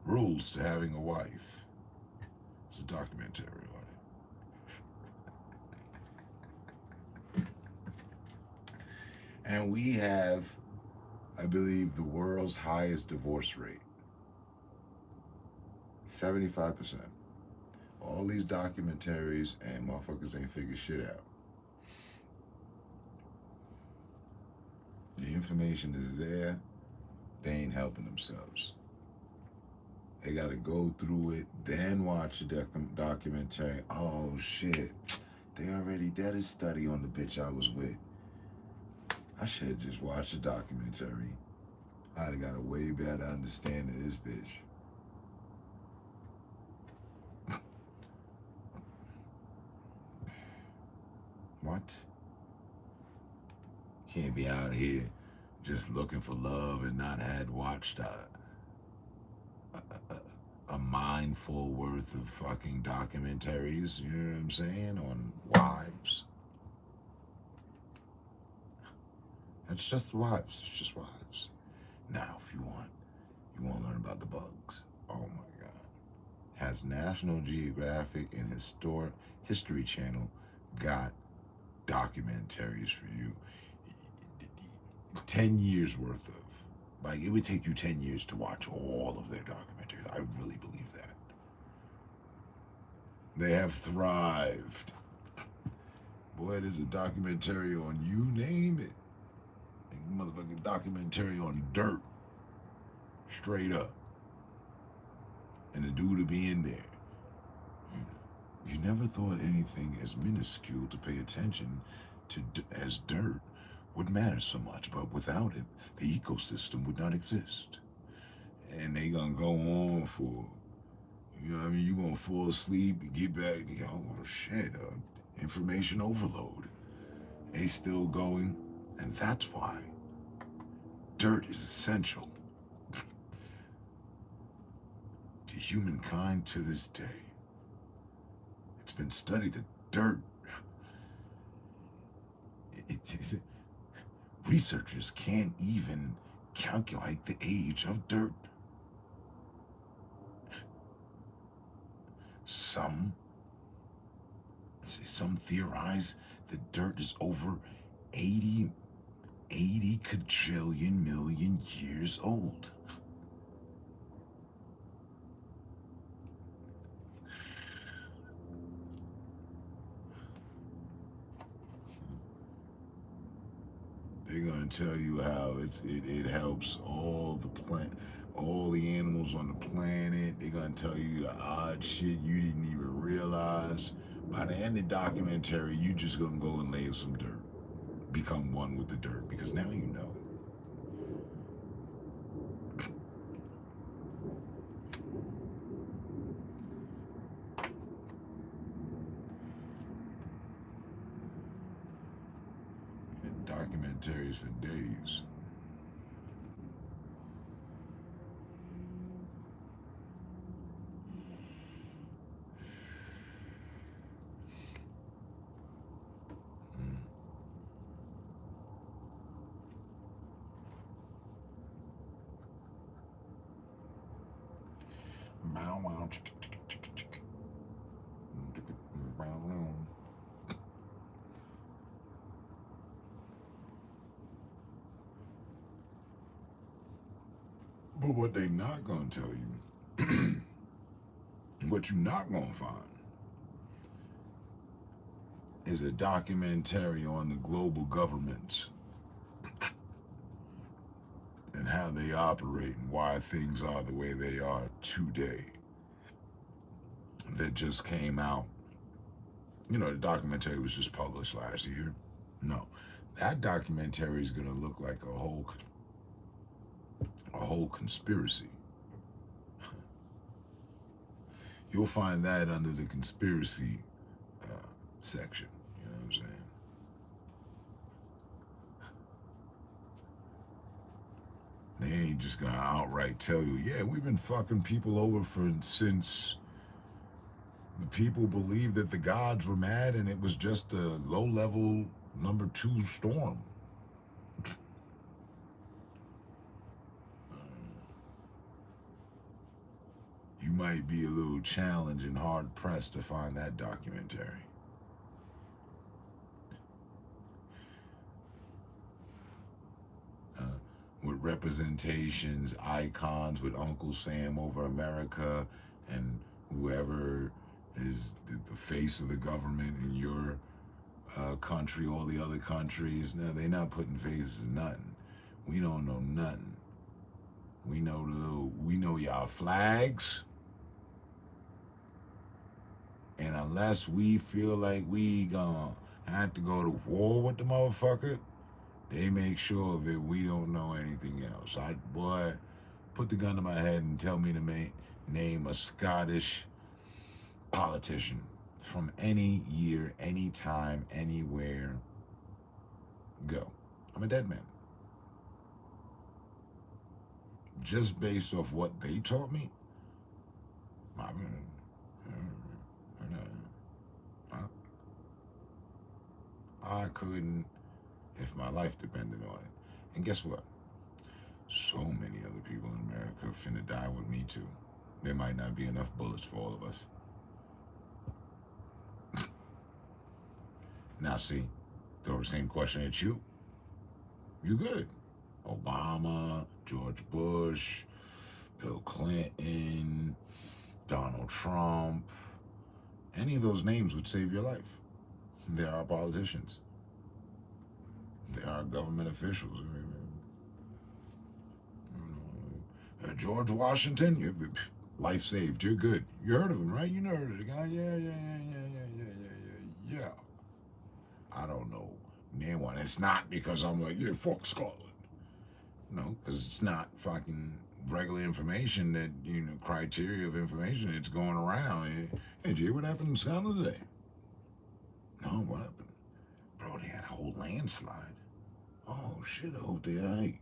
Rules to Having a Wife. It's a documentary on it. And we have, I believe, the world's highest divorce rate. 75%. All these documentaries and motherfuckers ain't figured shit out. The information is there. They ain't helping themselves. They gotta go through it, then watch the documentary. Oh shit, they already did a study on the bitch I was with. I should have just watched the documentary. I'd have got a way better understanding of this bitch. What? Can't be out here just looking for love and not had watched a mindful worth of fucking documentaries, you know what I'm saying, on wives. It's just wives. It's just wives. Now, if you want to learn about the bugs. Oh my God. Has National Geographic and History Channel got documentaries for you? 10 years worth of, like, it would take you 10 years to watch all of their documentaries. I really believe that. They have thrived. Boy, there's a documentary on you name it. A motherfucking documentary on dirt. Straight up. And the dude will be in there. You never thought anything as minuscule to pay attention to as dirt would matter so much, but without it, the ecosystem would not exist. And they gonna go on for, you know what I mean? You gonna fall asleep and get back and go, oh shit, information overload. They still going, and that's why dirt is essential to humankind to this day. It's been studied that dirt, researchers can't even calculate the age of dirt. Some theorize that dirt is over 80 quadrillion million years old. They're gonna tell you how it helps all the animals on the planet. They're gonna tell you the odd shit you didn't even realize. By the end of the documentary, you just gonna go and lay in some dirt. Become one with the dirt, because now you know. Documentaries for days. But what they not gonna tell you, what you not gonna find, is a documentary on the global governments and how they operate and why things are the way they are today. That just came out. You know, the documentary was just published last year. No, that documentary is gonna look like a whole conspiracy. You'll find that under the conspiracy section. You know what I'm saying? They ain't just gonna outright tell you, yeah, we've been fucking people over since the people believed that the gods were mad and it was just a low-level number 2 storm. You might be a little challenged and hard-pressed to find that documentary. With representations, icons, with Uncle Sam over America and whoever is the face of the government in your country, all the other countries. No, they're not putting faces in nothing. We don't know nothing. We know y'all flags. And unless we feel like we gonna have to go to war with the motherfucker, they make sure that we don't know anything else. Boy, put the gun to my head and tell me to name a Scottish politician from any year, any time, anywhere. Go. I'm a dead man. Just based off what they taught me, I couldn't if my life depended on it. And guess what? So many other people in America finna die with me too. There might not be enough bullets for all of us. Now see, throw the same question at you. You good. Obama, George Bush, Bill Clinton, Donald Trump. Any of those names would save your life. They are politicians. They are government officials. George Washington, life saved. You're good. You heard of him, right? You heard of the guy? Yeah. I don't know. Near one. It's not because I'm like, yeah, fuck Scotland. No, because it's not fucking regular information that, criteria of information that's going around. Hey, did you hear what happened in Scotland today? No, what happened? Bro, they had a whole landslide. Oh, shit, I hope they're all right.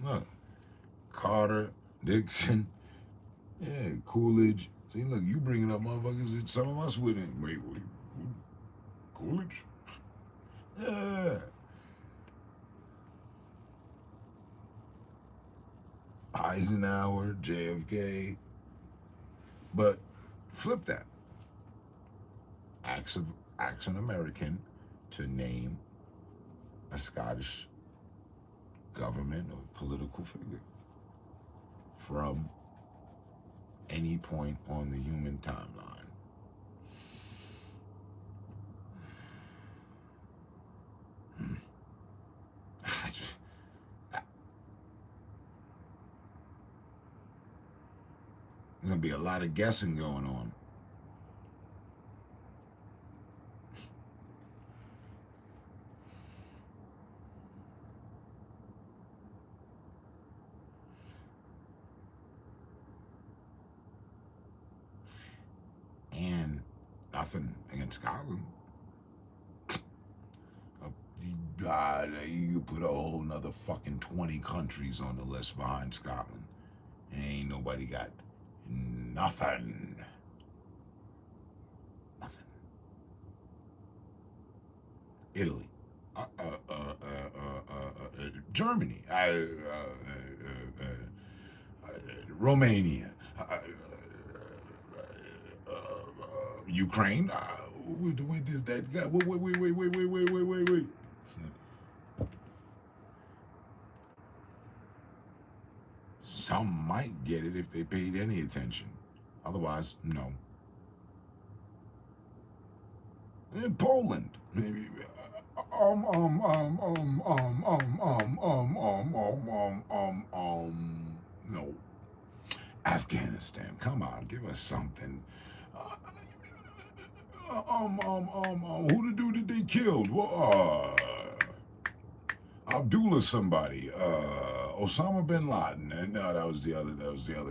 Look, Carter, Dixon, yeah, Coolidge. See, look, you bringing up motherfuckers that some of us wouldn't. Wait, who? Coolidge? Yeah. Eisenhower, JFK. But flip that. Ask an American to name a Scottish government or political figure from any point on the human timeline. There's going to be a lot of guessing going on. And nothing against Scotland. You put a whole nother fucking 20 countries on the list behind Scotland. Ain't nobody got nothing. Nothing. Italy. Germany. Romania. Ukraine. With this, that guy. Wait. Some might get it if they paid any attention. Otherwise, no. In Poland, maybe. No. Afghanistan, come on, give us something. Who the dude that they killed? Abdullah somebody. Osama bin Laden. And no, that was the other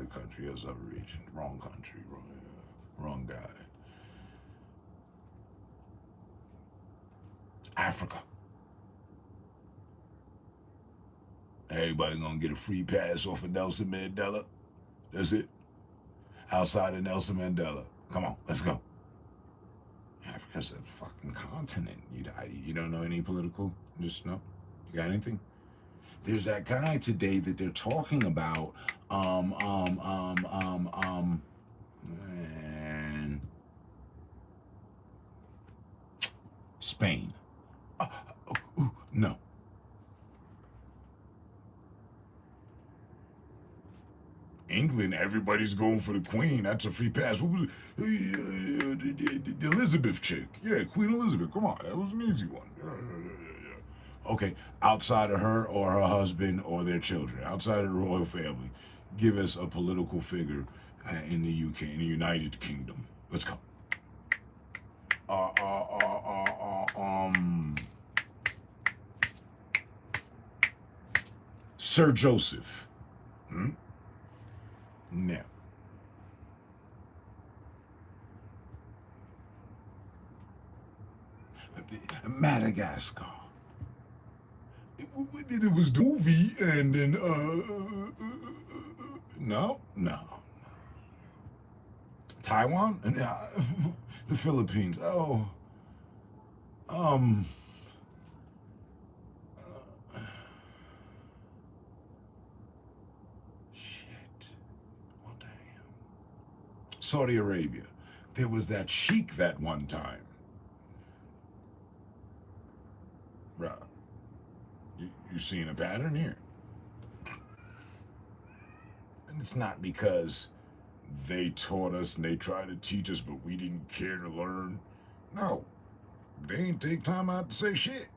country. That was the other region. Wrong country. Wrong guy. Africa. Everybody gonna get a free pass off of Nelson Mandela. That's it. Outside of Nelson Mandela. Come on, let's go. Africa's a fucking continent. You don't know any political? Just no? You got anything? There's that guy today that they're talking about, and Spain. No. England, everybody's going for the Queen. That's a free pass. What was it? The Elizabeth chick. Yeah, Queen Elizabeth. Come on, that was an easy one. Yeah. Okay, outside of her or her husband or their children, outside of the royal family, give us a political figure in the UK, in the United Kingdom. Let's go. Sir Joseph. No. Madagascar. It was the movie, and then no. Taiwan and the Philippines. Saudi Arabia. There was that sheik that one time. You're seeing a pattern here. And it's not because they taught us and they tried to teach us, but we didn't care to learn. No, they ain't take time out to say shit.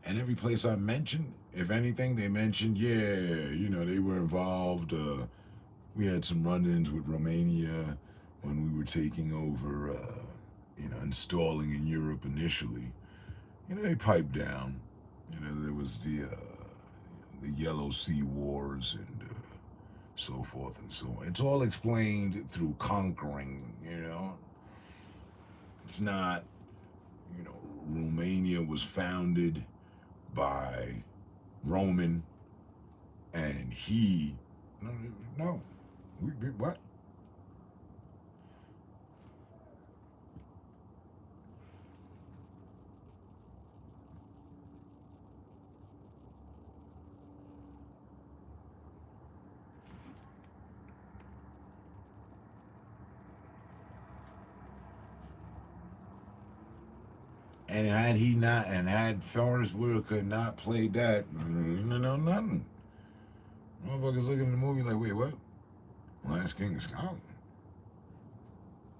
And every place I mentioned, if anything, they mentioned, yeah, you know, they were involved. We had some run-ins with Romania when we were taking over, you know, installing in Europe initially. You know, they piped down. You know, there was the Yellow Sea Wars and so forth and so on. It's all explained through conquering, you know. It's not, you know, Romania was founded by Roman and he, no, what? And had he not, and had Forrest Whitaker not played that, you know, nothing. Motherfuckers looking at the movie like, wait, what? Last King of Scotland?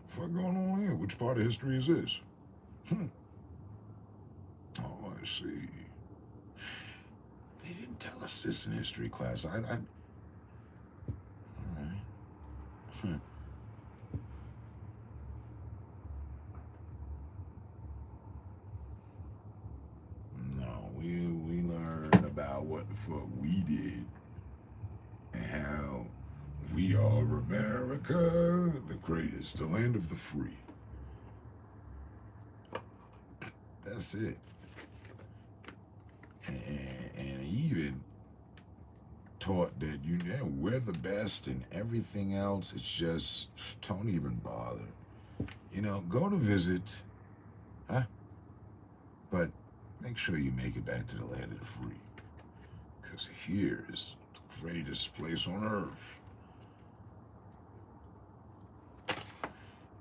What the fuck going on here? Which part of history is this? Oh, I see. They didn't tell us this in history class. All right. No, we learned about what the fuck we did and how we are America, the greatest, the land of the free. That's it. And even taught that we're the best and everything else. It's just, don't even bother. You know, go to visit, huh? But make sure you make it back to the land of the free. Because here is the greatest place on earth.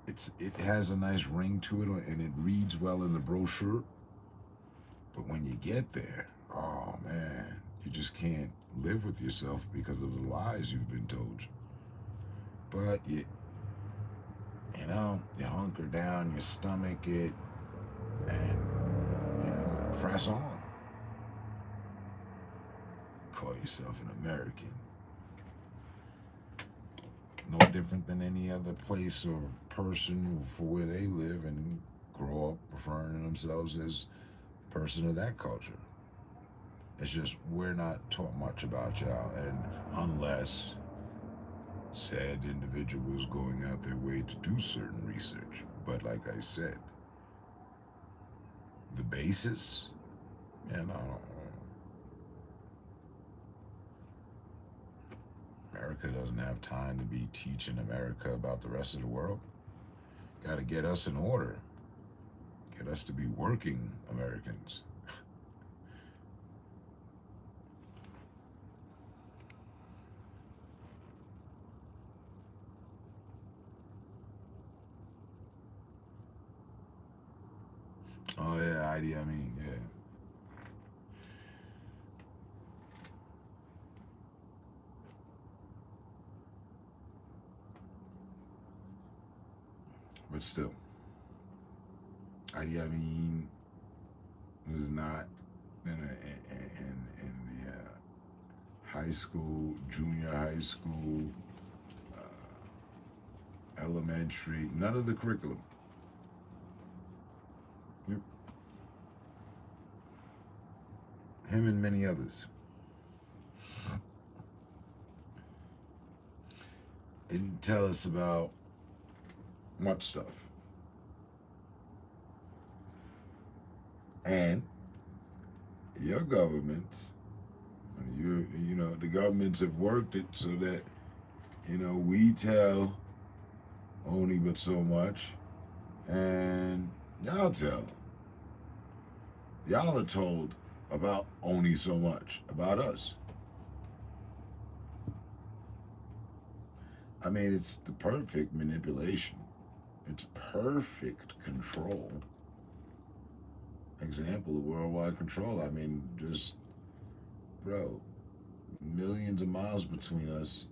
It has a nice ring to it, and it reads well in the brochure. But when you get there, oh man, you just can't live with yourself because of the lies you've been told. But you know, you hunker down, you stomach it, and you know, press on. Call yourself an American. No different than any other place or person for where they live and grow up referring to themselves as a person of that culture. It's just we're not taught much about y'all, and unless said individual is going out their way to do certain research. But like I said, the basis, no. America doesn't have time to be teaching America about the rest of the world. Got to get us in order. Get us to be working Americans. Oh yeah, Idi Amin, yeah. But still, Idi Amin was not in the high school, junior high school, elementary, none of the curriculum. Yep. Him and many others. It didn't tell us about much stuff. And your governments, you know, the governments have worked it so that, you know, we tell only but so much, and y'all tell. Y'all are told about only so much about us. I mean, it's the perfect manipulation. It's perfect control. example of worldwide control. I mean, just, bro, millions of miles between us.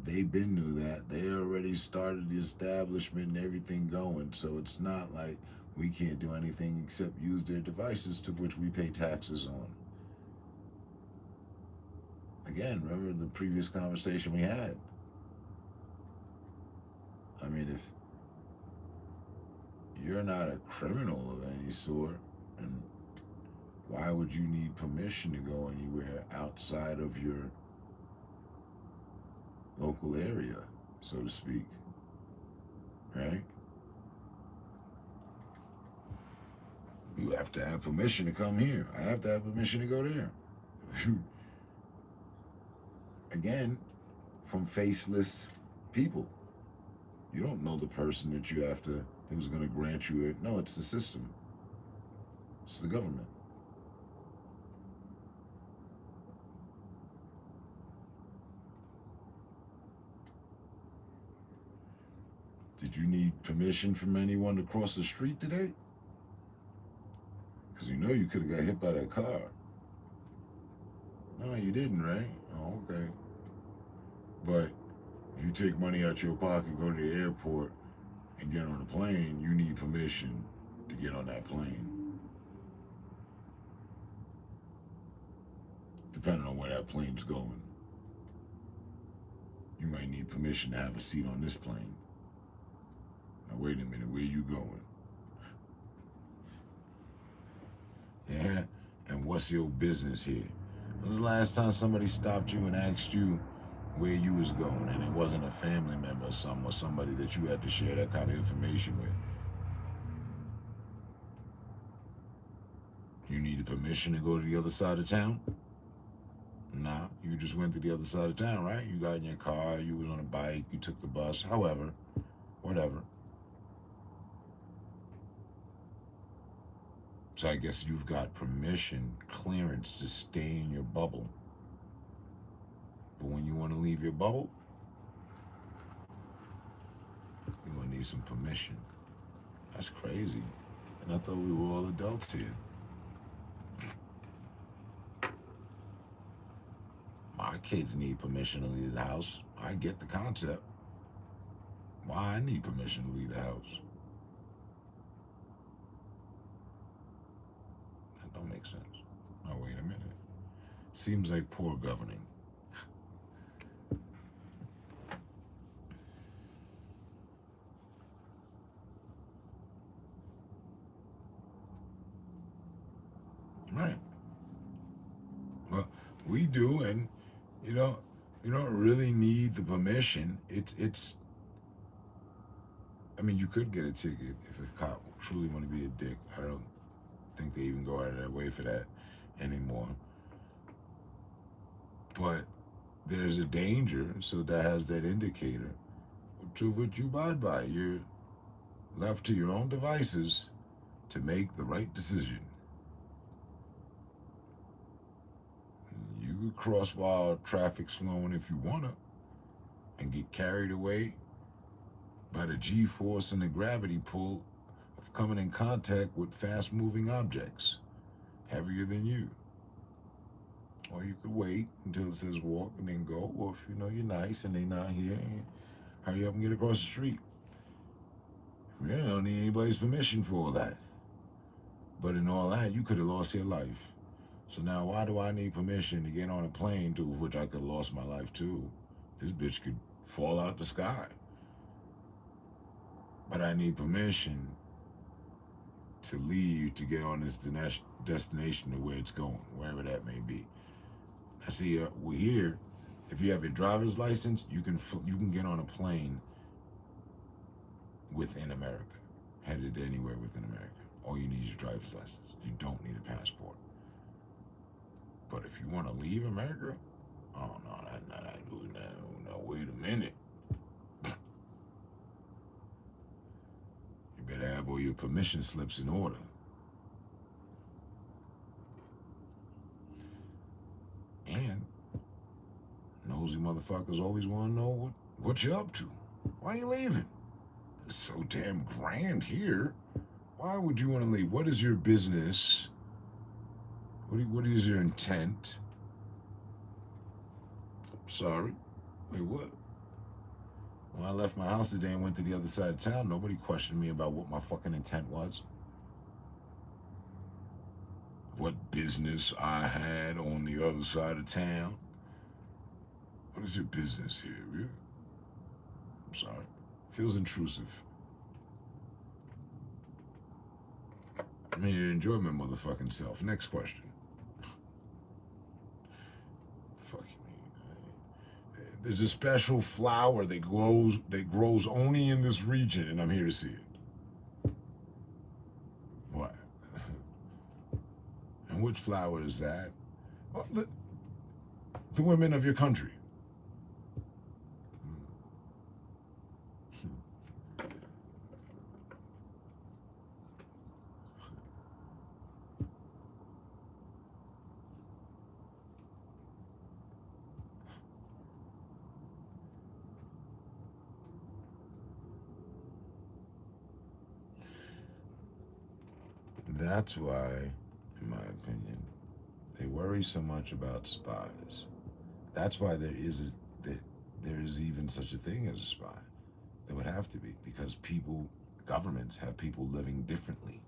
They been knew that. They already started the establishment and everything going. So it's not like we can't do anything except use their devices to which we pay taxes on. Again, remember the previous conversation we had. I mean, if you're not a criminal of any sort, and why would you need permission to go anywhere outside of your local area, so to speak, right? You have to have permission to come here. I have to have permission to go there. Again, from faceless people. You don't know the person that you have to, who's going to grant you it. No, it's the system. It's the government. Did you need permission from anyone to cross the street today? Because you know you could have got hit by that car. No, you didn't, right? Oh, okay. But if you take money out your pocket, go to the airport, and get on a plane, you need permission to get on that plane. Depending on where that plane's going. You might need permission to have a seat on this plane. Now, wait a minute, where you going? Yeah, and what's your business here? When was the last time somebody stopped you and asked you where you was going, and it wasn't a family member or somebody that you had to share that kind of information with? You needed permission to go to the other side of town? Nah, you just went to the other side of town, right? You got in your car, you was on a bike, you took the bus, however, whatever. So I guess you've got permission, clearance to stay in your bubble. But when you want to leave your bubble, you're going to need some permission. That's crazy. And I thought we were all adults here. My kids need permission to leave the house. I get the concept. Why I need permission to leave the house? That don't make sense. Now, wait a minute. Seems like poor governing. Right. Well, we do, and you don't really need the permission. It's I mean, you could get a ticket if a cop truly want to be a dick. I don't think they even go out of their way for that anymore. But there's a danger, so that has that indicator to what you abide by. You're left to your own devices to make the right decision. You could cross while traffic's slowing if you wanna, and get carried away by the G-force and the gravity pull of coming in contact with fast-moving objects, heavier than you. Or you could wait until it says walk and then go, or if you know you're nice and they're not here, hurry up and get across the street. We don't need anybody's permission for all that. But in all that, you could have lost your life. So now why do I need permission to get on a plane to which I could have lost my life too? This bitch could fall out the sky. But I need permission to leave to get on this destination to where it's going, wherever that may be. I see we're here. If you have your driver's license, you can get on a plane within America, headed anywhere within America. All you need is your driver's license. You don't need a passport. But if you want to leave America, oh no, no, wait a minute. You better have all your permission slips in order. And nosy motherfuckers always want to know what you're up to. Why you leaving? It's so damn grand here. Why would you want to leave? What is your business? What is your intent? Sorry. Wait, what? When I left my house today and went to the other side of town, nobody questioned me about what my fucking intent was. What business I had on the other side of town. What is your business here? Really? I'm sorry. Feels intrusive. I'm here to enjoy my motherfucking self. Next question. Fuck you mean? There's a special flower that grows only in this region, and I'm here to see it. What? And which flower is that? Well, the women of your country. That's why, in my opinion, they worry so much about spies. That's why there is even such a thing as a spy. There would have to be, because governments have people living differently.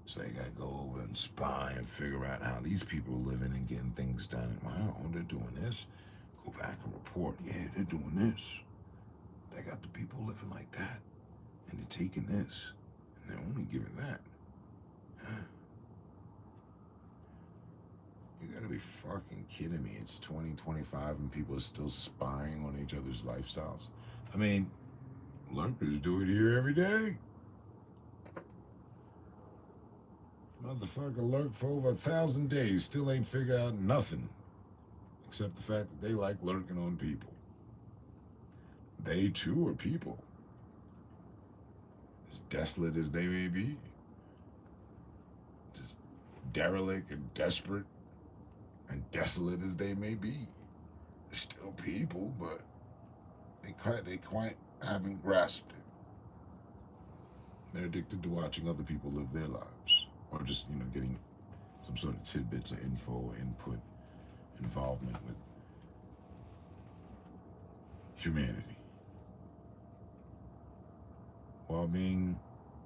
So they gotta go over and spy and figure out how these people are living and getting things done. And wow, they're doing this. Go back and report. Yeah, they're doing this. They got the people living like that, and they're taking this, and they're only giving that. You gotta be fucking kidding me. It's 2025 and people are still spying on each other's lifestyles. I mean, lurkers do it here every day. Motherfucker lurked for over 1,000 days, still ain't figured out nothing. Except the fact that they like lurking on people. They too are people. As desolate as they may be. Just derelict and desperate and desolate as they may be. They're still people, but they quite haven't grasped it. They're addicted to watching other people live their lives. Or just, getting some sort of tidbits of info, input, involvement with humanity. While being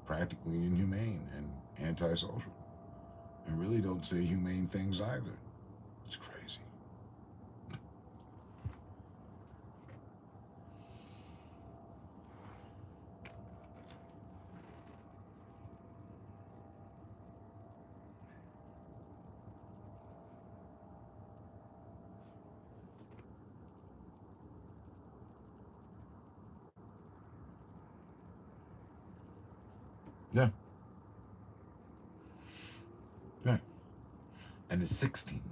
practically inhumane and antisocial. And really don't say humane things either. It's crazy. Yeah. Yeah. And it's 16.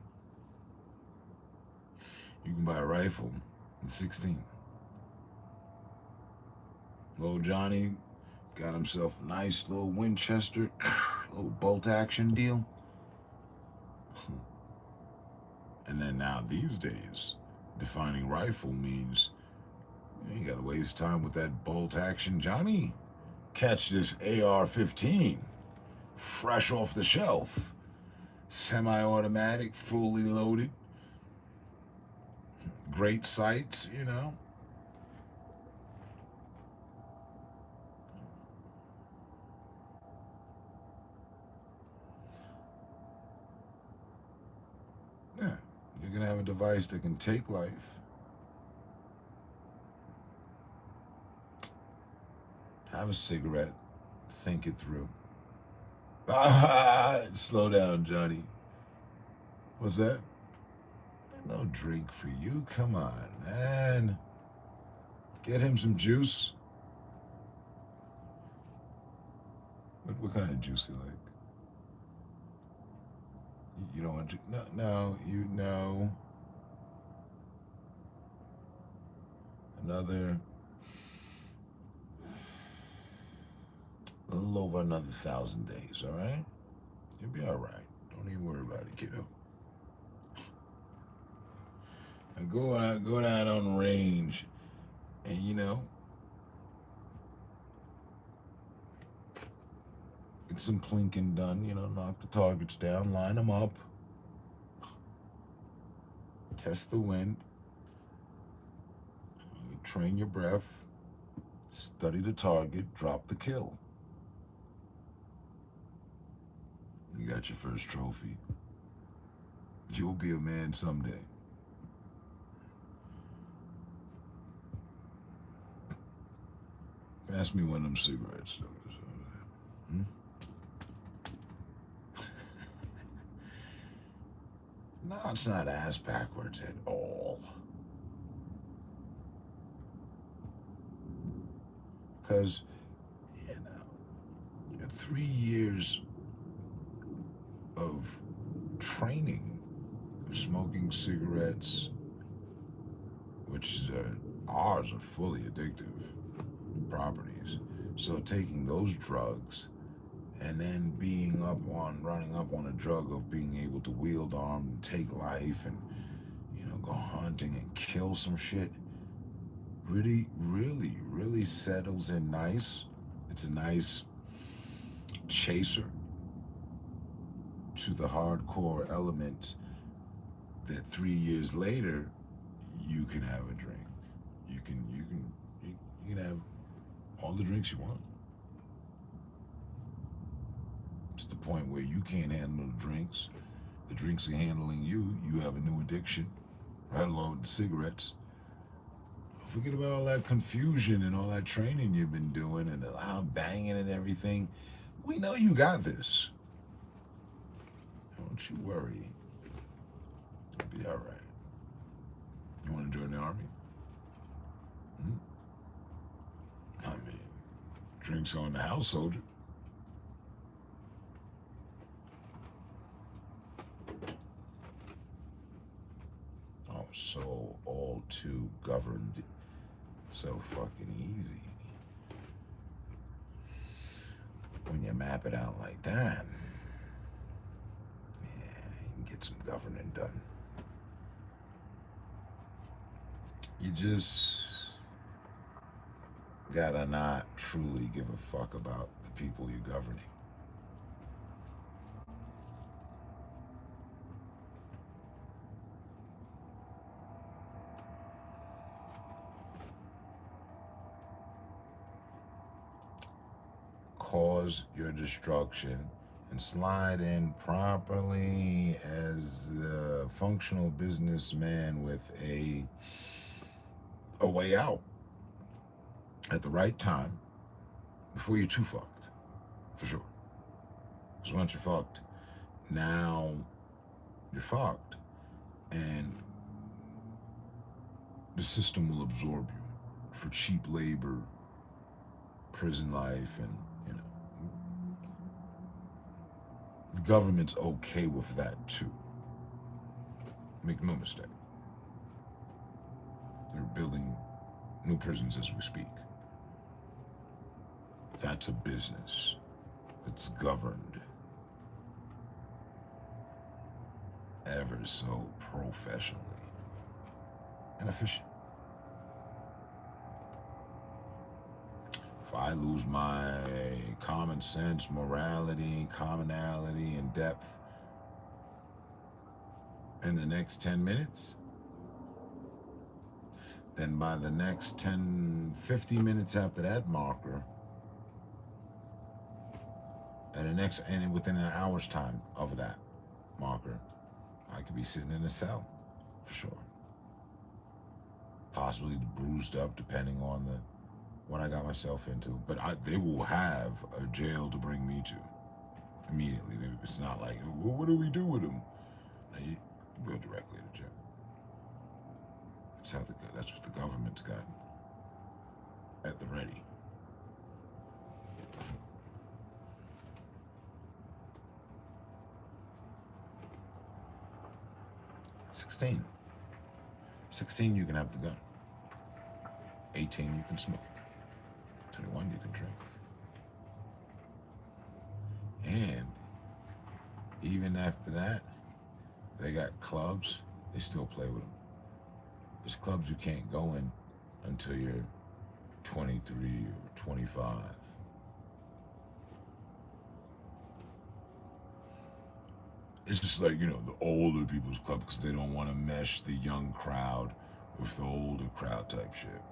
You can buy a rifle at 16. Little Johnny got himself a nice little Winchester, little bolt action deal. And then now these days, defining rifle means you gotta waste time with that bolt action Johnny. Catch this AR-15, fresh off the shelf, semi-automatic, fully loaded, great sights, Yeah, you're gonna have a device that can take life. Have a cigarette, think it through. Slow down, Johnny. What's that? No drink for you. Come on, man. Get him some juice. What kind of juice you like? You don't want to? No, you know. A little over another 1,000 days, all right? You'll be all right. Don't even worry about it, kiddo. And go down on the range and, Get some plinking done, knock the targets down, line them up. Test the wind. Train your breath. Study the target, drop the kill. You got your first trophy. You'll be a man someday. Pass me one of them cigarettes, though. No, it's not ass backwards at all. Because, 3 years of training, of smoking cigarettes, which ours are fully addictive properties. So taking those drugs and then running up on a drug of being able to wield arms and take life and, go hunting and kill some shit, really, really, really settles in nice. It's a nice chaser to the hardcore element that 3 years later you can have a drink. You can have all the drinks you want. To the point where you can't handle the drinks are handling you. You have a new addiction, right along with the cigarettes. Forget about all that confusion and all that training you've been doing and the loud banging and everything. We know you got this. Don't you worry. You'll be all right. You want to join the army? I mean, drinks on the house, soldier. Oh, so all too governed. So fucking easy. When you map it out like that, yeah, you can get some governing done. You just gotta not truly give a fuck about the people you're governing. Cause your destruction and slide in properly as a functional businessman with a way out at the right time before you're too fucked, for sure. Because once you're fucked, now you're fucked, and the system will absorb you for cheap labor, prison life, and the government's okay with that too. Make no mistake. They're building new prisons as we speak. That's a business that's governed ever so professionally and efficient. If I lose my common sense, morality, commonality, and depth in the next 10 minutes, then by the next 50 minutes after that marker, and within an hour's time of that marker, I could be sitting in a cell, for sure. Possibly bruised up, depending on what I got myself into. But they will have a jail to bring me to immediately. It's not like, well, what do we do with them? No, you go directly to jail. That's what the government's got at the ready. $16, you can have the gun. 18, you can smoke. 21, you can drink. And even after that, they got clubs. They still play with them. There's clubs you can't go in until you're 23 or 25. It's just like, you know, the older people's club because they don't want to mesh the young crowd with the older crowd type shit.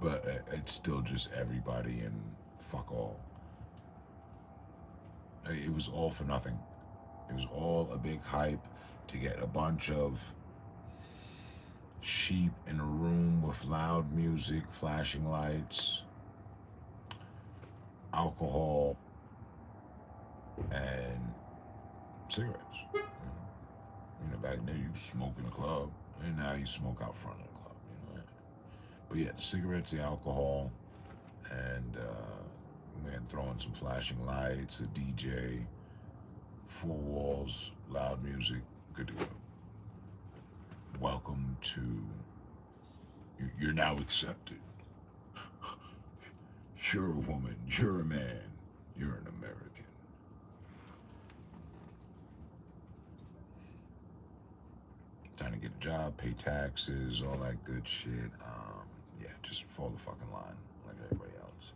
But it's still just everybody and fuck all. It was all for nothing. It was all a big hype to get a bunch of sheep in a room with loud music, flashing lights, alcohol, and cigarettes. You know, back then you smoke in a club, and now you smoke out front of the club. You know, but yeah, the cigarettes, the alcohol, and man, throwing some flashing lights, a DJ, 4 walls, loud music, good to go. Welcome to. You're now accepted. You're a woman. You're a man. You're an American. Trying to get a job, pay taxes, all that good shit. Yeah, just fall the fucking line like everybody else.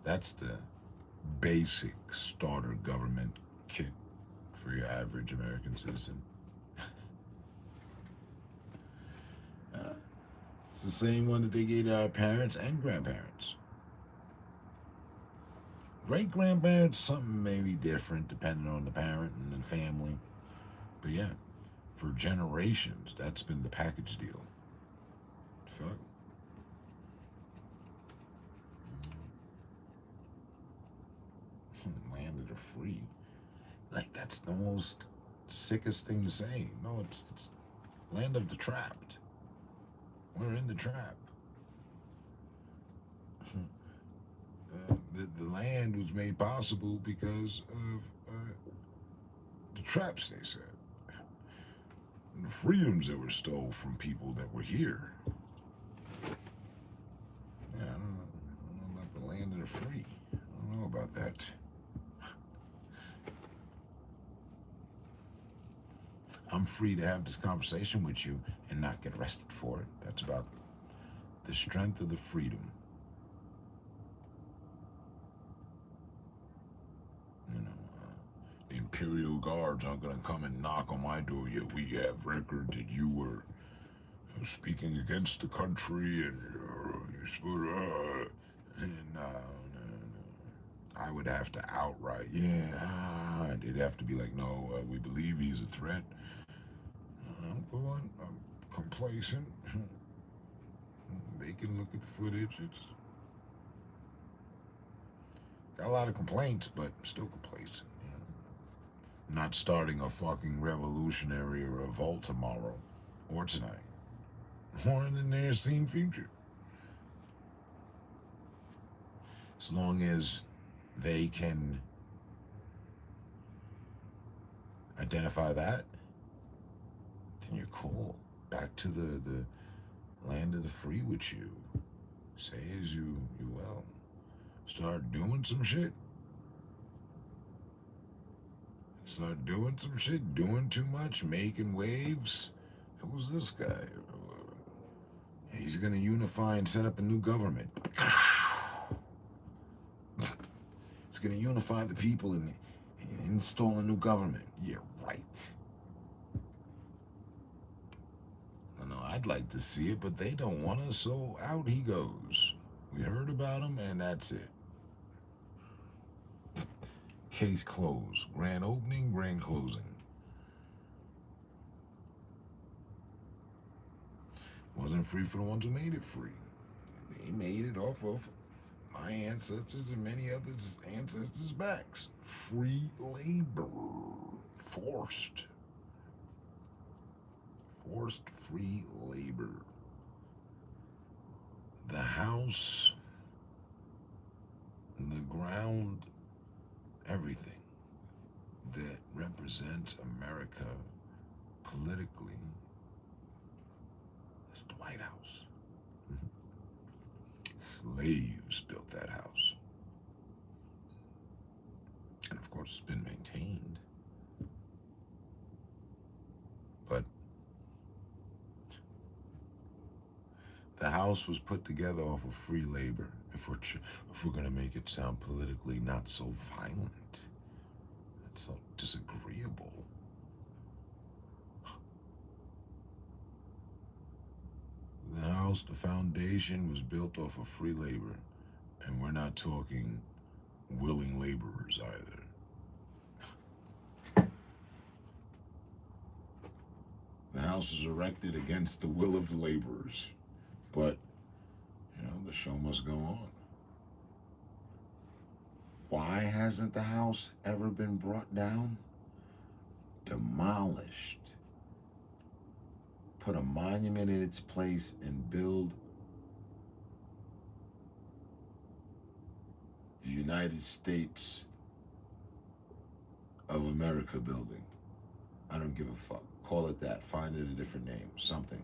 That's the basic starter government kit for your average American citizen. It's the same one that they gave to our parents and grandparents. Great-grandparents, something maybe different depending on the parent and the family. But yeah, for generations, that's been the package deal. Fuck. Land of the free. Like, that's the most sickest thing to say. No, it's land of the trapped. We're in the trap. The land was made possible because of the traps, they said. And the freedoms that were stole from people that were here. Yeah, I don't know about the land of the free. I don't know about that. I'm free to have this conversation with you and not get arrested for it. That's about the strength of the freedom. You know, the Imperial Guards aren't going to come and knock on my door yet. We have record that you were speaking against the country and I would have to outright, they'd have to be like, no, we believe he's a threat. I'm complacent. They can look at the footage. It's got a lot of complaints, but still complacent. You know? Not starting a fucking revolutionary revolt tomorrow or tonight or in the near seen future. As long as they can identify that, then you're cool. Back to the land of the free with you. Say as you will. Start doing some shit. Start doing some shit. Doing too much. Making waves. Who's this guy? He's gonna unify and set up a new government. He's gonna unify the people and install a new government. Yeah, right. I'd like to see it, but they don't want us, so out he goes. We heard about him, and that's it. Case closed. Grand opening, grand closing. Wasn't free for the ones who made it free. They made it off of my ancestors and many others' ancestors' backs. Free labor. Forced free labor. The house, the ground, everything that represents America politically is the White House. Slaves built that house. And of course, it's been maintained. But the house house was put together off of free labor. If we're gonna make it sound politically not so violent, that's so disagreeable. The house, the foundation was built off of free labor, and we're not talking willing laborers either. The house was erected against the will of the laborers, but, you know, the show must go on. Why hasn't the house ever been brought down? Demolished. Put a monument in its place and build the United States of America building. I don't give a fuck. Call it that. Find it a different name. Something.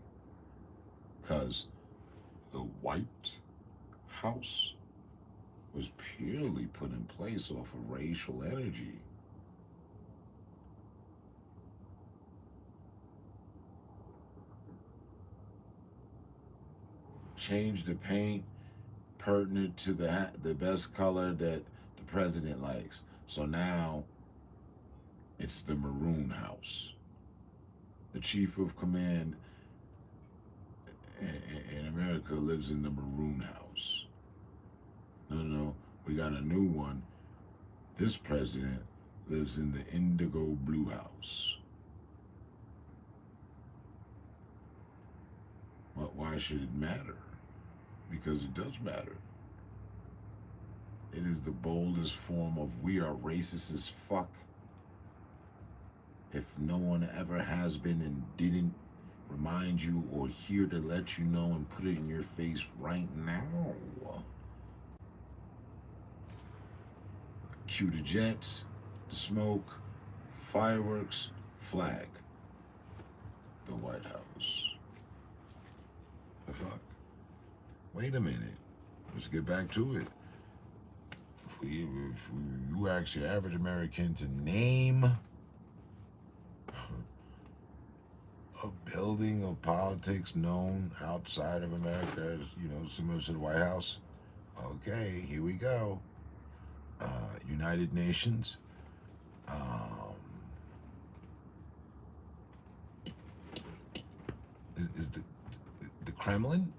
Because the White House was purely put in place off of racial energy. Change the paint pertinent to the best color that the president likes. So now it's the Maroon House. The chief of command in America lives in the Maroon House. No, we got a new one. This president lives in the Indigo Blue House. But why should it matter? Because it does matter. It is the boldest form of we are racist as fuck. If no one ever has been and didn't remind you or here to let you know and put it in your face right now. Cue the jets, the smoke, fireworks, flag. The White House. The fuck? Wait a minute. Let's get back to it. If you ask your average American to name a building of politics known outside of America as, you know, similar to the White House, okay, here we go. United Nations. Is the Kremlin?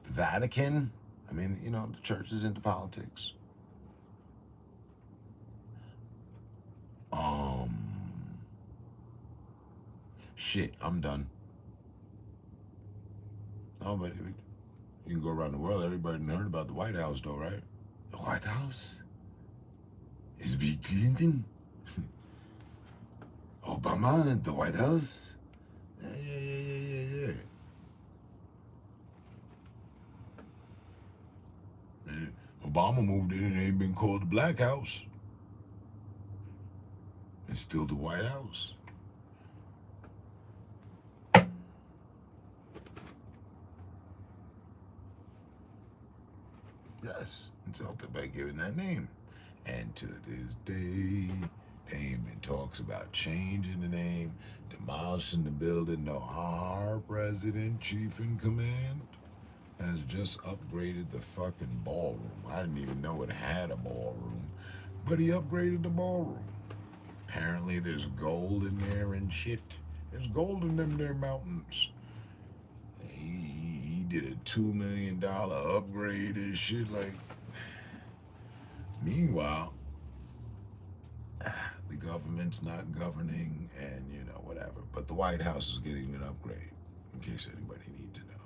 The Vatican. I mean, you know, the church is into politics. Shit, I'm done. Oh, but you can go around the world. Everybody heard about the White House, though, right? The White House? Is Bill Clinton? Obama at the White House? Yeah. And Obama moved in and ain't been called the Black House. It's still the White House. Yes, insulted by giving that name. And to this day, they ain't been talks about changing the name, demolishing the building. No, our president, chief in command, has just upgraded the fucking ballroom. I didn't even know it had a ballroom, but he upgraded the ballroom. Apparently there's gold in there and shit. There's gold in them there mountains. He did a $2 million upgrade and shit. Like, meanwhile, the government's not governing and, you know, whatever. But the White House is getting an upgrade, in case anybody needs to know.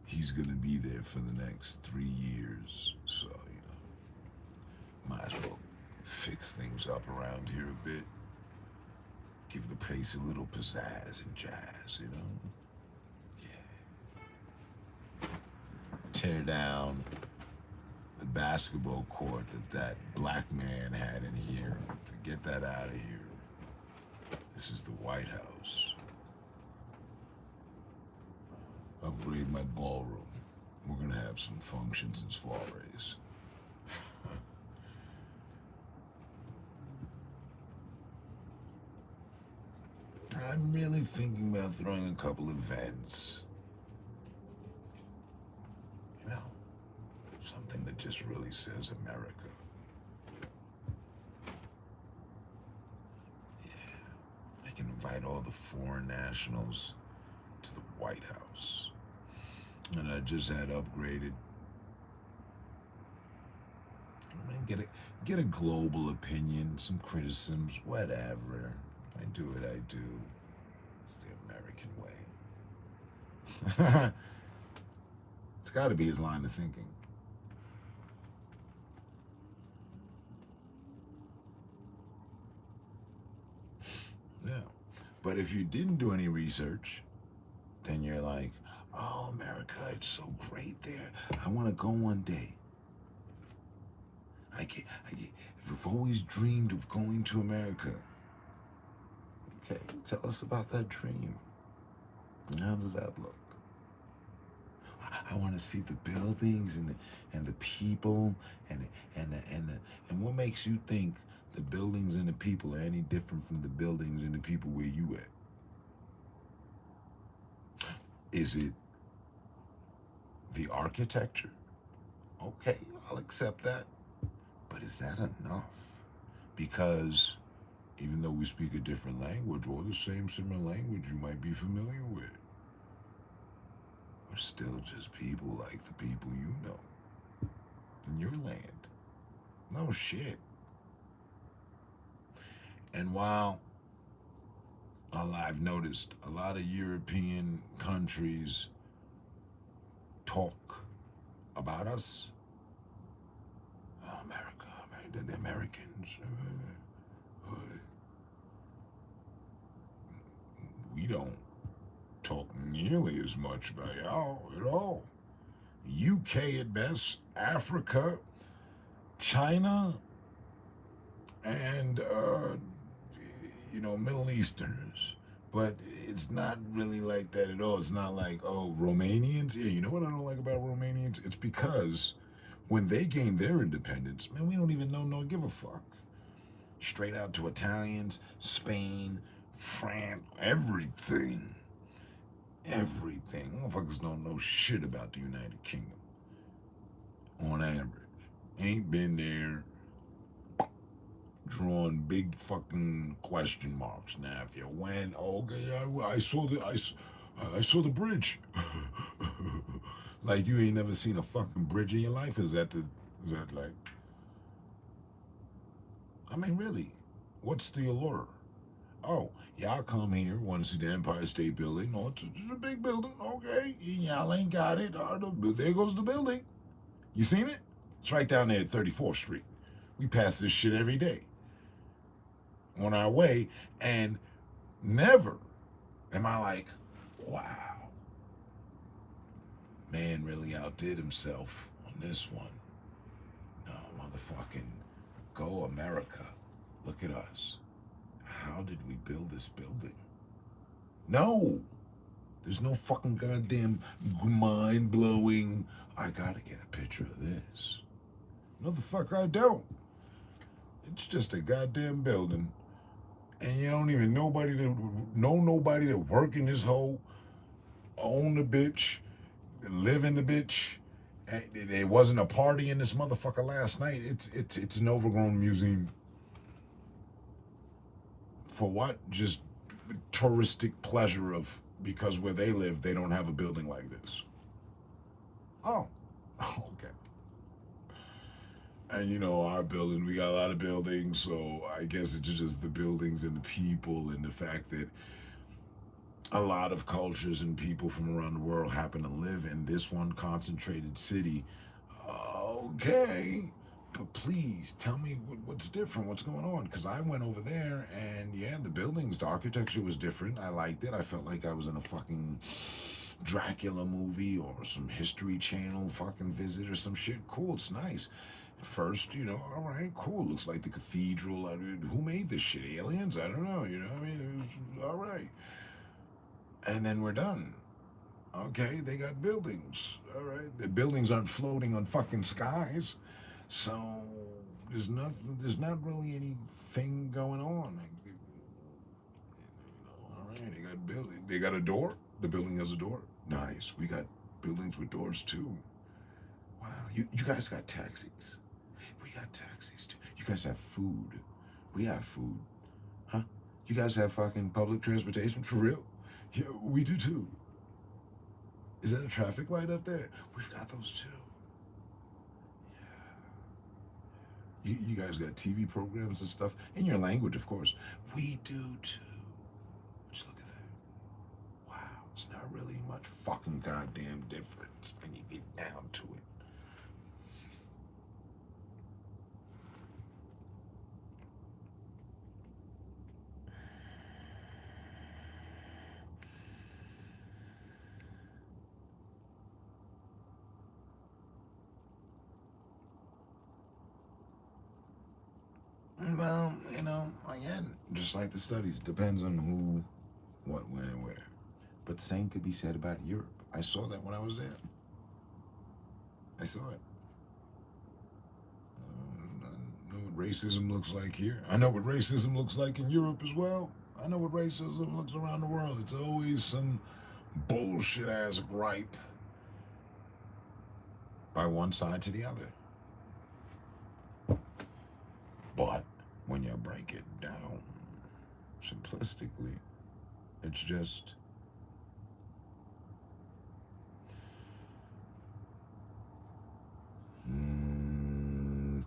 He's going to be there for the next 3 years. So, you know, might as well fix things up around here a bit. Give the place a little pizzazz and jazz, you know? Yeah. Tear down the basketball court that black man had in here. Get that out of here. This is the White House. Upgrade my ballroom. we're gonna have some functions and soirees. I'm really thinking about throwing a couple events. You know, something that just really says America. I can invite all the foreign nationals to the White House. And I just had upgraded. I mean, get a global opinion, some criticisms, whatever. I do what I do. It's the American way. It's got to be his line of thinking. Yeah. But if you didn't do any research, then you're like, oh, America, it's so great there. I want to go one day. I've always dreamed of going to America. Okay, tell us about that dream. How does that look? I want to see the buildings and the people and what makes you think the buildings and the people are any different from the buildings and the people where you at? Is it the architecture? Okay, I'll accept that. But is that enough? Because even though we speak a different language or the same similar language you might be familiar with, we're still just people like the people you know in your land. No shit. And while I've noticed a lot of European countries talk about us, America, the Americans, we don't talk nearly as much about y'all at all. UK at best, Africa, China, and Middle Easterners. But it's not really like that at all. It's not like, oh, Romanians? Yeah, you know what I don't like about Romanians? It's because when they gained their independence, man, we don't even know nor give a fuck. Straight out to Italians, Spain, France, everything. Everything. Motherfuckers don't know shit about the United Kingdom. On average. Ain't been there. Drawing big fucking question marks. Now, if you went, okay, I saw the bridge. Like you ain't never seen a fucking bridge in your life? Is that like? I mean, really, what's the allure? Oh, y'all come here, want to see the Empire State Building. Oh, it's a big building. Okay, y'all ain't got it. There goes the building. You seen it? It's right down there at 34th Street. We pass this shit every day. On our way, and never am I like, wow, man really outdid himself on this one. No, motherfucking go America. Look at us. How did we build this building? No, there's no fucking goddamn mind-blowing, I gotta get a picture of this. No, the fuck I don't. It's just a goddamn building. And you don't even know nobody that work in this hole, own the bitch, live in the bitch. And there wasn't a party in this motherfucker last night. It's an overgrown museum. For what? Just touristic pleasure of, because where they live, they don't have a building like this. Oh, okay. And our building, we got a lot of buildings, so I guess it's just the buildings and the people and the fact that a lot of cultures and people from around the world happen to live in this one concentrated city. Okay, but please tell me what's different, what's going on, because I went over there and yeah, the buildings, the architecture was different. I liked it. I felt like I was in a fucking Dracula movie or some History Channel fucking visit or some shit. Cool, it's nice. First, all right, cool. Looks like the cathedral. Who made this shit? Aliens? I don't know. It was all right. And then we're done. Okay, they got buildings. All right, the buildings aren't floating on fucking skies, so there's nothing. There's not really anything going on. All right, they got building. They got a door. The building has a door. Nice. We got buildings with doors too. Wow, you guys got taxis. We got taxis too. You guys have food. We have food. Huh? You guys have fucking public transportation for real? Yeah, we do too. Is that a traffic light up there? We've got those too. Yeah. You guys got TV programs and stuff in your language, of course. We do too. Just look at that. Wow, it's not really much fucking goddamn difference when you get down to it. Well, again, just like the studies, it depends on who, what, when, and where. But the same could be said about Europe. I saw that when I was there. I saw it. I know what racism looks like here. I know what racism looks like in Europe as well. I know what racism looks around the world. It's always some bullshit-ass gripe by one side to the other. But when you break it down simplistically, it's just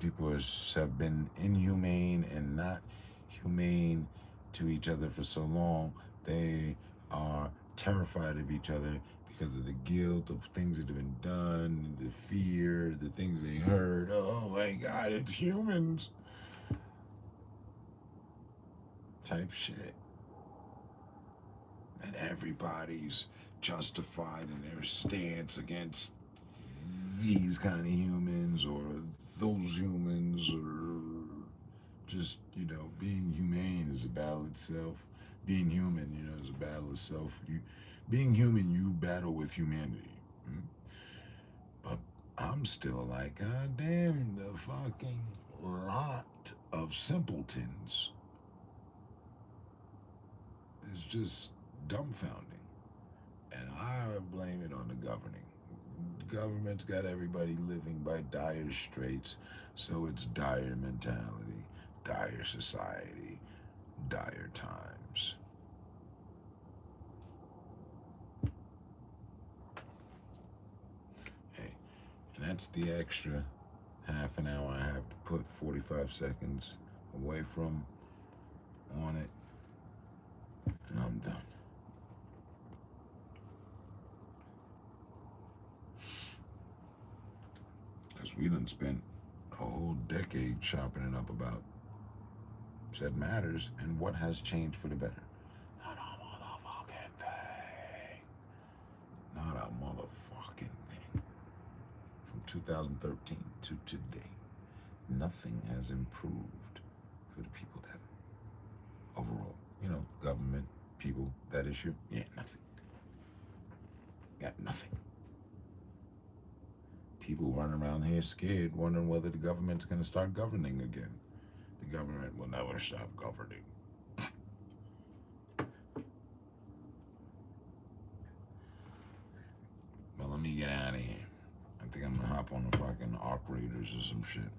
people have been inhumane and not humane to each other for so long. They are terrified of each other because of the guilt of things that have been done, the fear, the things they heard. Oh my God, it's humans. Type shit. And everybody's justified in their stance against these kind of humans or those humans, or just, being humane is a battle itself. Being human, is a battle itself. Being human, you battle with humanity. But I'm still like, God damn, the fucking lot of simpletons. It's just dumbfounding. And I blame it on the governing. The government's got everybody living by dire straits, so it's dire mentality, dire society, dire times. Hey, and that's the extra half an hour I have to put 45 seconds away from on it. And I'm done. Because we done spent a whole decade chopping it up about said matters and what has changed for the better. Not a motherfucking thing. Not a motherfucking thing. From 2013 to today, nothing has improved for the people that overall. Government, people, that issue, nothing. Got nothing. People running around here scared, wondering whether the government's going to start governing again. The government will never stop governing. Well, let me get out of here. I think I'm going to hop on the fucking Arc Raiders or some shit.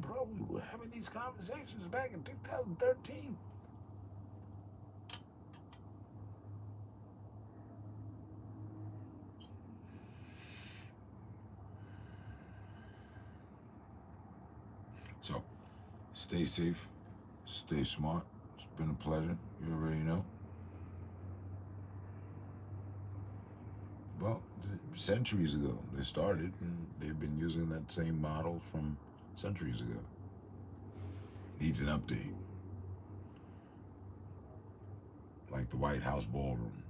Bro, we were having these conversations back in 2013. So, stay safe, stay smart. It's been a pleasure. You already know. Well, centuries ago they started, and they've been using that same model from centuries ago. Needs an update. Like the White House ballroom.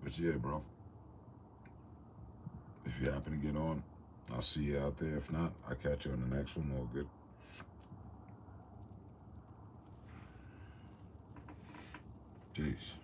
But yeah, bro. If you have happen to get on, I'll see you out there. If not, I'll catch you on the next one. All good. Peace.